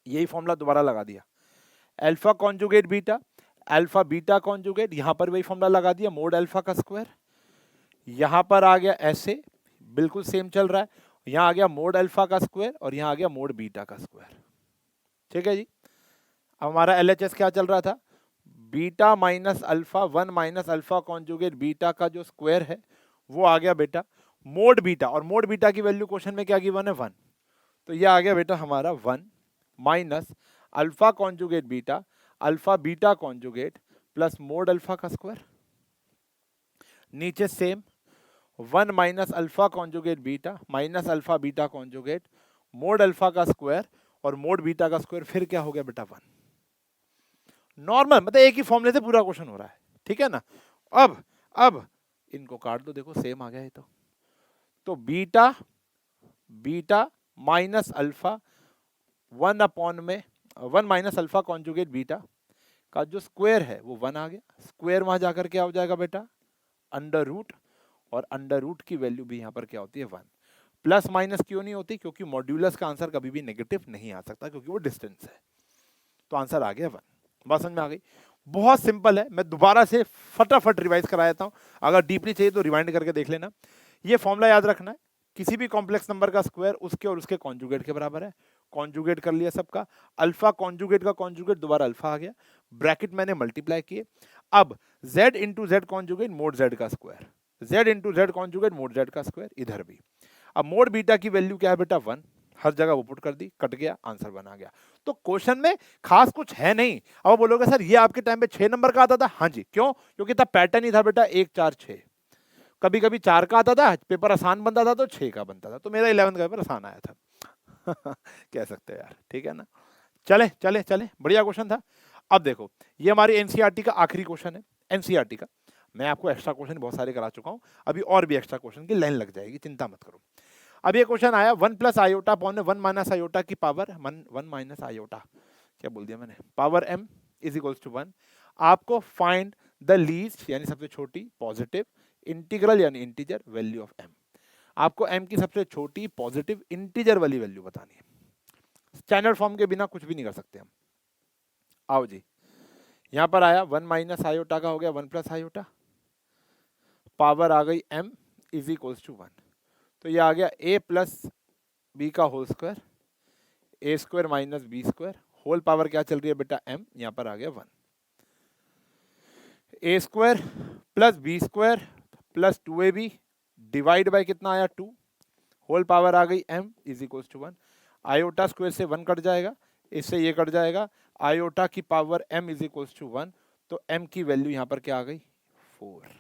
यही फॉर्मूला दोबारा लगा दिया, alpha conjugate beta, alpha beta conjugate, यहां पर वही फॉर्मूला लगा दिया, मोड अल्फा का स्क्वायर। यहां पर आ गया ऐसे, बिल्कुल सेम चल रहा है, यहां आ गया मोड अल्फा का स्क्वायर और यहां आ गया मोड बीटा का स्क्वायर। ठीक है जी। अब हमारा एलएचएस क्या चल रहा था, beta minus alpha 1 minus alpha conjugate beta का जो स्क्वायर है वो आ गया बेटा मोड बीटा, और मोड बीटा की वैल्यू क्वेश्चन में क्या गिवन है 1, तो ये आ गया बेटा हमारा 1 minus alpha conjugate beta, alpha beta conjugate plus mode alpha का स्क्वायर। नीचे same 1 minus alpha conjugate beta minus alpha beta conjugate mode alpha का स्क्वायर और मोड बीटा का स्क्वायर, फिर क्या हो गया बेटा 1। नॉर्मल मतलब एक ही फॉर्मूले से पूरा क्वेश्चन हो रहा है, ठीक है ना। अब इनको काट दो, देखो सेम आ गया ये तो beta beta minus alpha 1 upon में 1 माइनस अल्फा कॉन्जुगेट बीटा का जो स्क्वायर है वो 1 आ गया, स्क्वायर वहां जाकर क्या हो जाएगा बेटा अंडर रूट, और अंडर रूट की वैल्यू भी यहां पर क्या होती है 1। प्लस माइनस क्यों नहीं होती, क्योंकि मॉड्यूलस का आंसर कभी भी नेगेटिव नहीं आ सकता, क्योंकि वो डिस्टेंस है। तो आंसर आ गया 1। बात समझ में आ गई, बहुत सिंपल है। मैं दोबारा से फटाफट रिवाइज करा देता हूं, अगर डीपली चाहिए तो रिवाइंड करके देख लेना। ये फॉर्मूला याद रखना है, किसी भी कॉम्प्लेक्स नंबर का स्क्वायर उसके और उसके कॉन्जुगेट के बराबर है। कॉन्जुगेट कर लिया सबका, अल्फा कॉन्जुगेट का कॉन्जुगेट दोबारा अल्फा आ गया, ब्रैकेट मैंने मल्टीप्लाई किए। अब z into z conjugate mode z का square, z into z conjugate mode z का स्क्वायर, इधर भी। अब मोड बीटा की वैल्यू क्या है बेटा 1, हर जगह वो पुट कर दी, कट गया, आंसर बना गया। तो क्वेश्चन में खास कुछ है नहीं। अब बोलोगे सर ये आपके टाइम पे 6 नंबर का आता था, हाँ जी, क्यों, क्योंकि तब पैटर्न ही था बेटा 1 4 6, कभी कभी 4 का आता था, पेपर आसान बनता था तो 6 का बनता था, तो मेरा 11th का पेपर आसान आया था। कह सकते हैं यार, ठीक है ना। चले चले चले, बढ़िया क्वेश्चन था। अब देखो ये हमारी एनसीईआरटी का आखिरी क्वेश्चन है, एनसीईआरटी का। मैं आपको एक्स्ट्रा क्वेश्चन बहुत सारे करा चुका हूं, अभी और भी एक्स्ट्रा क्वेश्चन की लाइन लग जाएगी, चिंता मत करो। अब ये क्वेश्चन आया 1 plus iota upon 1 minus iota की पावर 1 माइनस आयोटा, क्या बोल दिया मैंने, power m is equals to 1। आपको फाइंड द लीस्ट यानी सबसे छोटी पॉजिटिव, इंटीग्रल यानी इंटीजर वैल्यू ऑफ m। आपको m की सबसे छोटी पॉजिटिव इंटीजर वाली वैल्यू बतानी है। स्टैंडर्ड फॉर्म के बिना कुछ भी नहीं कर सकते हम। आओ जी, यहां पर आया 1 माइनस आयोटा का हो गया 1 प्लस आयोटा, पावर आ गई m इज इक्वल्स टू 1, तो ये आ गया a प्लस बी का whole square, a square minus B square, whole power क्या चल रही है बेटा m, यहां पर आ गया 1। A square plus B square plus 2ab divide by कितना आया 2, होल पावर आ गई m is equals to 1। Iota square से 1 कट जाएगा, इससे ये कट जाएगा, आयोटा की power m is equals to 1, तो m की वैल्यू यहां पर क्या आ गई 4।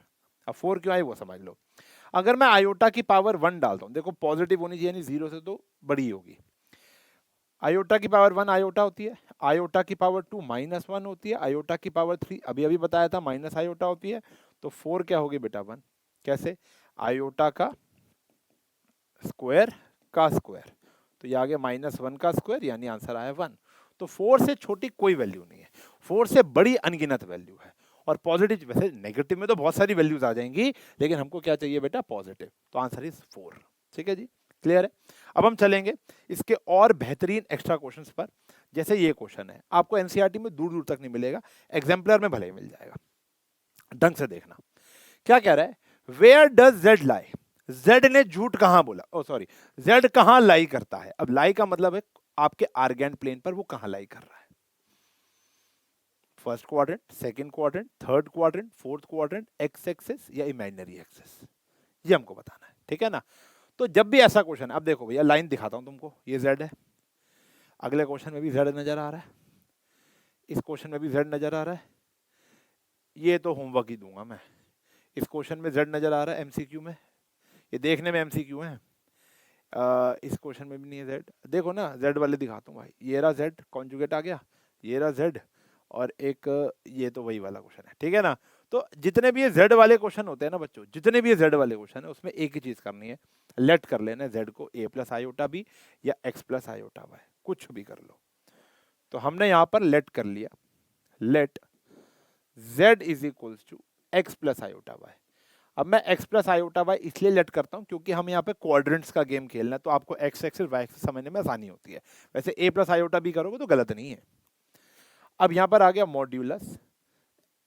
अब 4 क्यों आई वो समझ लो। अगर मैं आयोटा की पावर 1 डालता हूं, देखो पॉजिटिव होनी चाहिए, 0 से तो बड़ी होगी। आयोटा की पावर 1 आयोटा होती है, आयोटा की पावर 2 माइनस 1 होती है, आयोटा की पावर 3 अभी अभी बताया था माइनस आयोटा होती है, तो 4 क्या होगी बेटा 1। कैसे, आयोटा का स्क्वायर का स्क्वायर, तो ये आ गया -1 का स्क्वायर, यानी आंसर आया 1। तो 4 से छोटी कोई वैल्यू नहीं है, 4 से बड़ी अनगिनत वैल्यू है। और पॉजिटिव, वैसे नेगेटिव में तो बहुत सारी वैल्यूज आ जाएंगी, लेकिन हमको क्या चाहिए बेटा पॉजिटिव, तो आंसर इज 4। ठीक है जी, क्लियर है। अब हम चलेंगे इसके और बेहतरीन एक्स्ट्रा क्वेश्चंस पर। जैसे ये क्वेश्चन है, आपको एनसीईआरटी में दूर दूर तक नहीं मिलेगा, एग्जाम्पलर में भले ही मिल जाएगा, ढंग से देखना। क्या कह रहा है, where does z lie, z ने झूठ कहां बोला, ओ सॉरी, जेड कहां लाई करता है। अब लाई का मतलब है आपके आर्गेंट प्लेन पर वो कहां लाई कर रहा है, first quadrant, second quadrant, third quadrant, fourth quadrant, x axis या इमेजिनरी एक्सिस, ये हमको बताना है, ठीक है ना। तो जब भी ऐसा क्वेश्चन, अब देखो भैया लाइन दिखाता हूं तुमको, ये जेड है, अगले क्वेश्चन में भी जेड नजर आ रहा है, इस क्वेश्चन में भी जेड नजर आ रहा है, ये तो होमवर्क ही दूंगा मैं, इस क्वेश्चन में z नजर आ रहा है एमसीक्यू में, ये देखने में एमसीक्यू है। इस क्वेश्चन में भी नहीं है z, देखो ना z वाले दिखाता हूँ भाई, ये रहा z कॉन्जुगेट आ गया, ये रहा z, और एक ये तो वही वाला क्वेश्चन है, ठीक है ना। तो जितने भी ये z वाले क्वेश्चन होते हैं ना बच्चों, जितने भी ये z वाले क्वेश्चन है उसमें एक ही चीज करनी है, लेट कर लेना है z को a प्लस आयोटा b या x प्लस आयोटा y, कुछ भी कर लो। तो हमने यहाँ पर लेट कर लिया, let z is equals to x plus iota y. अब मैं x प्लस आयोटा वाई इसलिए लेट करता हूँ क्योंकि हम यहाँ पे क्वाड्रेंट्स का गेम खेलना है, तो आपको x एक्सिस y एक्सिस समझने में आसानी होती है। वैसे a प्लस आयोटा भी करोगे तो गलत नहीं है। अब यहाँ पर आ गया modulus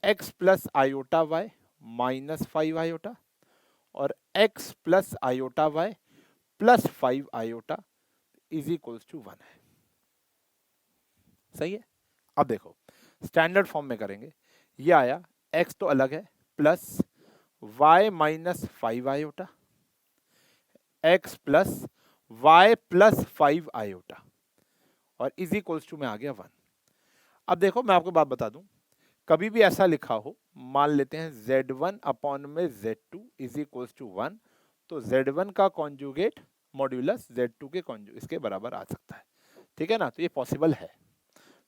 x plus iota y minus 5 iota और x plus iota y plus 5 iota is equals to 1 है। सही है। अब देखो स्टैंडर्ड फॉर्म में करेंगे, ये आया x तो अलग है plus y minus 5 iota x plus y plus 5 iota और इज इक्वल्स टू में आ गया 1। अब देखो मैं आपको बात बता दूं, कभी भी ऐसा लिखा हो, मान लेते हैं z1 अपॉन में z2 इज इक्वल्स टू 1, तो z1 का कॉन्जुगेट मॉड्यूलस z2 के इसके बराबर आ सकता है, ठीक है ना। तो ये पॉसिबल है,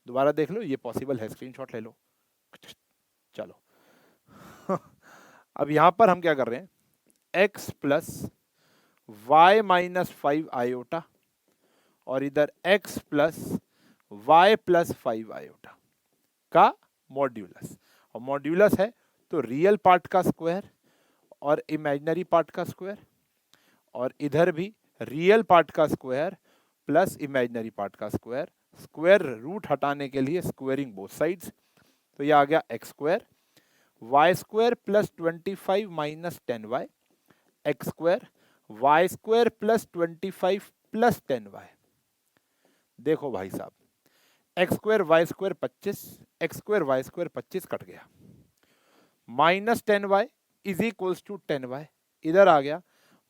दोबारा देख लो, ये पॉसिबल है, स्क्रीनशॉट ले लो। चलो अब यहां पर हम क्या कर रहे हैं, x plus y minus 5 iota और इधर x plus y plus 5 iota का मॉड्यूलस, और मॉड्यूलस है तो रियल पार्ट का स्क्वायर और इमेजिनरी पार्ट का स्क्वायर, और इधर भी रियल पार्ट का स्क्वायर प्लस इमेजिनरी पार्ट का स्क्वायर, स्क्वायर रूट हटाने के लिए स्क्वायरिंग बोथ साइड्स, तो ये आ गया x square y square plus 25 minus 10y x square y square plus 25 plus 10y। देखो भाई साहब, x square y square 25, x square y square 25 cut गया, minus 10y is equals to 10y, इधर आ गया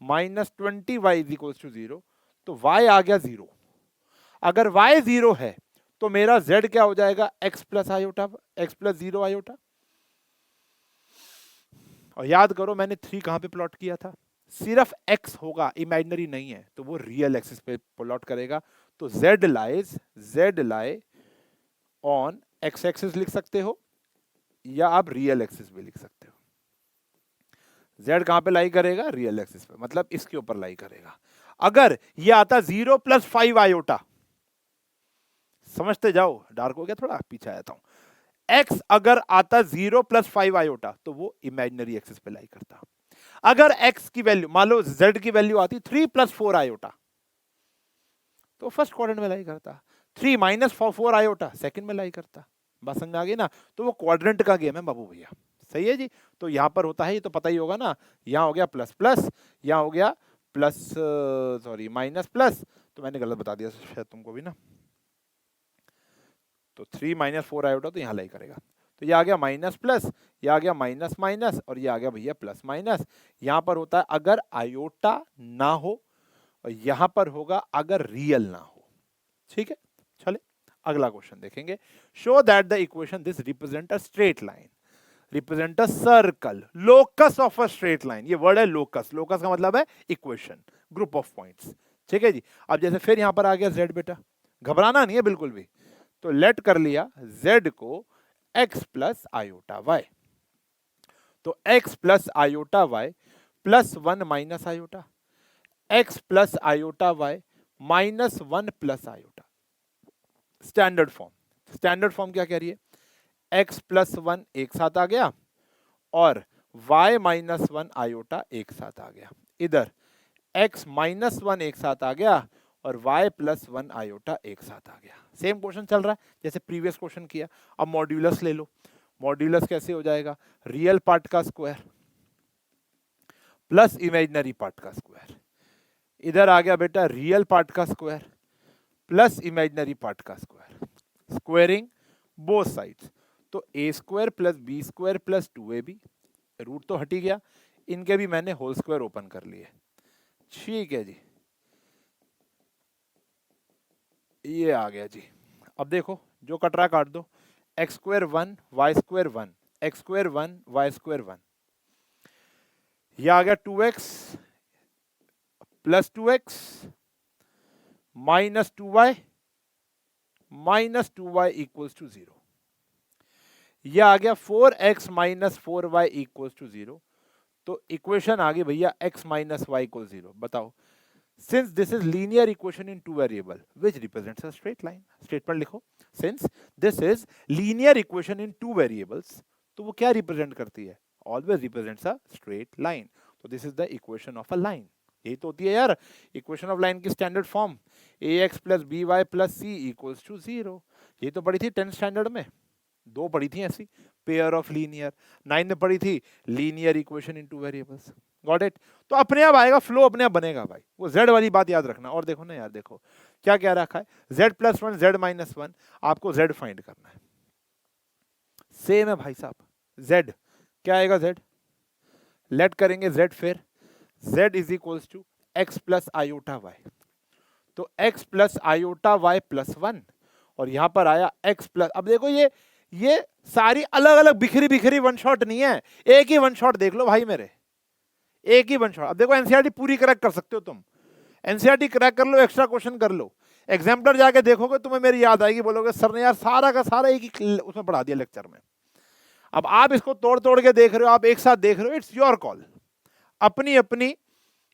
minus 20y is equals to 0, तो y आ गया 0। अगर y 0 है तो मेरा z क्या हो जाएगा, x plus iota, x plus 0 iota. और याद करो मैंने 3 कहां पे प्लॉट किया था, सिर्फ x होगा, इमेजिनरी नहीं है, तो वो रियल एक्सिस पे प्लॉट करेगा, तो z lie on x axis लिख सकते हो या आप रियल एक्सिस भी लिख सकते हो। z कहां पे लाई करेगा, रियल एक्सिस पे, मतलब इसके ऊपर लाई करेगा। अगर ये आता 0 प्लस 5 आयोटा, समझते जाओ, डार्क हो गया थोड़ा, पीछे आता हूं, x अगर आता 0 प्लस 5 आयोटा तो वो इमेजिनरी एक्सिस पे लाई करता। अगर x की वैल्यू, मान लो z की वैल्यू आती 3 प्लस 4 आयोटा तो फर्स्ट क्वाड्रेंट में लाई करता, 3 माइनस 4 आयोटा सेकंड में लाई करता। बात समझ आ गई ना, तो वो क्वाड्रेंट का गेम है बाबू भैया। सही है जी। तो यहां पर होता है, ये तो पता ही होगा ना, यहां हो गया प्लस प्लस, यहां हो गया प्लस, सॉरी माइनस प्लस, तो मैंने गलत बता दिया शायद तुमको भी ना, तो 3 माइनस 4 आयोटा तो यहां लाई करेगा, तो ये आ गया माइनस प्लस, ये आ गया माइनस माइनस, और ये आ गया भैया प्लस माइनस। यहां पर होता है अगर आयोटा ना हो, और यहां पर होगा अगर रियल ना हो। ठीक है, चले अगला क्वेश्चन देखेंगे। Show that the equation this represent a straight line represent a circle locus of a straight line. ये वर्ड है लोकस, लोकस का मतलब है इक्वेशन, ग्रुप ऑफ पॉइंट्स। ठीक है जी। अब जैसे फिर यहां पर आ गया z, बेटा घबराना नहीं है बिल्कुल भी, तो लेट कर लिया z को x प्लस आयोटा वाई, तो x plus iota y plus 1 minus iota, x plus iota y minus 1 plus iota. Standard form, standard form क्या कह रही है, x प्लस 1 एक साथ आ गया और y माइनस 1 आयोटा एक साथ आ गया, इधर x माइनस 1 एक साथ आ गया और y प्लस 1 आयोटा एक साथ आ गया। सेम क्वेश्चन चल रहा है जैसे प्रीवियस क्वेश्चन किया। अब मॉड्यूलस ले लो, मॉड्यूलस कैसे हो जाएगा, रियल पार्ट का स्क्वायर प्लस इमेजिनरी पार्ट का स्क्वायर, इधर आ गया बेटा रियल पार्ट का स्क्वायर प्लस इमेजिनरी पार्ट का स्क्वायर, स्क्वायरिंग बोथ साइड्स, तो ए square plus B square plus 2ab, root तो हट ही गया, इनके भी मैंने होल स्क्वायर ओपन कर लिए। ठीक है जी, ये आ गया जी। अब देखो जो कट रहा काट दो, x square 1 y square 1, x square 1 y square 1, ये आ गया 2x plus 2x minus 2y equals to 0। यह आ गया 4x minus 4y equals to 0। तो इक्वेशन आ गई भैया x माइनस वाई इक्वल 0। बताओ, since this is linear equation in two variable which represents a straight line. Statement लिखो, since this is linear equation in two variables, तो वो क्या represent करती है? Always represents a straight line. तो this is the equation of a line. यही तो होती है यार इक्वेशन ऑफ लाइन की standard form, ax plus b y plus c equals to 0। ये तो पढ़ी थी 10th स्टैंडर्ड में, दो पढ़ी थी ऐसी, पेयर ऑफ लीनियर। 9 में पढ़ी थी linear equation in two variables. Got it? तो अपने आप आएगा, फ्लो अपने आप बनेगा भाई। वो z वाली बात याद रखना। और देखो ना यार, देखो क्या क्या रखा है, z प्लस 1 z माइनस 1, आपको z फाइंड करना है। सेम है भाई साहब, z क्या आएगा, z लेट करेंगे z, फिर z is equals to x plus iota y। तो x plus iota y plus 1, और यहां पर आया x प्लस, अब देखो ये सारी अलग अलग बिखरी बिखरी वन शॉट नहीं है, एक ही वन शॉट देख लो भाई मेरे, एक ही वन शॉट। अब देखो एनसीईआरटी पूरी क्रैक कर सकते हो तुम, एनसीईआरटी क्रैक कर लो, एक्स्ट्रा क्वेश्चन कर लो, एग्जाम्पलर जाके देखोगे तुम्हें मेरी याद आएगी, बोलोगे सर ने यार सारा का सारा एक ही उसमें पढ़ा दिया लेक्चर में। अब आप इसको तोड़ तोड़ के देख रहे हो, आप एक साथ देख रहे हो, इट्स योर कॉल, अपनी अपनी।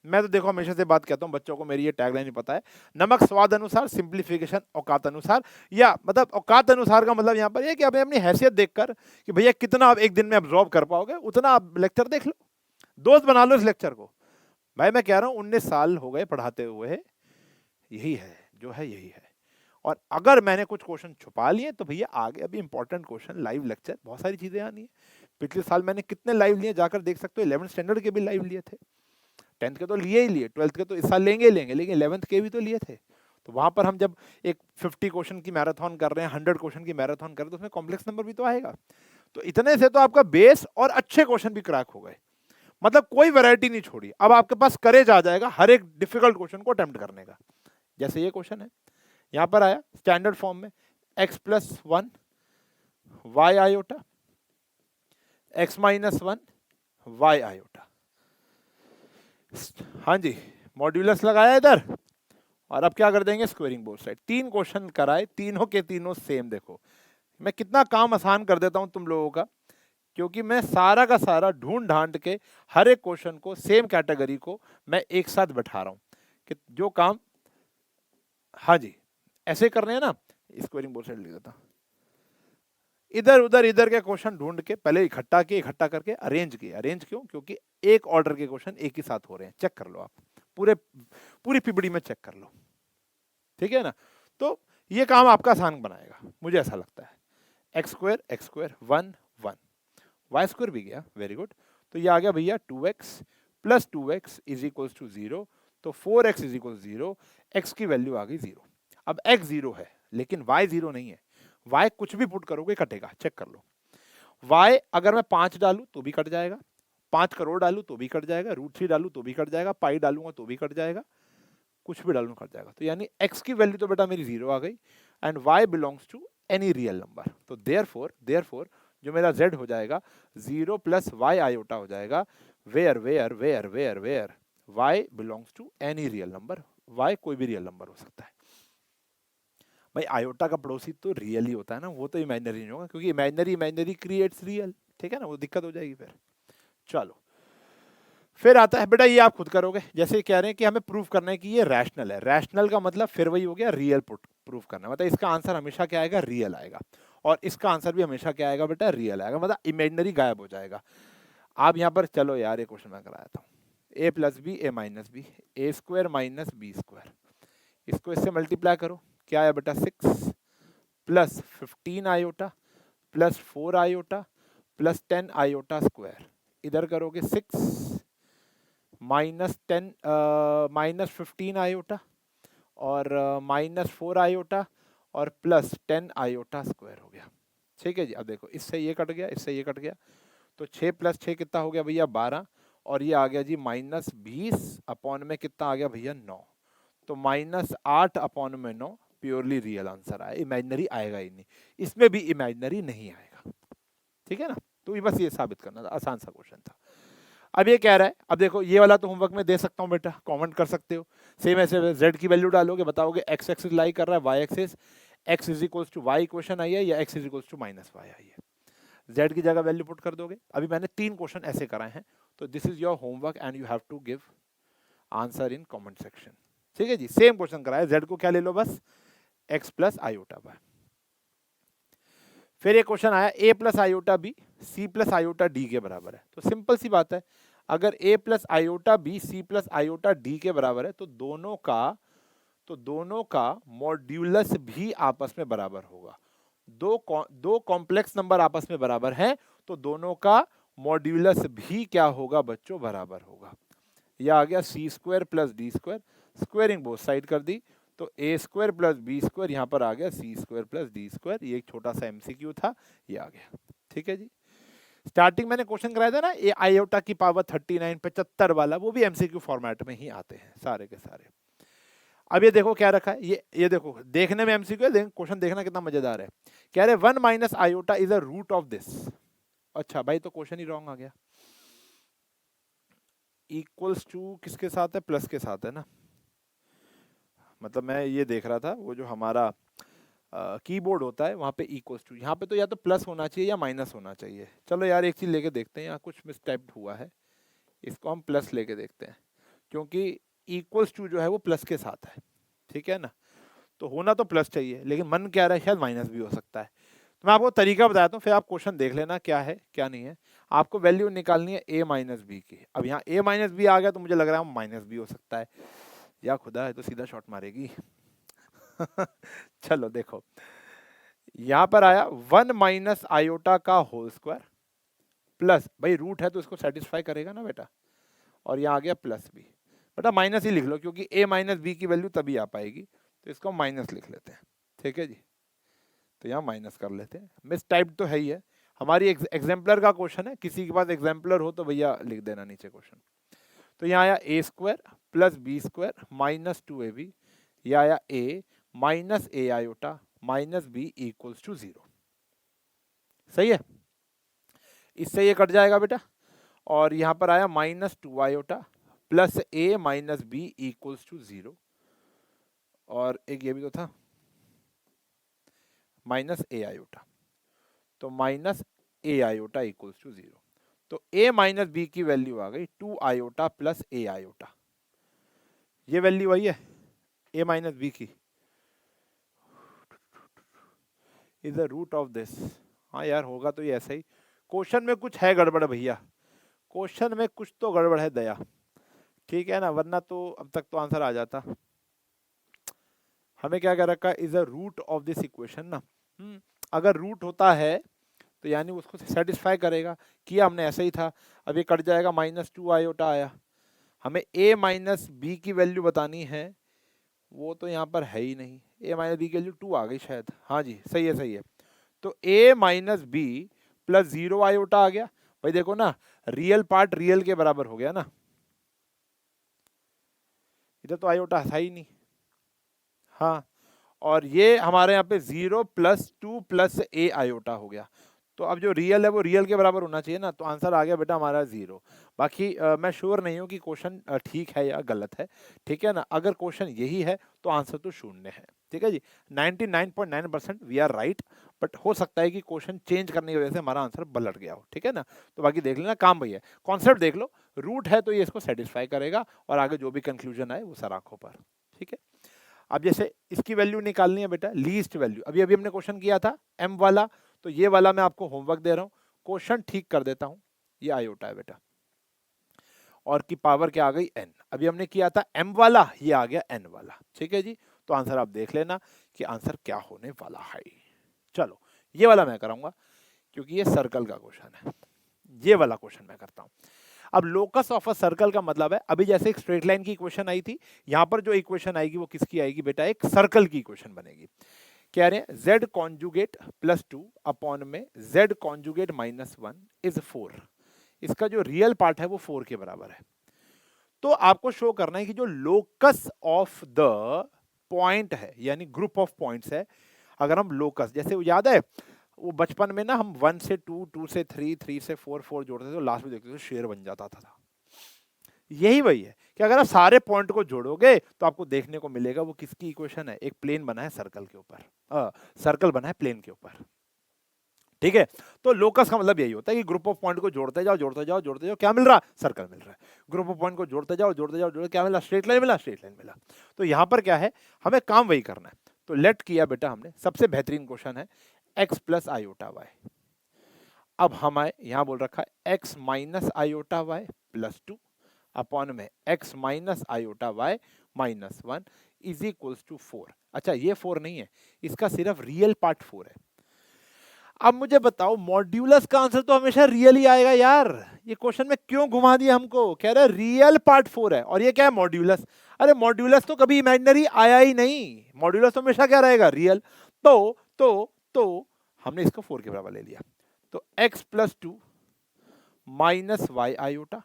मैं तो देखो हमेशा से बात कहता हूं बच्चों को, मेरी ये टैगलाइन ही पता है, नमक स्वाद अनुसार, सिंप्लीफिकेशन औकात अनुसार। या मतलब औकात अनुसार का मतलब यहां पर ये कि अपनी अपनी हैसियत देखकर कि भैया कितना आप एक दिन में अब्सॉर्ब कर पाओगे, उतना आप लेक्चर देख लो, दोस्त बना लो इस लेक्चर को। भाई मैं कह रहा हूं 19 साल हो गए पढ़ाते हुए, यही है जो है, यही है। और अगर मैंने कुछ क्वेश्चन छुपा लिए तो भैया आगे अभी इंपॉर्टेंट क्वेश्चन, लाइव लेक्चर, बहुत सारी चीजें आनी है। पिछले साल मैंने कितने लाइव लिए जाकर देख सकते हो, 11th स्टैंडर्ड के भी लाइव लिए थे, 10th के तो लिए ही लिए, 12th के तो इस साल लेंगे लेकिन 11th के भी तो लिए थे। तो वहां पर हम जब एक 50 क्वेश्चन की मैराथन कर रहे हैं, 100 क्वेश्चन की मैराथन कर रहे हैं, तो उसमें कॉम्प्लेक्स नंबर भी तो आएगा। तो इतने से तो आपका बेस और अच्छे क्वेश्चन भी क्रैक हो गए, मतलब कोई वैरायटी नहीं छोड़ी। अब आपके पास करेज आ जाएगा हर एक डिफिकल्ट क्वेश्चन को अटेम्प्ट करने का। जैसे ये क्वेश्चन है, यहां पर आया स्टैंडर्ड फॉर्म में, x plus 1 y iota, x minus 1 y iota. हाँ जी, मॉड्यूलस लगाया इधर, और अब क्या कर देंगे, स्क्वेयरिंग बोथ साइड। 3 क्वेश्चन कराए, तीनों के तीनों सेम। देखो मैं कितना काम आसान कर देता हूं तुम लोगों का, क्योंकि मैं सारा का सारा ढूंढ ढांड के हर एक क्वेश्चन को, सेम कैटेगरी को मैं एक साथ बैठा रहा हूं कि जो काम, हाँ जी ऐसे कर रहे हैं ना, स्क्वेयरिंग बोथ साइड लिख देता, इधर उधर इधर के क्वेश्चन ढूंढ के पहले इकट्ठा करके अरेंज किए। अरेंज क्यों? क्योंकि एक ऑर्डर के क्वेश्चन एक ही साथ हो रहे हैं। चेक कर लो आप, पूरी पीपीटी में चेक कर लो, ठीक है ना। तो ये काम आपका आसान बनाएगा, मुझे ऐसा लगता है। एक्स स्क्वायर 1 1, वाई स्क्वायर भी गया, वेरी गुड। तो ये आ गया भैया 2x plus 2x is equals to 0। तो 4x इज इक्वल 0, x की वैल्यू आ गई 0। अब x 0 है लेकिन y 0 नहीं है, y कुछ भी पुट करोगे कटेगा, चेक कर लो। y अगर मैं 5 डालूं तो भी कट जाएगा, 5 करोड़ डालूं तो भी कट जाएगा, √3 डालूं तो भी कट जाएगा, पाई डालूंगा तो भी कट जाएगा, कुछ भी डालूं कट जाएगा। तो यानी x की वैल्यू तो बेटा मेरी 0 आ गई, and y belongs to any real number. तो देयरफॉर जो मेरा z हो जाएगा 0 प्लस y आयोटा हो जाएगा, where y belongs to any real number. y कोई भी रियल नंबर हो सकता है भाई, आयोटा का पड़ोसी तो रियल ही होता है ना, वो तो इमेजिनरी नहीं होगा, क्योंकि इमेजिनरी क्रिएट्स रियल, ठीक है ना, वो दिक्कत हो जाएगी फिर। चलो फिर आता है बेटा, ये आप खुद करोगे। जैसे कह रहे हैं कि हमें प्रूफ करना है कि ये रैशनल है, रैशनल का मतलब फिर वही हो गया रियल प्रूफ करना, मतलब इसका आंसर हमेशा क्या आएगा, रियल आएगा, और इसका आंसर भी हमेशा क्या आएगा बेटा, रियल आएगा, मतलब इमेजिनरी गायब हो जाएगा। आप यहाँ पर चलो यार, ये क्वेश्चन मैं कराया था, a plus b a minus B, a square minus B square, इसको इससे मल्टीप्लाई करो, क्या आया बेटा 6 plus 15 iota plus 4 iota plus 10 iota square. इधर करोगे 6 माइनस 10 माइनस 15 आयोटा और माइनस 4 आयोटा और प्लस 10 आयोटा स्क्वायर हो गया, ठीक है जी। अब देखो इससे ये कट गया, इससे ये कट गया, तो 6 प्लस 6 कितना हो गया भैया 12, और ये आ गया जी माइनस 20 अपॉन में कितना आ गया भैया 9। तो माइनस 8 अपॉन में 9 प्योरली रियल आंसर आया, इमेजिनरी आएगा ही नहीं, इसमें भी इमेजिनरी नहीं आएगा, ठीक है ना। तो बस ये साबित करना था, आसान सा क्वेश्चन था। अब ये कह रहा है, अब देखो ये वाला तो होमवर्क में दे सकता हूँ बेटा, कमेंट कर सकते हो। सेम ऐसे जेड की वैल्यू डालोगे, बताओगे एक्स एक्सिस लाई कर रहा है, y axis, x is equals to y equation आई है या x is equals to minus y आई है। जेड की जगह वैल्यू पुट कर दोगे। अभी मैंने 3 क्वेश्चन ऐसे कराए हैं, तो this is your homework and you have to give answer in comment section. ठीक है जी, सेम क्वेश्चन कराया, जेड को क्या ले लो बस, एक्स प्लस आयोटा बाय। फिर एक क्वेश्चन आया a plus iota b c plus iota d के बराबर है। तो सिंपल सी बात है, अगर a plus iota b c plus iota d के बराबर है तो दोनों का मॉड्यूलस भी आपस में बराबर होगा। दो कॉम्प्लेक्स नंबर आपस में बराबर हैं तो दोनों का मॉड्यूलस भी क्या होगा बच्चों, बराबर होगा। यह आ गया c square plus d square, squaring both side कर दी, तो ए स्क्वायर प्लस बी स्क्वायर, यहाँ पर आ गया c square plus d square. ये एक छोटा सा एमसीक्यू था, ये आ गया। ठीक है जी, स्टार्टिंग मैंने क्वेश्चन कराया था ना ए आयोटा की पावर 39 75 वाला, वो भी एमसीक्यू फॉर्मेट में ही आते हैं सारे के सारे। अब ये देखो क्या रखा है, ये देखो देखने में एमसीक्यू है, लेकिन क्वेश्चन देखना कितना मजेदार है। कह रहे 1 minus iota is a root of this. अच्छा भाई, तो क्वेश्चन ही रॉन्ग आ गया। इक्वल्स टू किसके साथ है, प्लस के साथ है ना। मतलब मैं ये देख रहा था, वो जो हमारा कीबोर्ड होता है वहाँ पे इक्वल्स टू, यहाँ पे तो या तो प्लस होना चाहिए या माइनस होना चाहिए। चलो यार एक चीज़ लेके देखते हैं, यहाँ कुछ मिसटाइप हुआ है, इसको हम प्लस लेके देखते हैं, क्योंकि इक्वल्स टू जो है वो प्लस के साथ है। ठीक है ना, तो होना तो प्लस चाहिए, लेकिन मन क्या रहा है, शायद माइनस भी हो सकता है। तो मैं आपको तरीका बताता हूँ, फिर आप क्वेश्चन देख लेना क्या है क्या नहीं है। आपको वैल्यू निकालनी है ए माइनस बी की। अब यहाँ ए माइनस बी आ गया तो मुझे लग रहा है माइनस भी हो सकता है, या खुदा है तो सीधा शॉट मारेगी। चलो देखो, यहां पर आया 1 माइनस आयोटा का होल स्क्वायर प्लस, भाई रूट है तो इसको सेटिस्फाई करेगा ना बेटा, और यहाँ आ गया प्लस बी। बेटा माइनस ही लिख लो, क्योंकि ए माइनस बी की वैल्यू तभी आ पाएगी, तो इसको माइनस लिख लेते हैं। ठीक है जी, तो यहाँ माइनस कर लेते हैं। मिस टाइप तो है ही है, हमारी एग्जाम्पलर का क्वेश्चन है, किसी के पास एग्जाम्पलर हो तो भैया लिख देना नीचे क्वेश्चन। तो यहाँ आया a square plus B square minus 2ab, यह आया a minus a iota minus b equals to 0। सही है, इससे ये कट जाएगा बेटा, और यहाँ पर आया minus 2 iota plus a minus b equals to 0, और एक ये भी तो था माइनस ए आयोटा, तो minus a iota equals to 0। तो ए माइनस बी की वैल्यू आ गई 2 आयोटा प्लस ए आयोटा, ये वैल्यू आई है ए माइनस बी की, is the root of this. हाँ यार होगा तो ये ऐसा ही, क्वेश्चन में कुछ है गड़बड़ भैया, क्वेश्चन में कुछ तो गड़बड़ है दया। ठीक है ना, वरना तो अब तक तो आंसर आ जाता। हमें क्या कह रखा है, is a root of this equation ना। अगर रूट होता है तो यानी उसको सेटिस्फाई करेगा, किया हमने ऐसा ही था। अब ये कट जाएगा, माइनस 2 आयोटा आया, हमें ए माइनस बी की वैल्यू बतानी है, वो तो यहाँ पर है ही नहीं, ए माइनस बी की वैल्यू 2 आ गई शायद। हाँ जी सही है सही है, तो a minus B plus 0 iota आ गया। भाई देखो ना, रियल पार्ट रियल के बराबर हो गया ना, इधर तो आयोटा था ही नहीं। हाँ, और ये हमारे यहाँ पे 0 प्लस 2 प्लस ए आयोटा हो गया, तो अब जो रियल है वो रियल के बराबर होना चाहिए ना, तो आंसर आ गया बेटा हमारा 0। बाकी मैं श्योर नहीं हूँ कि क्वेश्चन ठीक है या गलत है। ठीक है ना, अगर क्वेश्चन यही है तो आंसर तो 0 है। ठीक है जी, 99.9% वी आर राइट, बट हो सकता है कि क्वेश्चन चेंज करने की वजह से हमारा आंसर पलट गया हो। ठीक है ना, तो बाकी देख लेना, काम भैया कॉन्सेप्ट देख लो, रूट है तो ये इसको सेटिस्फाई करेगा, और आगे जो भी कंक्लूजन आए वो सर आंखों पर। ठीक है, अब जैसे इसकी वैल्यू निकालनी है बेटा, लीस्ट वैल्यू, अभी अभी हमने क्वेश्चन किया था m वाला, तो ये वाला मैं आपको होमवर्क दे रहा हूँ, क्वेश्चन ठीक कर देता हूँ। ये आयोटा है बेटा, और की पावर क्या आ गई n। अभी हमने किया था m वाला, ये आ गया n वाला। ठीक है जी, तो आंसर आप देख लेना कि आंसर क्या होने वाला है। चलो ये वाला मैं कराऊंगा, क्योंकि ये सर्कल का क्वेश्चन है, ये वाला क्वेश्चन मैं करता हूँ। अब लोकस ऑफ अ सर्कल का मतलब है, अभी जैसे एक स्ट्रेट लाइन की इक्वेशन आई थी, यहां पर जो इक्वेशन आएगी वो किसकी आएगी बेटा, एक सर्कल की इक्वेशन बनेगी। कह रहे हैं z कॉन्जुगेट प्लस 2 अपॉन में z कॉन्जुगेट माइनस 1 इज 4। इसका जो रियल पार्ट है वो 4 के बराबर है। तो आपको शो करना है कि जो लोकस ऑफ द पॉइंट है, यानी ग्रुप ऑफ पॉइंट्स है, अगर हम लोकस, जैसे याद है वो बचपन में ना हम 1 से 2, 2 से 3, 3 से 4, 4 जोड़ते थे तो लास्ट में देखते थे शेर बन जाता था। यही वही है कि अगर आप सारे पॉइंट को जोड़ोगे तो आपको देखने को मिलेगा वो किसकी इक्वेशन है। एक प्लेन बना है सर्कल के ऊपर, सर्कल बना है प्लेन के ऊपर, ठीक है। तो लोकस का मतलब यही होता है कि ग्रुप ऑफ पॉइंट को जोड़ते जाओ जोड़ते जाओ जोड़ते जाओ, क्या मिल रहा, सर्कल मिल रहा है। ग्रुप ऑफ पॉइंट को जोड़ते जाओ जोड़ते जाओ जोड़ते, क्या मिला, स्ट्रेट लाइन मिला, स्ट्रेट लाइन मिला। तो यहां पर क्या है, हमें काम वही करना है। तो लेट किया बेटा हमने, सबसे बेहतरीन क्वेश्चन है x प्लस आयोटा वाई। अब हमें यहां बोल रखा है x minus iota y plus 2 upon में x minus iota y minus 1 is equals to 4। अच्छा ये 4 नहीं है, इसका सिर्फ रियल पार्ट 4 है। अब मुझे बताओ, मॉड्यूलस का आंसर तो हमेशा रियल ही आएगा यार। ये क्वेश्चन में क्यों घुमा दिया हमको, कह रहे रियल पार्ट 4 है और ये क्या है, मॉड्यूलस। अरे मॉड्यूलस तो कभी इमेजिनरी आया ही नहीं, मॉड्यूलस तो हमेशा क्या रहेगा, रियल। तो हमने इसको 4 के बराबर ले लिया। तो x plus 2 minus y iota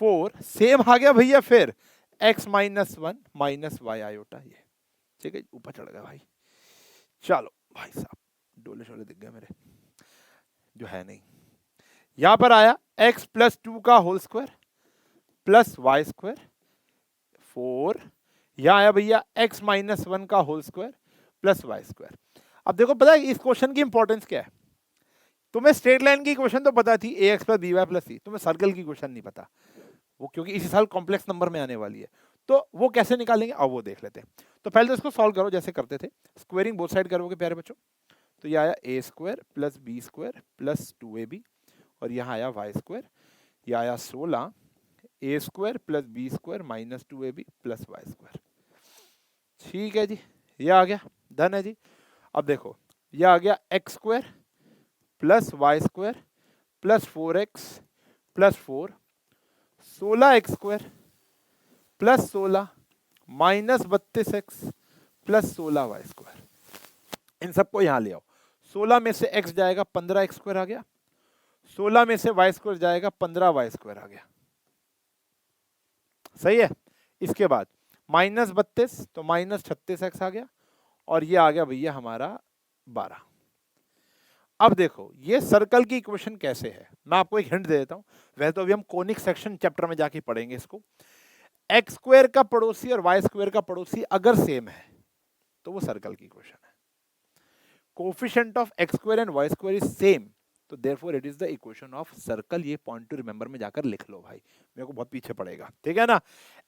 4 same आ गया भैया, फिर x minus 1 minus y iota, ये ठीक है, ऊपर चढ़ गया भाई। चलो भाई साहब, डोले शोले दिख गए मेरे, जो है नहीं। यहां पर आया x प्लस 2 का whole square plus y square 4, यहां आया भैया x माइनस 1 का whole square plus y square. अब देखो, पता है इस क्वेश्चन की इंपॉर्टेंस क्या है। तुम्हें स्ट्रेट लाइन की क्वेश्चन तो पता थी, ax plus b y plus सी, तुम्हें सर्कल की क्वेश्चन नहीं पता, वो क्योंकि इसी साल कॉम्प्लेक्स नंबर में आने वाली है। तो वो कैसे निकालेंगे, अब वो देख लेते हैं। तो पहले तो इसको सॉल्व करो जैसे करते थे, स्क्वायरिंग बोथ साइड करोगे प्यारे बच्चों। तो ये आया a square plus B square plus 2ab, और यहाँ आया वाई स्क्वायर, ये आया 16 a square plus B square minus 2ab plus y square. ठीक है जी, ये आ गया, डन है जी। अब देखो, ये आ गया x square plus y square plus 4x plus 4, 16x square plus 16 minus 32x plus 16y square. इन सबको यहां ले आओ। 16 में से x जाएगा 15x स्क्वायर आ गया, 16 में से y स्क्वायर जाएगा 15y स्क्वायर आ गया, सही है। इसके बाद माइनस 32 तो माइनस 36x आ गया, और ये आ गया भैया हमारा 12। अब देखो ये सर्कल की इक्वेशन कैसे है, मैं आपको एक हिंट दे देता हूं। वैसे तो अभी हम कोनिक सेक्शन चैप्टर में जाके पढ़ेंगे इसको। एक्स स्क्वायर का पड़ोसी और वाई स्क्वायर का पड़ोसी अगर सेम है तो वो सर्कल की इक्वेशन है। Coefficient of x square and y square is same, तो therefore it is the equation of circle. ये पॉइंट टू रिमेंबर में जाकर लिख लो भाई, मेरे को बहुत पीछे पड़ेगा, ठीक है ना।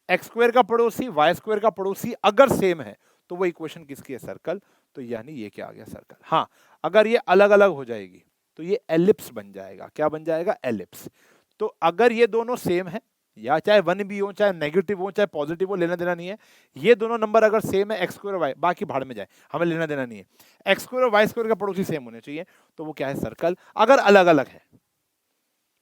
एक्स स्क्वायर का पड़ोसी वाई स्क्वायर का पड़ोसी अगर सेम है तो वो इक्वेशन किसकी है, सर्कल। तो यानी ये क्या आ गया, सर्कल। हाँ, अगर ये अलग अलग हो जाएगी तो ये एलिप्स बन जाएगा। क्या बन जाएगा, एलिप्स। तो अगर ये दोनों सेम है, या चाहे 1 भी हो, चाहे नेगेटिव हो, चाहे पॉजिटिव हो, लेना देना नहीं है। ये दोनों नंबर अगर सेम है, एक्स स्क्वायर और वाई, बाकी भाड़ में जाए, हमें लेना देना नहीं है। एक्स स्क्वायर और वाई स्क्वायर का पड़ोसी सेम होने चाहिए, तो वो क्या है, सर्कल। अगर अलग अलग है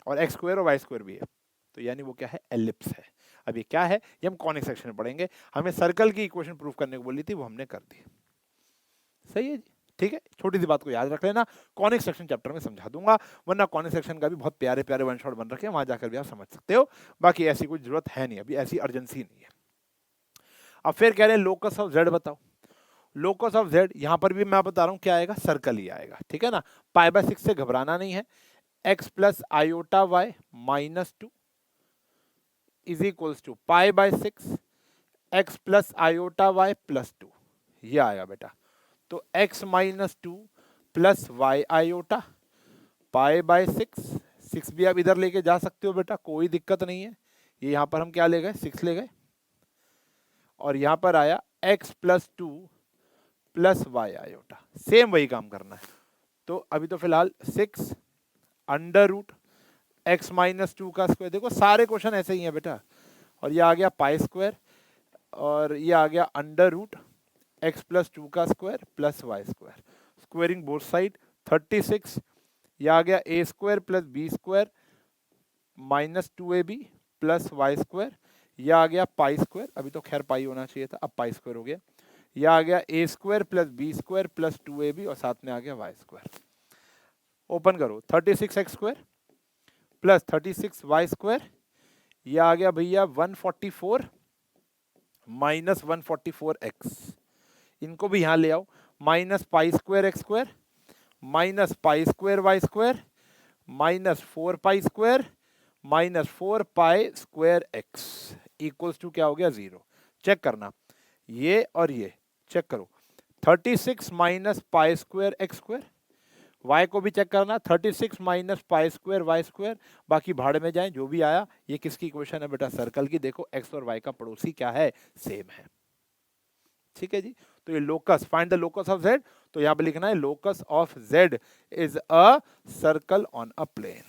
और एक्स स्क्वायर और वाई स्क्वायर भी है तो यानी वो क्या है, एलिप्स है। अब ये क्या है, ये हम कॉनिक सेक्शन में पढ़ेंगे। हमें सर्कल की इक्वेशन प्रूव करने को बोली थी, वो हमने कर दी, सही है जी। ठीक है, छोटी सी बात को याद रख लेना, कॉनिक सेक्शन चैप्टर में समझा दूंगा, वरना कॉनिक सेक्शन का भी बहुत प्यारे प्यारे वन शॉट बन रखे हैं, वहां जाकर भी आप समझ सकते हो। बाकी ऐसी कोई जरूरत है नहीं, अभी ऐसी अर्जेंसी नहीं है। अब फिर कह रहे हैं लोकस ऑफ जेड बताओ। लोकस ऑफ जेड यहां पर भी मैं बता रहा हूं क्या आएगा, सर्कल ही आएगा, ठीक है ना। पाई बाय 6 से घबराना नहीं है। X plus iota y minus 2 is equals to pi by 6 x plus iota y plus 2, ये आएगा बेटा। तो x minus 2 plus y iota pi by 6 भी आप इधर लेके जा सकते हो बेटा, कोई दिक्कत नहीं है। ये यहां पर हम क्या ले गए, 6 ले गए, और यहां पर आया x plus 2 plus y iota, same वही काम करना है। तो अभी तो फिलहाल 6 अंडर रूट एक्स माइनस 2 का स्क्वायर, देखो सारे क्वेश्चन ऐसे ही हैं बेटा। और ये आ गया पाई स्क्वायर, और ये आ गया अंडर रूट एक्स प्लस 2 का square plus y square, squaring both side 36। यह आ गया a square plus B square minus 2ab plus y square, यह आ गया पाई स्क्वायर, अभी तो खैर पाई होना चाहिए था, अब पाई स्क्वायर हो गया। यह आ गया a square plus B square plus 2ab, और साथ में आ गया वाई स्क्वायर। ओपन करो, 36 x square plus 36 y square, यह आ गया भैया 144 माइनस 144 एक्स। इनको भी यहां ले आओ, minus pi square x square minus pi square y square minus 4 pi square -4 pi square x equals to क्या हो गया 0। चेक करना ये और ये चेक करो 36 minus pi square x square, y को भी चेक करना 36 minus pi square y square, बाकी भाड़ में जाएं जो भी आया। ये किसकी इक्वेशन है बेटा, सर्कल की। देखो x और y का पड़ोसी क्या है, सेम है। ठीक है जी, तो ये locus, find the locus of z, तो यहां पे लिखना है लोकस of z is a circle on a plane.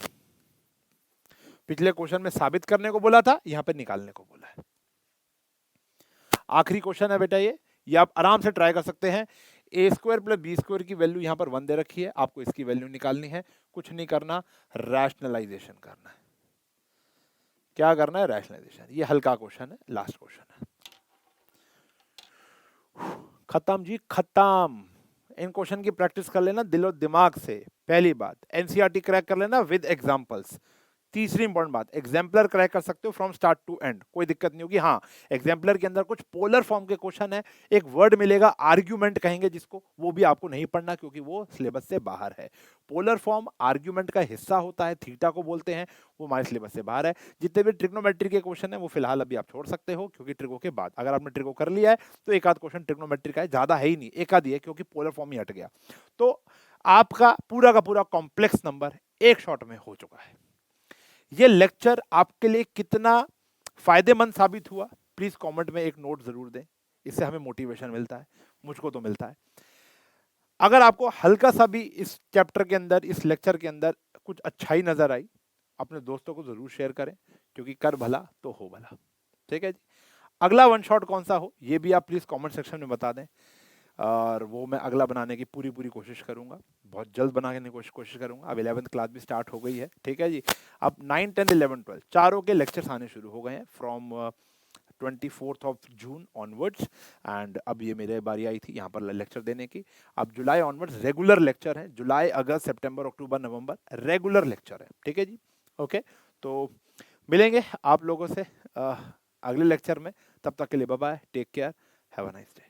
पिछले क्वेश्चन में साबित करने को बोला था, यहां पे निकालने को बोला है। आखिरी क्वेश्चन है बेटा ये आप आराम से ट्राई कर सकते हैं। ए स्क्वायर प्लस बी स्क्वायर की वैल्यू यहां पर 1 दे रखी है, आपको इसकी वैल्यू निकालनी है। कुछ नहीं करना, रैशनलाइजेशन करना है। क्या करना है, रैशनलाइजेशन। ये हल्का क्वेश्चन है, लास्ट क्वेश्चन है। खत्म जी खत्म। इन क्वेश्चन की प्रैक्टिस कर लेना दिलो दिमाग से। पहली बात, एनसीईआरटी क्रैक कर लेना विद एग्जांपल्स। तीसरी इंपॉर्टेंट बात, एग्जाम्पलर क्रैक कर सकते हो फ्रॉम स्टार्ट टू एंड, कोई दिक्कत नहीं होगी। हाँ, एग्जाम्पलर के अंदर कुछ पोलर फॉर्म के क्वेश्चन है, एक वर्ड मिलेगा आर्ग्यूमेंट कहेंगे जिसको, वो भी आपको नहीं पढ़ना क्योंकि वो सिलेबस से बाहर है। पोलर फॉर्म आर्ग्यूमेंट का हिस्सा होता है, थीटा को बोलते हैं, वो हमारे सिलेबस से बाहर है। जितने भी ट्रिग्नोमेट्री के क्वेश्चन है वो फिलहाल अभी आप छोड़ सकते हो, क्योंकि ट्रिगो के बाद अगर आपने ट्रिगो कर लिया है तो एक आध क्वेश्चन ट्रिग्नोमेट्री का है, ज्यादा है ही नहीं, एक आध ही है, क्योंकि पोलर फॉर्म ही हट गया। तो आपका पूरा का पूरा कॉम्प्लेक्स नंबर एक शॉट में हो चुका है। ये लेक्चर आपके लिए कितना फायदेमंद साबित हुआ, प्लीज कमेंट में एक नोट जरूर दें। इससे हमें मोटिवेशन मिलता है, मुझको तो मिलता है। अगर आपको हल्का सा भी इस चैप्टर के अंदर, इस लेक्चर के अंदर कुछ अच्छाई नजर आई, अपने दोस्तों को जरूर शेयर करें, क्योंकि कर भला तो हो भला। ठीक है जी, अगला वन शॉट कौन सा हो ये भी आप प्लीज कमेंट सेक्शन में बता दें, और वो मैं अगला बनाने की पूरी कोशिश करूंगा, बहुत जल्द बनाने की कोशिश करूंगा। अब 11th क्लास भी स्टार्ट हो गई है, ठीक है जी। अब 9, 10, 11, 12 चारों के लेक्चर्स आने शुरू हो गए हैं from 24th of June onwards. And अब ये मेरे बारी आई थी यहाँ पर लेक्चर देने की। अब जुलाई ऑनवर्ड्स रेगुलर लेक्चर है, जुलाई अगस्त सितंबर अक्टूबर नवंबर रेगुलर लेक्चर है। ठीक है जी, ओके। तो मिलेंगे आप लोगों से अगले लेक्चर में, तब तक के लिए bye bye, take care, have a nice day.